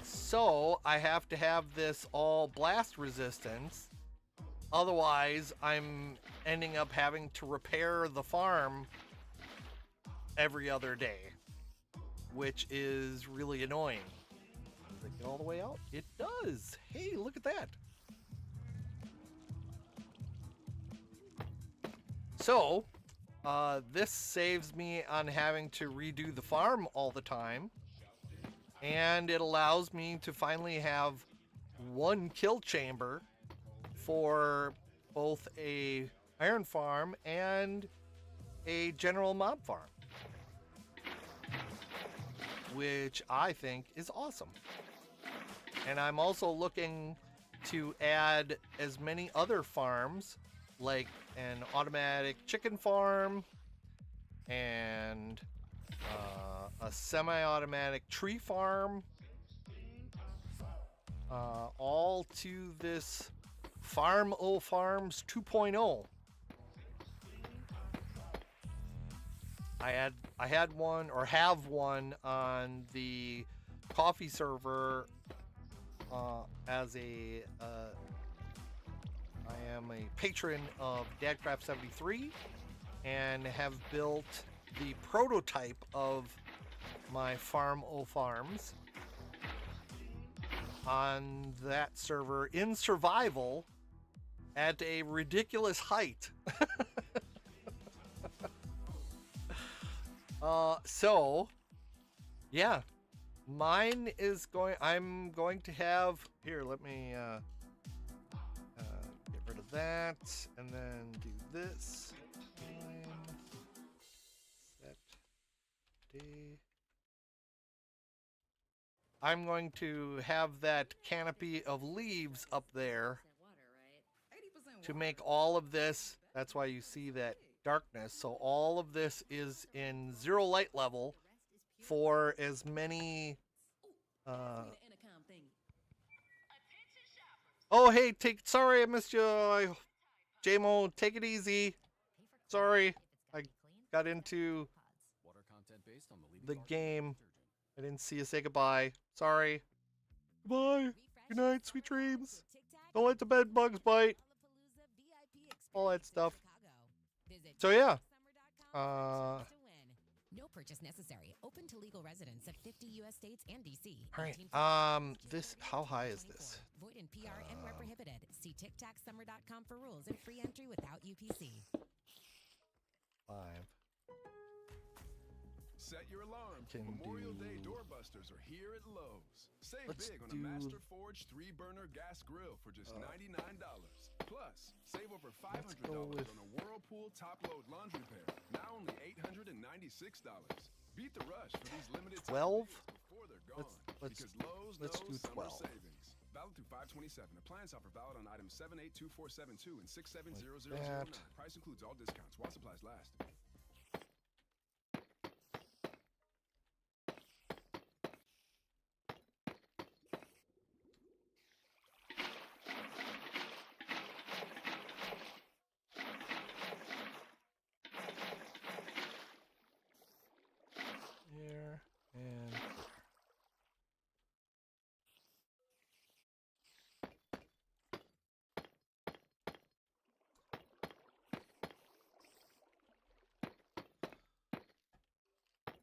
So I have to have this all blast resistance, otherwise I'm ending up having to repair the farm every other day, which is really annoying. Does it get all the way out? It does. Hey, look at that. So this saves me on having to redo the farm all the time, and it allows me to finally have one kill chamber for both a iron farm and a general mob farm, which I think is awesome. And I'm also looking to add as many other farms, like an automatic chicken farm and a semi-automatic tree farm, all to this Farm O Farms 2.0. I had one, or have one, on the coffee server as a I am a patron of Dadcraft73 and have built the prototype of my Farm O Farms on that server in survival at a ridiculous height. So yeah, mine is going, I'm going to have, here, let me get rid of that and then do this. Set day. I'm going to have that canopy of leaves up there to make all of this. That's why you see that darkness. So all of this is in 0 light level for as many. Oh, hey, sorry I missed you. J-Mo, take it easy. Sorry, I got into the game. I didn't see you say goodbye. Sorry. Goodbye. Good night, sweet dreams. Don't let the bed bugs bite. All that stuff. So yeah. No purchase necessary. Open to legal residents of 50 U.S. states and D.C. All right. This, how high is this? Void in PR and where prohibited. See TicTacSummer.com for rules and free entry without UPC. 5. Set your alarm. Memorial Day doorbusters are here at Lowe's. Save big on a Master Forge 3-burner gas grill for just $99. Plus, save over $500 on a Whirlpool top-load laundry pair, now only $896. Beat the rush for these limited 12. before they're gone. Let's because Lowe's do knows summer 12. savings. Valid through 5/27. Appliance offer valid on items 782472 and 670009. that. Price includes all discounts while supplies last. Here and there.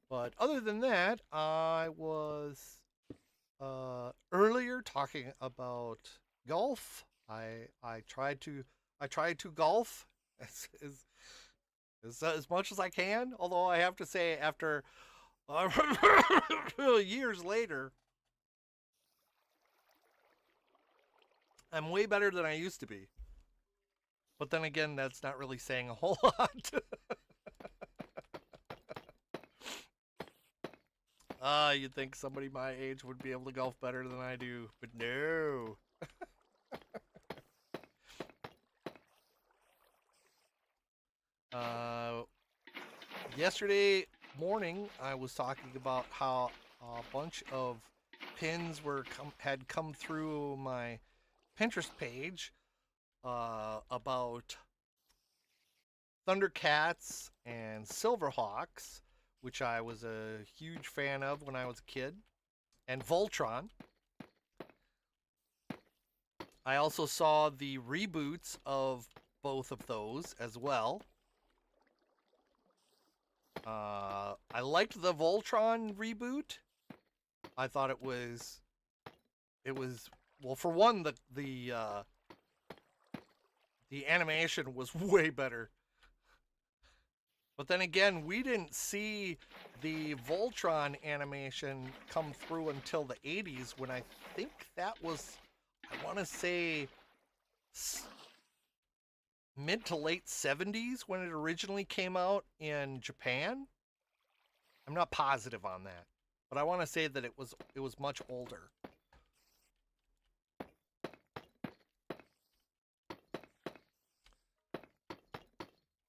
But other than that, I was earlier talking about golf. I tried to golf as much as I can. Although I have to say, after years later, I'm way better than I used to be. But then again, that's not really saying a whole lot. You'd think somebody my age would be able to golf better than I do, but no. Yesterday morning, I was talking about how a bunch of pins had come through my Pinterest page about Thundercats and Silverhawks, which I was a huge fan of when I was a kid, and Voltron. I also saw the reboots of both of those as well. I liked the Voltron reboot. I thought it was well, for one, the animation was way better. But then again, we didn't see the Voltron animation come through until the 80s, when I think that was, I want to say, mid to late 70s when it originally came out in Japan. I'm not positive on that, but I want to say that it was much older.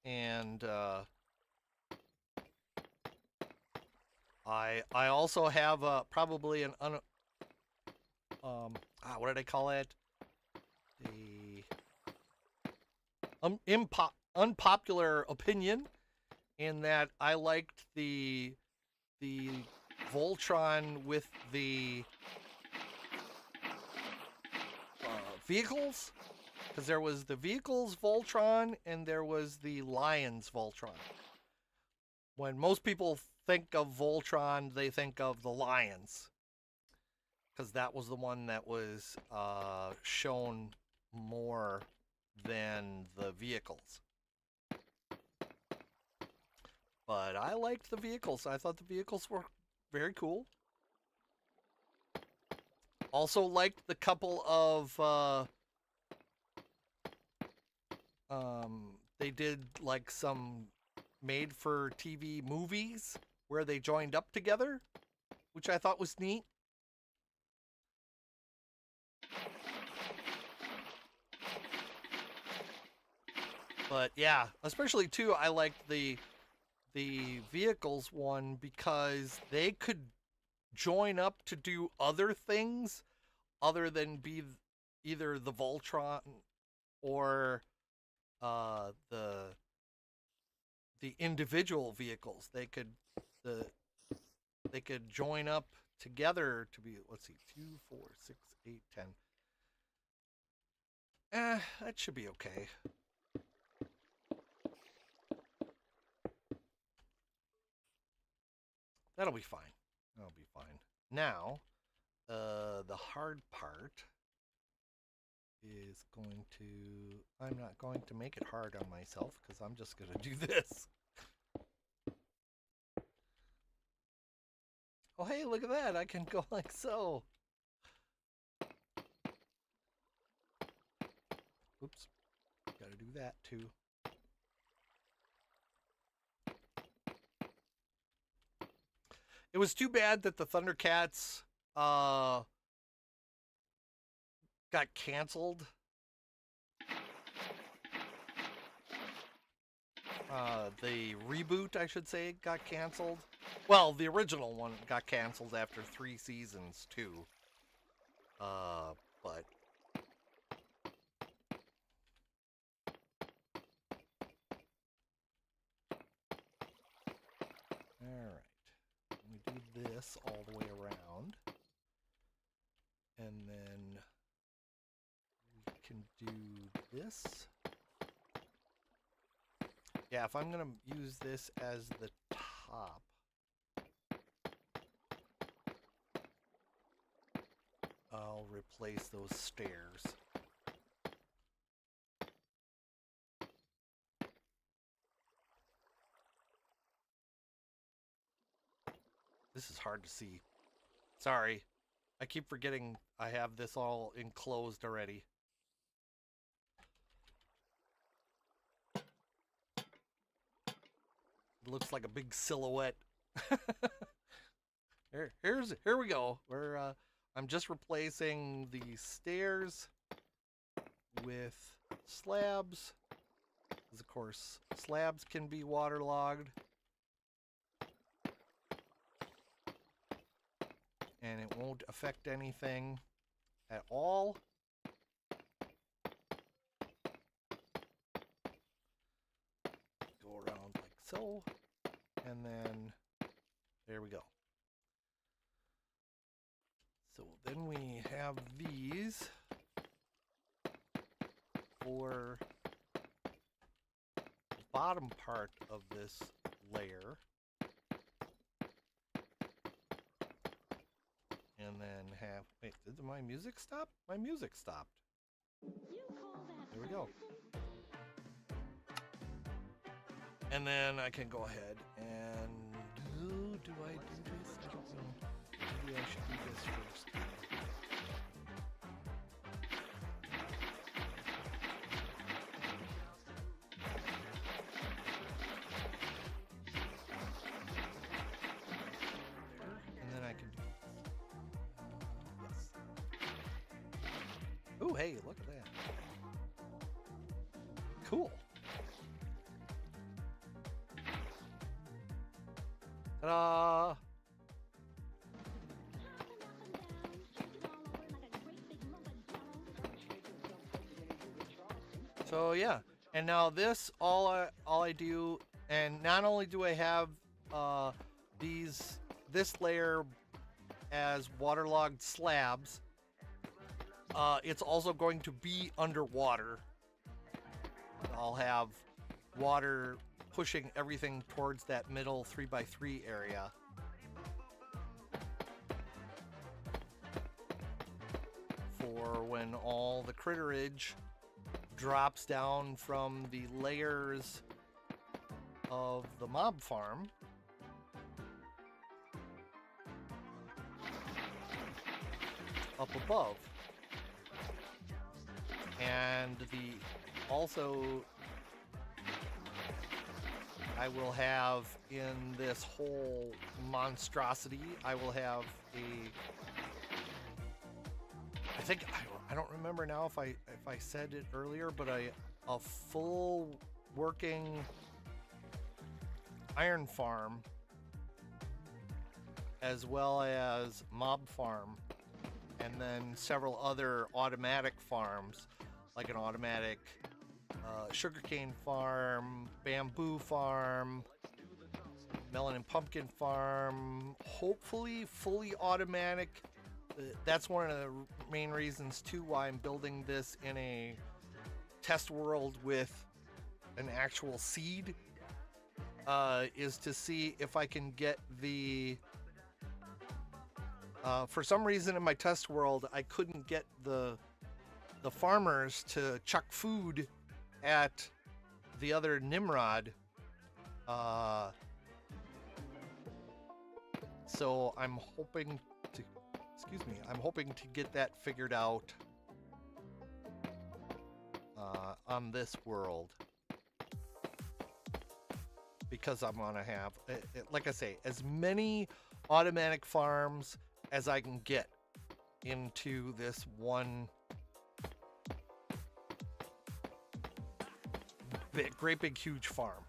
And I also have probably an what did I call it? The unpopular opinion, in that I liked the Voltron with the vehicles, because there was the vehicles Voltron and there was the Lions Voltron. When most people think of Voltron, they think of the Lions, because that was the one that was shown more than the vehicles. But I liked the vehicles. I thought the vehicles were very cool. Also liked the couple of they did like some made for TV movies where they joined up together, which I thought was neat. But yeah, especially too, I liked the vehicles one, because they could join up to do other things other than be either the Voltron or the individual vehicles. They could join up together to be, let's see, 2, 4, 6, 8, 10. That should be okay. That'll be fine. That'll be fine. Now, the hard part is going to... I'm not going to make it hard on myself, because I'm just going to do this. Oh, hey, look at that. I can go like so. Oops. Gotta do that, too. It was too bad that the Thundercats got canceled. The reboot, I should say, got canceled. Well, the original one got canceled after 3 seasons too. But alright. Let me do this all the way around. And then we can do this. Yeah, if I'm gonna use this as the top, I'll replace those stairs. This is hard to see. Sorry. I keep forgetting I have this all enclosed already. It looks like a big silhouette. Here we go. I'm just replacing the stairs with slabs. Because of course, slabs can be waterlogged. And it won't affect anything at all. Go around like so. And then there we go. So then we have these for the bottom part of this layer. And then have, wait, did my music stop? My music stopped. There we go. And then I can go ahead and do I do this? I don't know. Maybe I should do this first. There, and then I can do yes. Ooh, hey, look at that. Cool. Ta-da! So yeah, and now this all I do, and not only do I have this layer as waterlogged slabs, it's also going to be underwater. I'll have water pushing everything towards that middle 3x3 area. For when all the critterage drops down from the layers of the mob farm. Up above. And also I will have in this whole monstrosity, I will have I think I don't remember now if I said it earlier, but a full working iron farm as well as mob farm, and then several other automatic farms, like an automatic sugarcane farm, bamboo farm, melon and pumpkin farm, hopefully fully automatic. That's one of the main reasons too why I'm building this in a test world with an actual seed, is to see if I can get the for some reason in my test world I couldn't get the farmers to chuck food at the other Nimrod, so I'm hoping to I'm hoping to get that figured out on this world, because I'm gonna have, like I say, as many automatic farms as I can get into this one great big huge farm.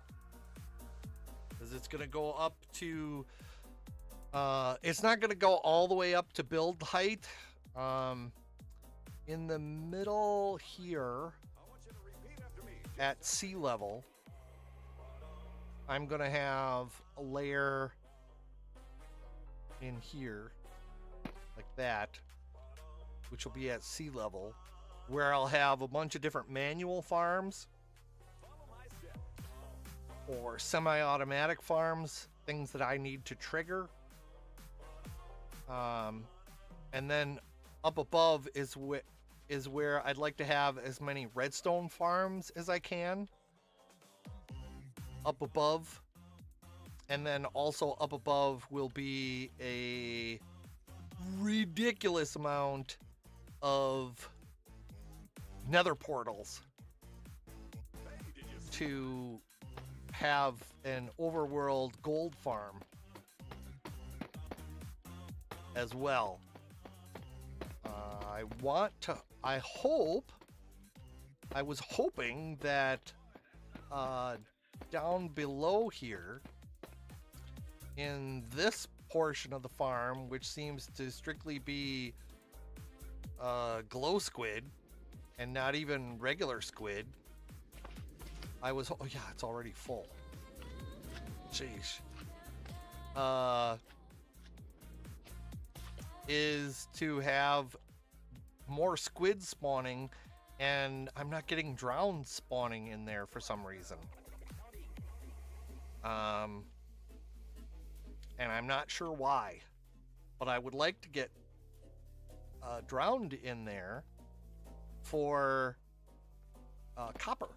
Because it's gonna go up to it's not gonna go all the way up to build height. In the middle here at sea level, I'm gonna have a layer in here like that, which will be at sea level, where I'll have a bunch of different manual farms or semi-automatic farms, things that I need to trigger. And then up above is where I'd like to have as many redstone farms as I can. Up above. And then also up above will be a ridiculous amount of nether portals to have an overworld gold farm as well. I was hoping that down below here in this portion of the farm, which seems to strictly be glow squid and not even regular squid, oh yeah, it's already full. Jeez. Is to have more squid spawning, and I'm not getting drowned spawning in there for some reason. And I'm not sure why, but I would like to get drowned in there for copper.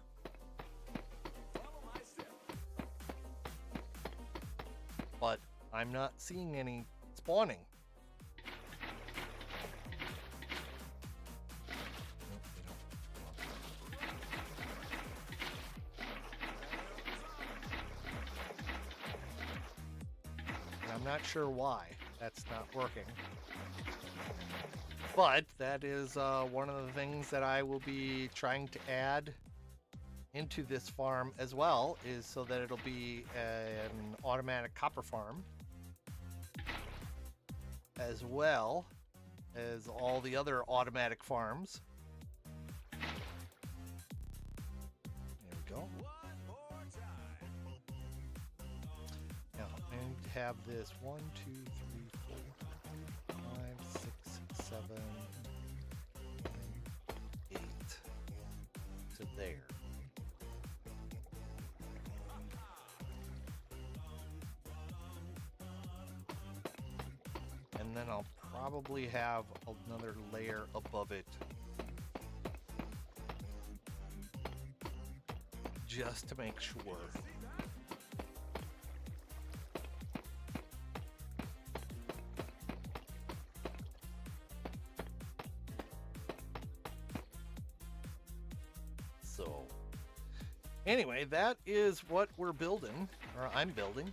But I'm not seeing any spawning. I'm not sure why that's not working, but that is one of the things that I will be trying to add into this farm as well, is so that it'll be an automatic copper farm, as well as all the other automatic farms. There we go. Now I need to have this 1, 2, 3, 4, 5, 6, 7, 8 to there. And then I'll probably have another layer above it, just to make sure. So, anyway, that is what we're building, or I'm building.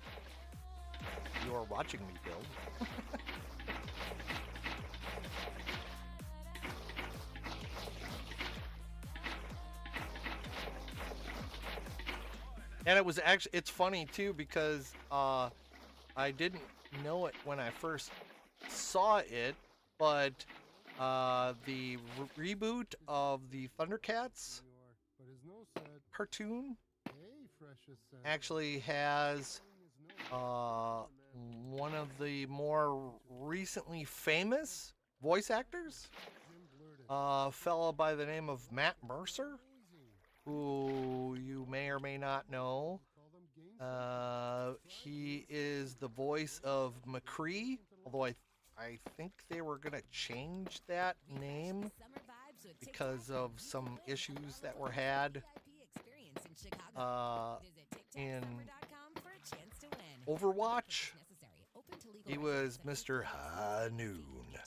You're watching me build. And it was actually, it's funny too, because I didn't know it when I first saw it, but the reboot of the Thundercats cartoon actually has one of the more recently famous voice actors, a fellow by the name of Matt Mercer, who you may or may not know. He is the voice of McCree, although I think they were going to change that name because of some issues that were had in Overwatch. He was Mr. Hanoon.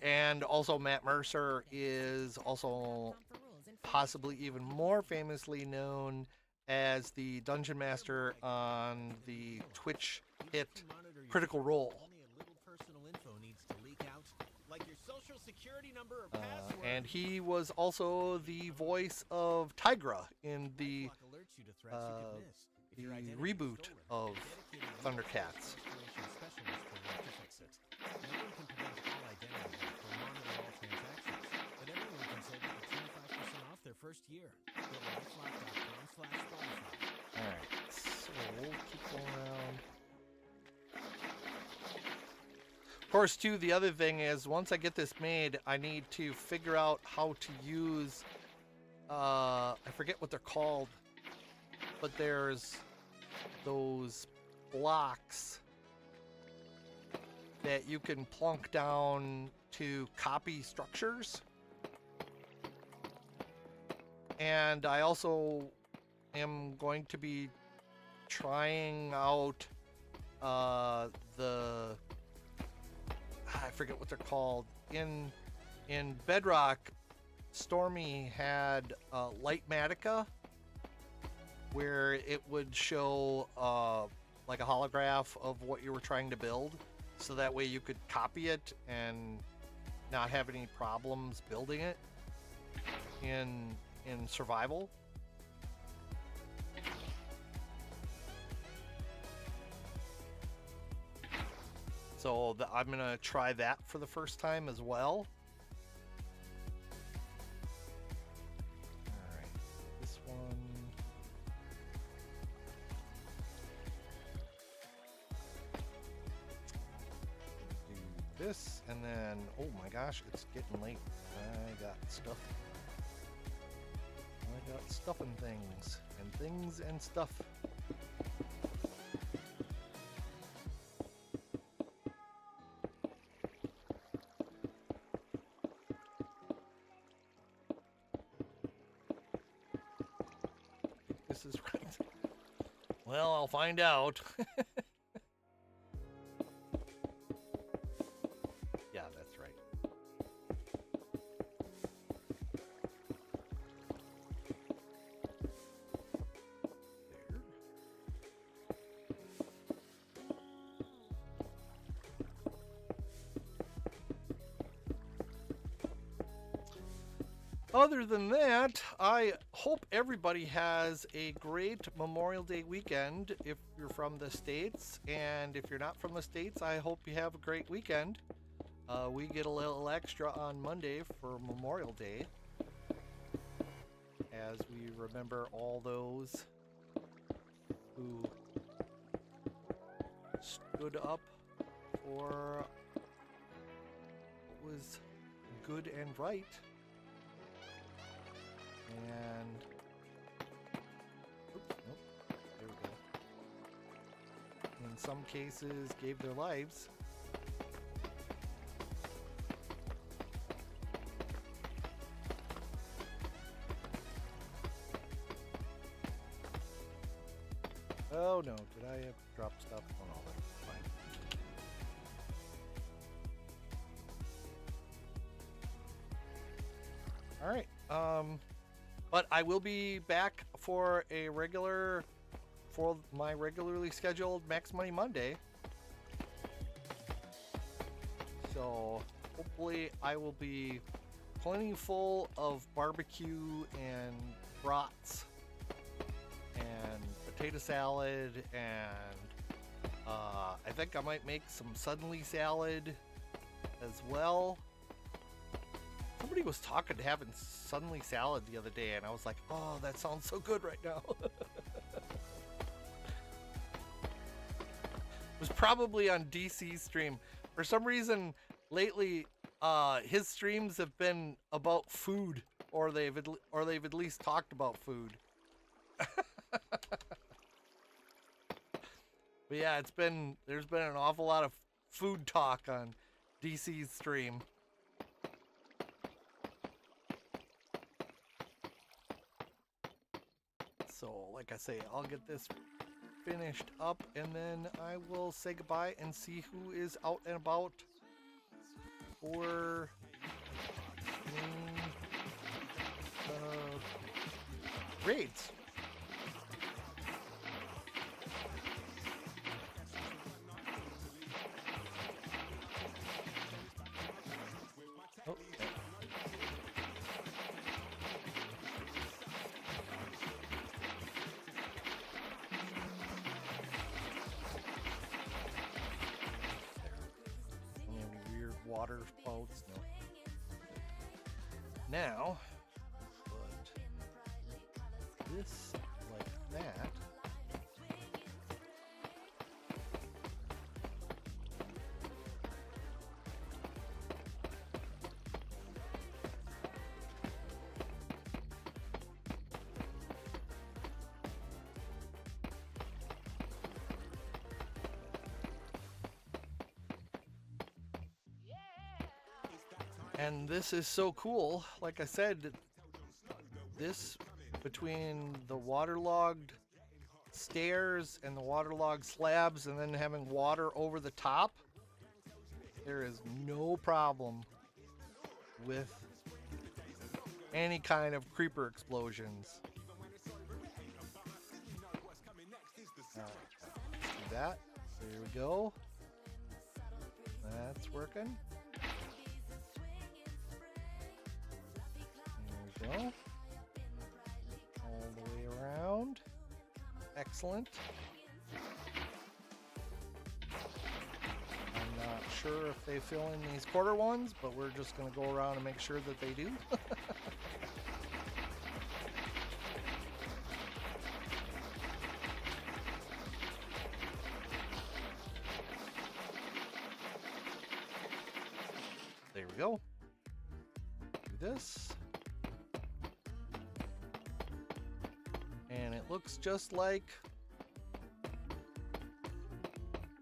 And also Matt Mercer is also possibly even more famously known as the Dungeon Master on the Twitch hit Critical Role. Only a little personal info needs to leak out, like your social security number or password. And he was also the voice of Tigra in the alerts you to threats you could miss. If your identity is reboot stolen, of dedicated Thundercats. information specialist will work to fix it. No one can prevent all identity theft or monitor all transactions, but everyone can save up to 25% off their first year. Go to lifelock.com/Spotify. Alright, so we'll keep going around. Of course, too, the other thing is, once I get this made, I need to figure out how to use, I forget what they're called, but there's those blocks that you can plunk down to copy structures. And I also am going to be trying out I forget what they're called. In Bedrock, Stormy had Lightmatica, where it would show like a holograph of what you were trying to build, so that way you could copy it and not have any problems building it in survival. So I'm gonna try that for the first time as well. All right, this one. Do this, and then, oh my gosh, it's getting late. I got stuff. I got stuff and things and stuff. This is right. Well, I'll find out. Yeah, that's right. Other than that, I hope everybody has a great Memorial Day weekend if you're from the States. And if you're not from the States, I hope you have a great weekend. We get a little extra on Monday for Memorial Day, as we remember all those who stood up for what was good and right. And oops, nope, there we go. In some cases, gave their lives. Oh no, did I have dropped stuff? Oh no, that's fine. All right. But I will be back for my regularly scheduled Max Money Monday. So hopefully I will be plenty full of barbecue and brats and potato salad, and I think I might make some suddenly salad as well. Somebody was talking to having suddenly salad the other day, and I was like, oh, that sounds so good right now. It was probably on DC's stream. For some reason, lately, his streams have been about food, or they've at least talked about food. But yeah, there's been an awful lot of food talk on DC's stream. So, like I say, I'll get this finished up, and then I will say goodbye and see who is out and about for raids. Oh, Now, put this like that. And this is so cool. Like I said, this between the waterlogged stairs and the waterlogged slabs and then having water over the top, there is no problem with any kind of creeper explosions. All right, let's do that. There we go. That's working. There we go. All the way around. Excellent. I'm not sure if they fill in these quarter ones, but we're just going to go around and make sure that they do. There we go. Do this. And it looks just like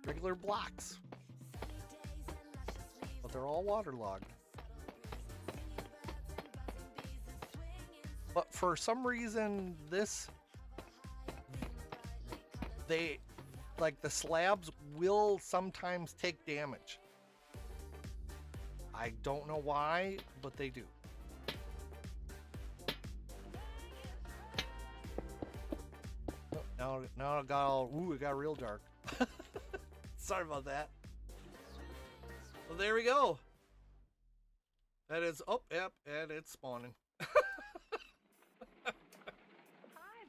regular blocks, but they're all waterlogged. But for some reason, the slabs will sometimes take damage. I don't know why, but they do. Now it got all, ooh, it got real dark. Sorry about that. Well, there we go. That is, oh, yep, and it's spawning. Hi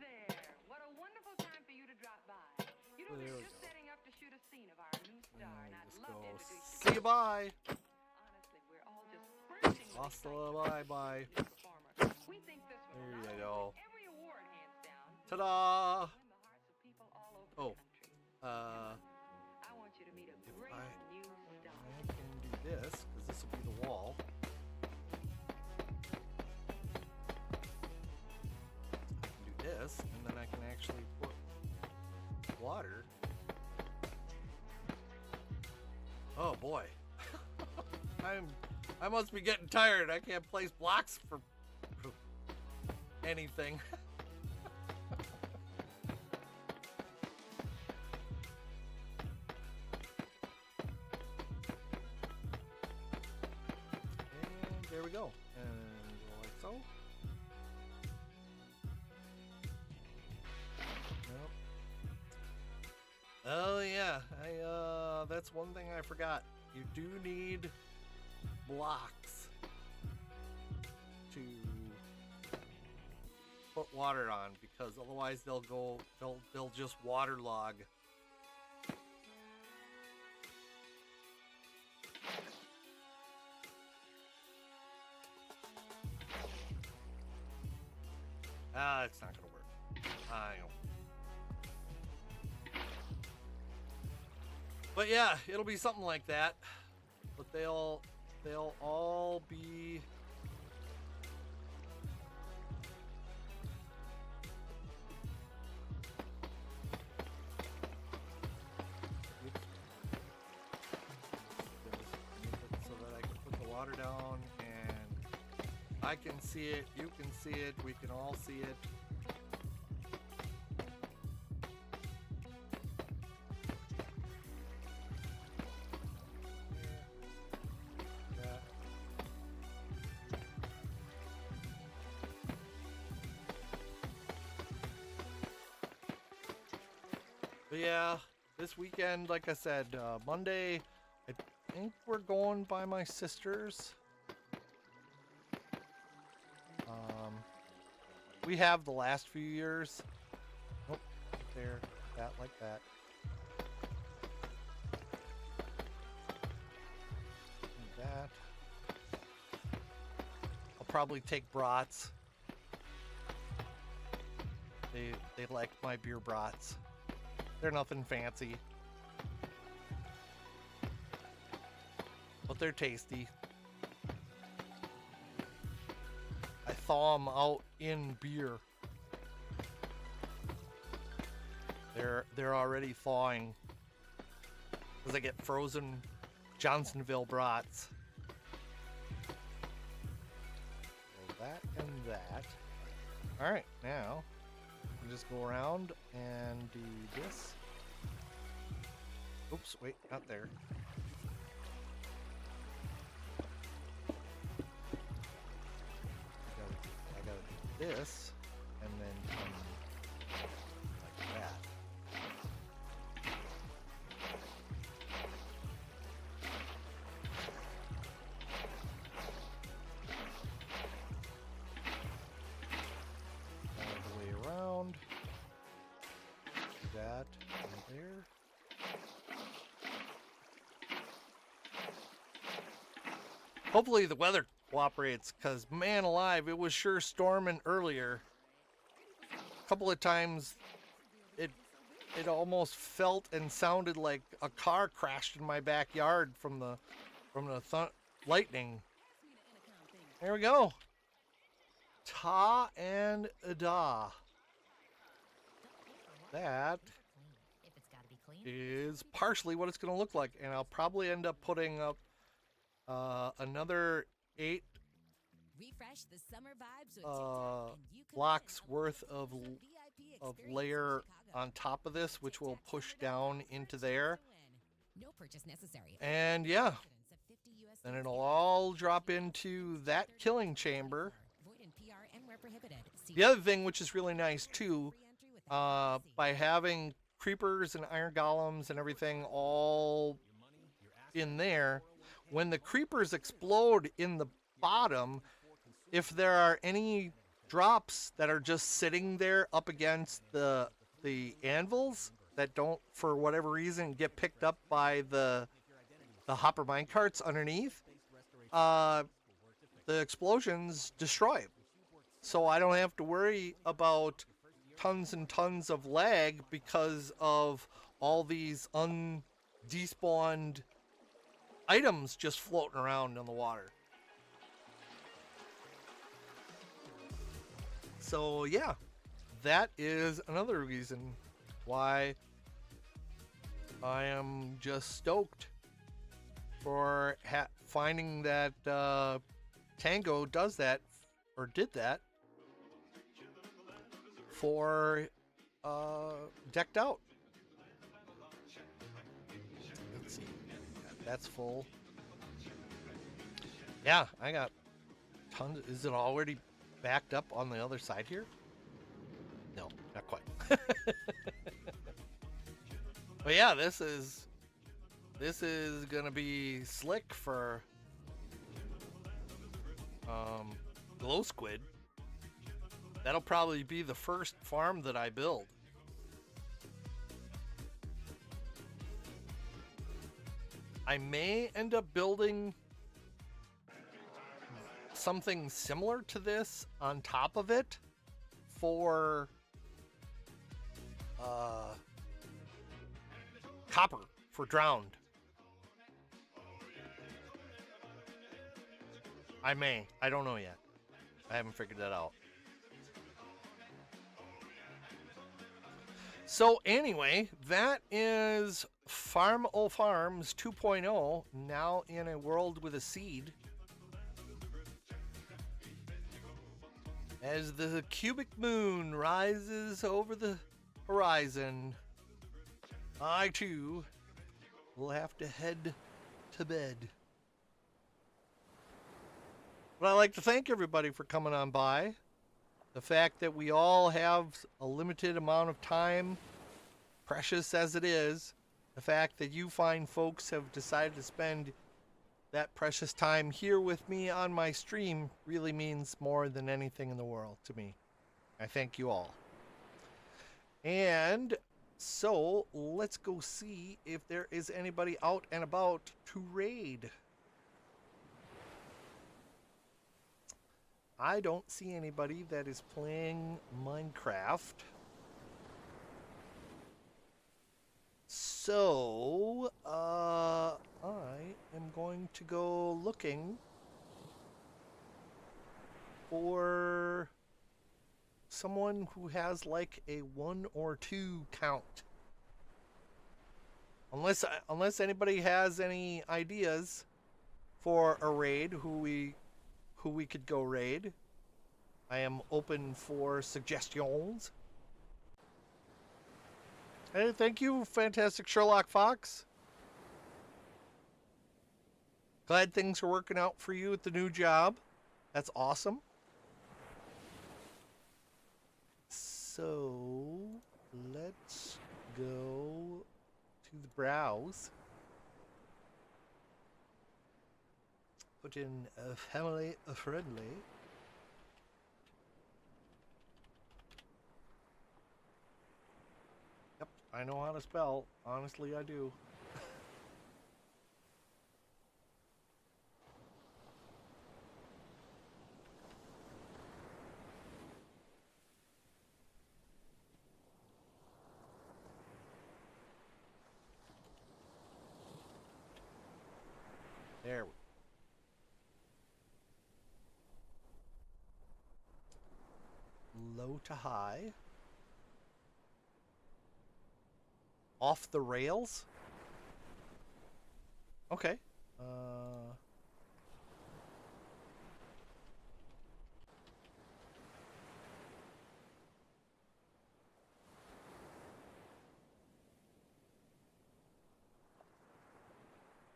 there. What a wonderful time for you to drop by. You know, we're just setting up to shoot a scene of our new star, and I'd love to introduce you. See you, bye. Honestly, we're all just bursting with Hasta excitement. bye-bye. We think this will There not you go. only win every award hands down, Ta-da! win the hearts of people all over Oh, the country. I want you to meet a great new star. I can do this, because this will be the wall. I can do this, and then I can actually put water. Oh boy. I must be getting tired. I can't place blocks for anything. And there we go. And go like so. Yep. Oh yeah, that's one thing I forgot. You do need blocks to put water on, because otherwise they'll just waterlog. It's not gonna work. I know. But yeah, it'll be something like that. But they'll all be so that I can put the water down and I can see it, you can see it, we can all see it. But yeah, this weekend, like I said, Monday, I think we're going by my sister's. We have the last few years. Nope, there, that, like that. Like that. I'll probably take brats. They like my beer brats. They're nothing fancy, but they're tasty. I thaw them out in beer. They're already thawing because I get frozen Johnsonville brats. So that and that. All right, now we just go around and do this. Oops, wait, not there. I gotta do this and then come like that. That right there. Hopefully the weather cooperates, because man alive, it was sure storming earlier. A couple of times it almost felt and sounded like a car crashed in my backyard from the lightning. There we go. Ta and da. That is partially what it's going to look like, and I'll probably end up putting up another 8 blocks worth of layer on top of this, which will push down into there. And yeah, then it'll all drop into that killing chamber. The other thing, which is really nice too, by having creepers and iron golems and everything all in there, when the creepers explode in the bottom, if there are any drops that are just sitting there up against the anvils that don't, for whatever reason, get picked up by the hopper minecarts underneath, the explosions destroy it. So I don't have to worry about tons and tons of lag because of all these undespawned items just floating around in the water. So yeah, that is another reason why I am just stoked for finding that Tango does that, or did that, for Decked Out. Let's see, that's full. Yeah, I got tons. Is it already backed up on the other side here? No, not quite. But yeah, this is gonna be slick for glow squid. That'll probably be the first farm that I build. I may end up building something similar to this on top of it for copper for drowned. I may. I don't know yet. I haven't figured that out. So anyway, that is Farm O Farms 2.0, now in a world with a seed. As the cubic moon rises over the horizon, I too will have to head to bed. But I'd like to thank everybody for coming on by. The fact that we all have a limited amount of time, precious as it is, the fact that you fine folks have decided to spend that precious time here with me on my stream really means more than anything in the world to me. I thank you all. And so let's go see if there is anybody out and about to raid. I don't see anybody that is playing Minecraft. So, I am going to go looking for someone who has like a 1 or 2 count. Unless anybody has any ideas for a raid, who we could go raid. I am open for suggestions. Hey, thank you, Fantastic Sherlock Fox. Glad things are working out for you at the new job. That's awesome. So, let's go to the browse. Put in a family, a friendly. Yep, I know how to spell. Honestly, I do. There we go. Low to high. Off the rails? Okay.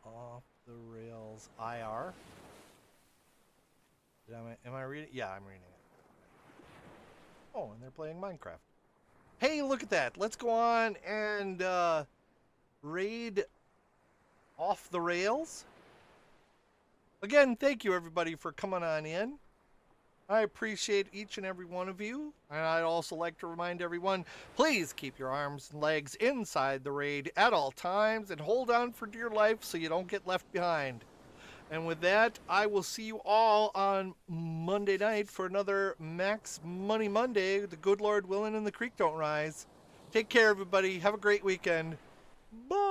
Off the rails IR. Am I reading? Yeah, I'm reading it. Oh, and they're playing Minecraft. Hey, look at that. Let's go on and raid Off the Rails. Again, thank you everybody for coming on in. I appreciate each and every one of you. And I'd also like to remind everyone, please keep your arms and legs inside the raid at all times and hold on for dear life so you don't get left behind. And with that, I will see you all on Monday night for another Max Money Monday. The good Lord willing and the creek don't rise. Take care, everybody. Have a great weekend. Bye.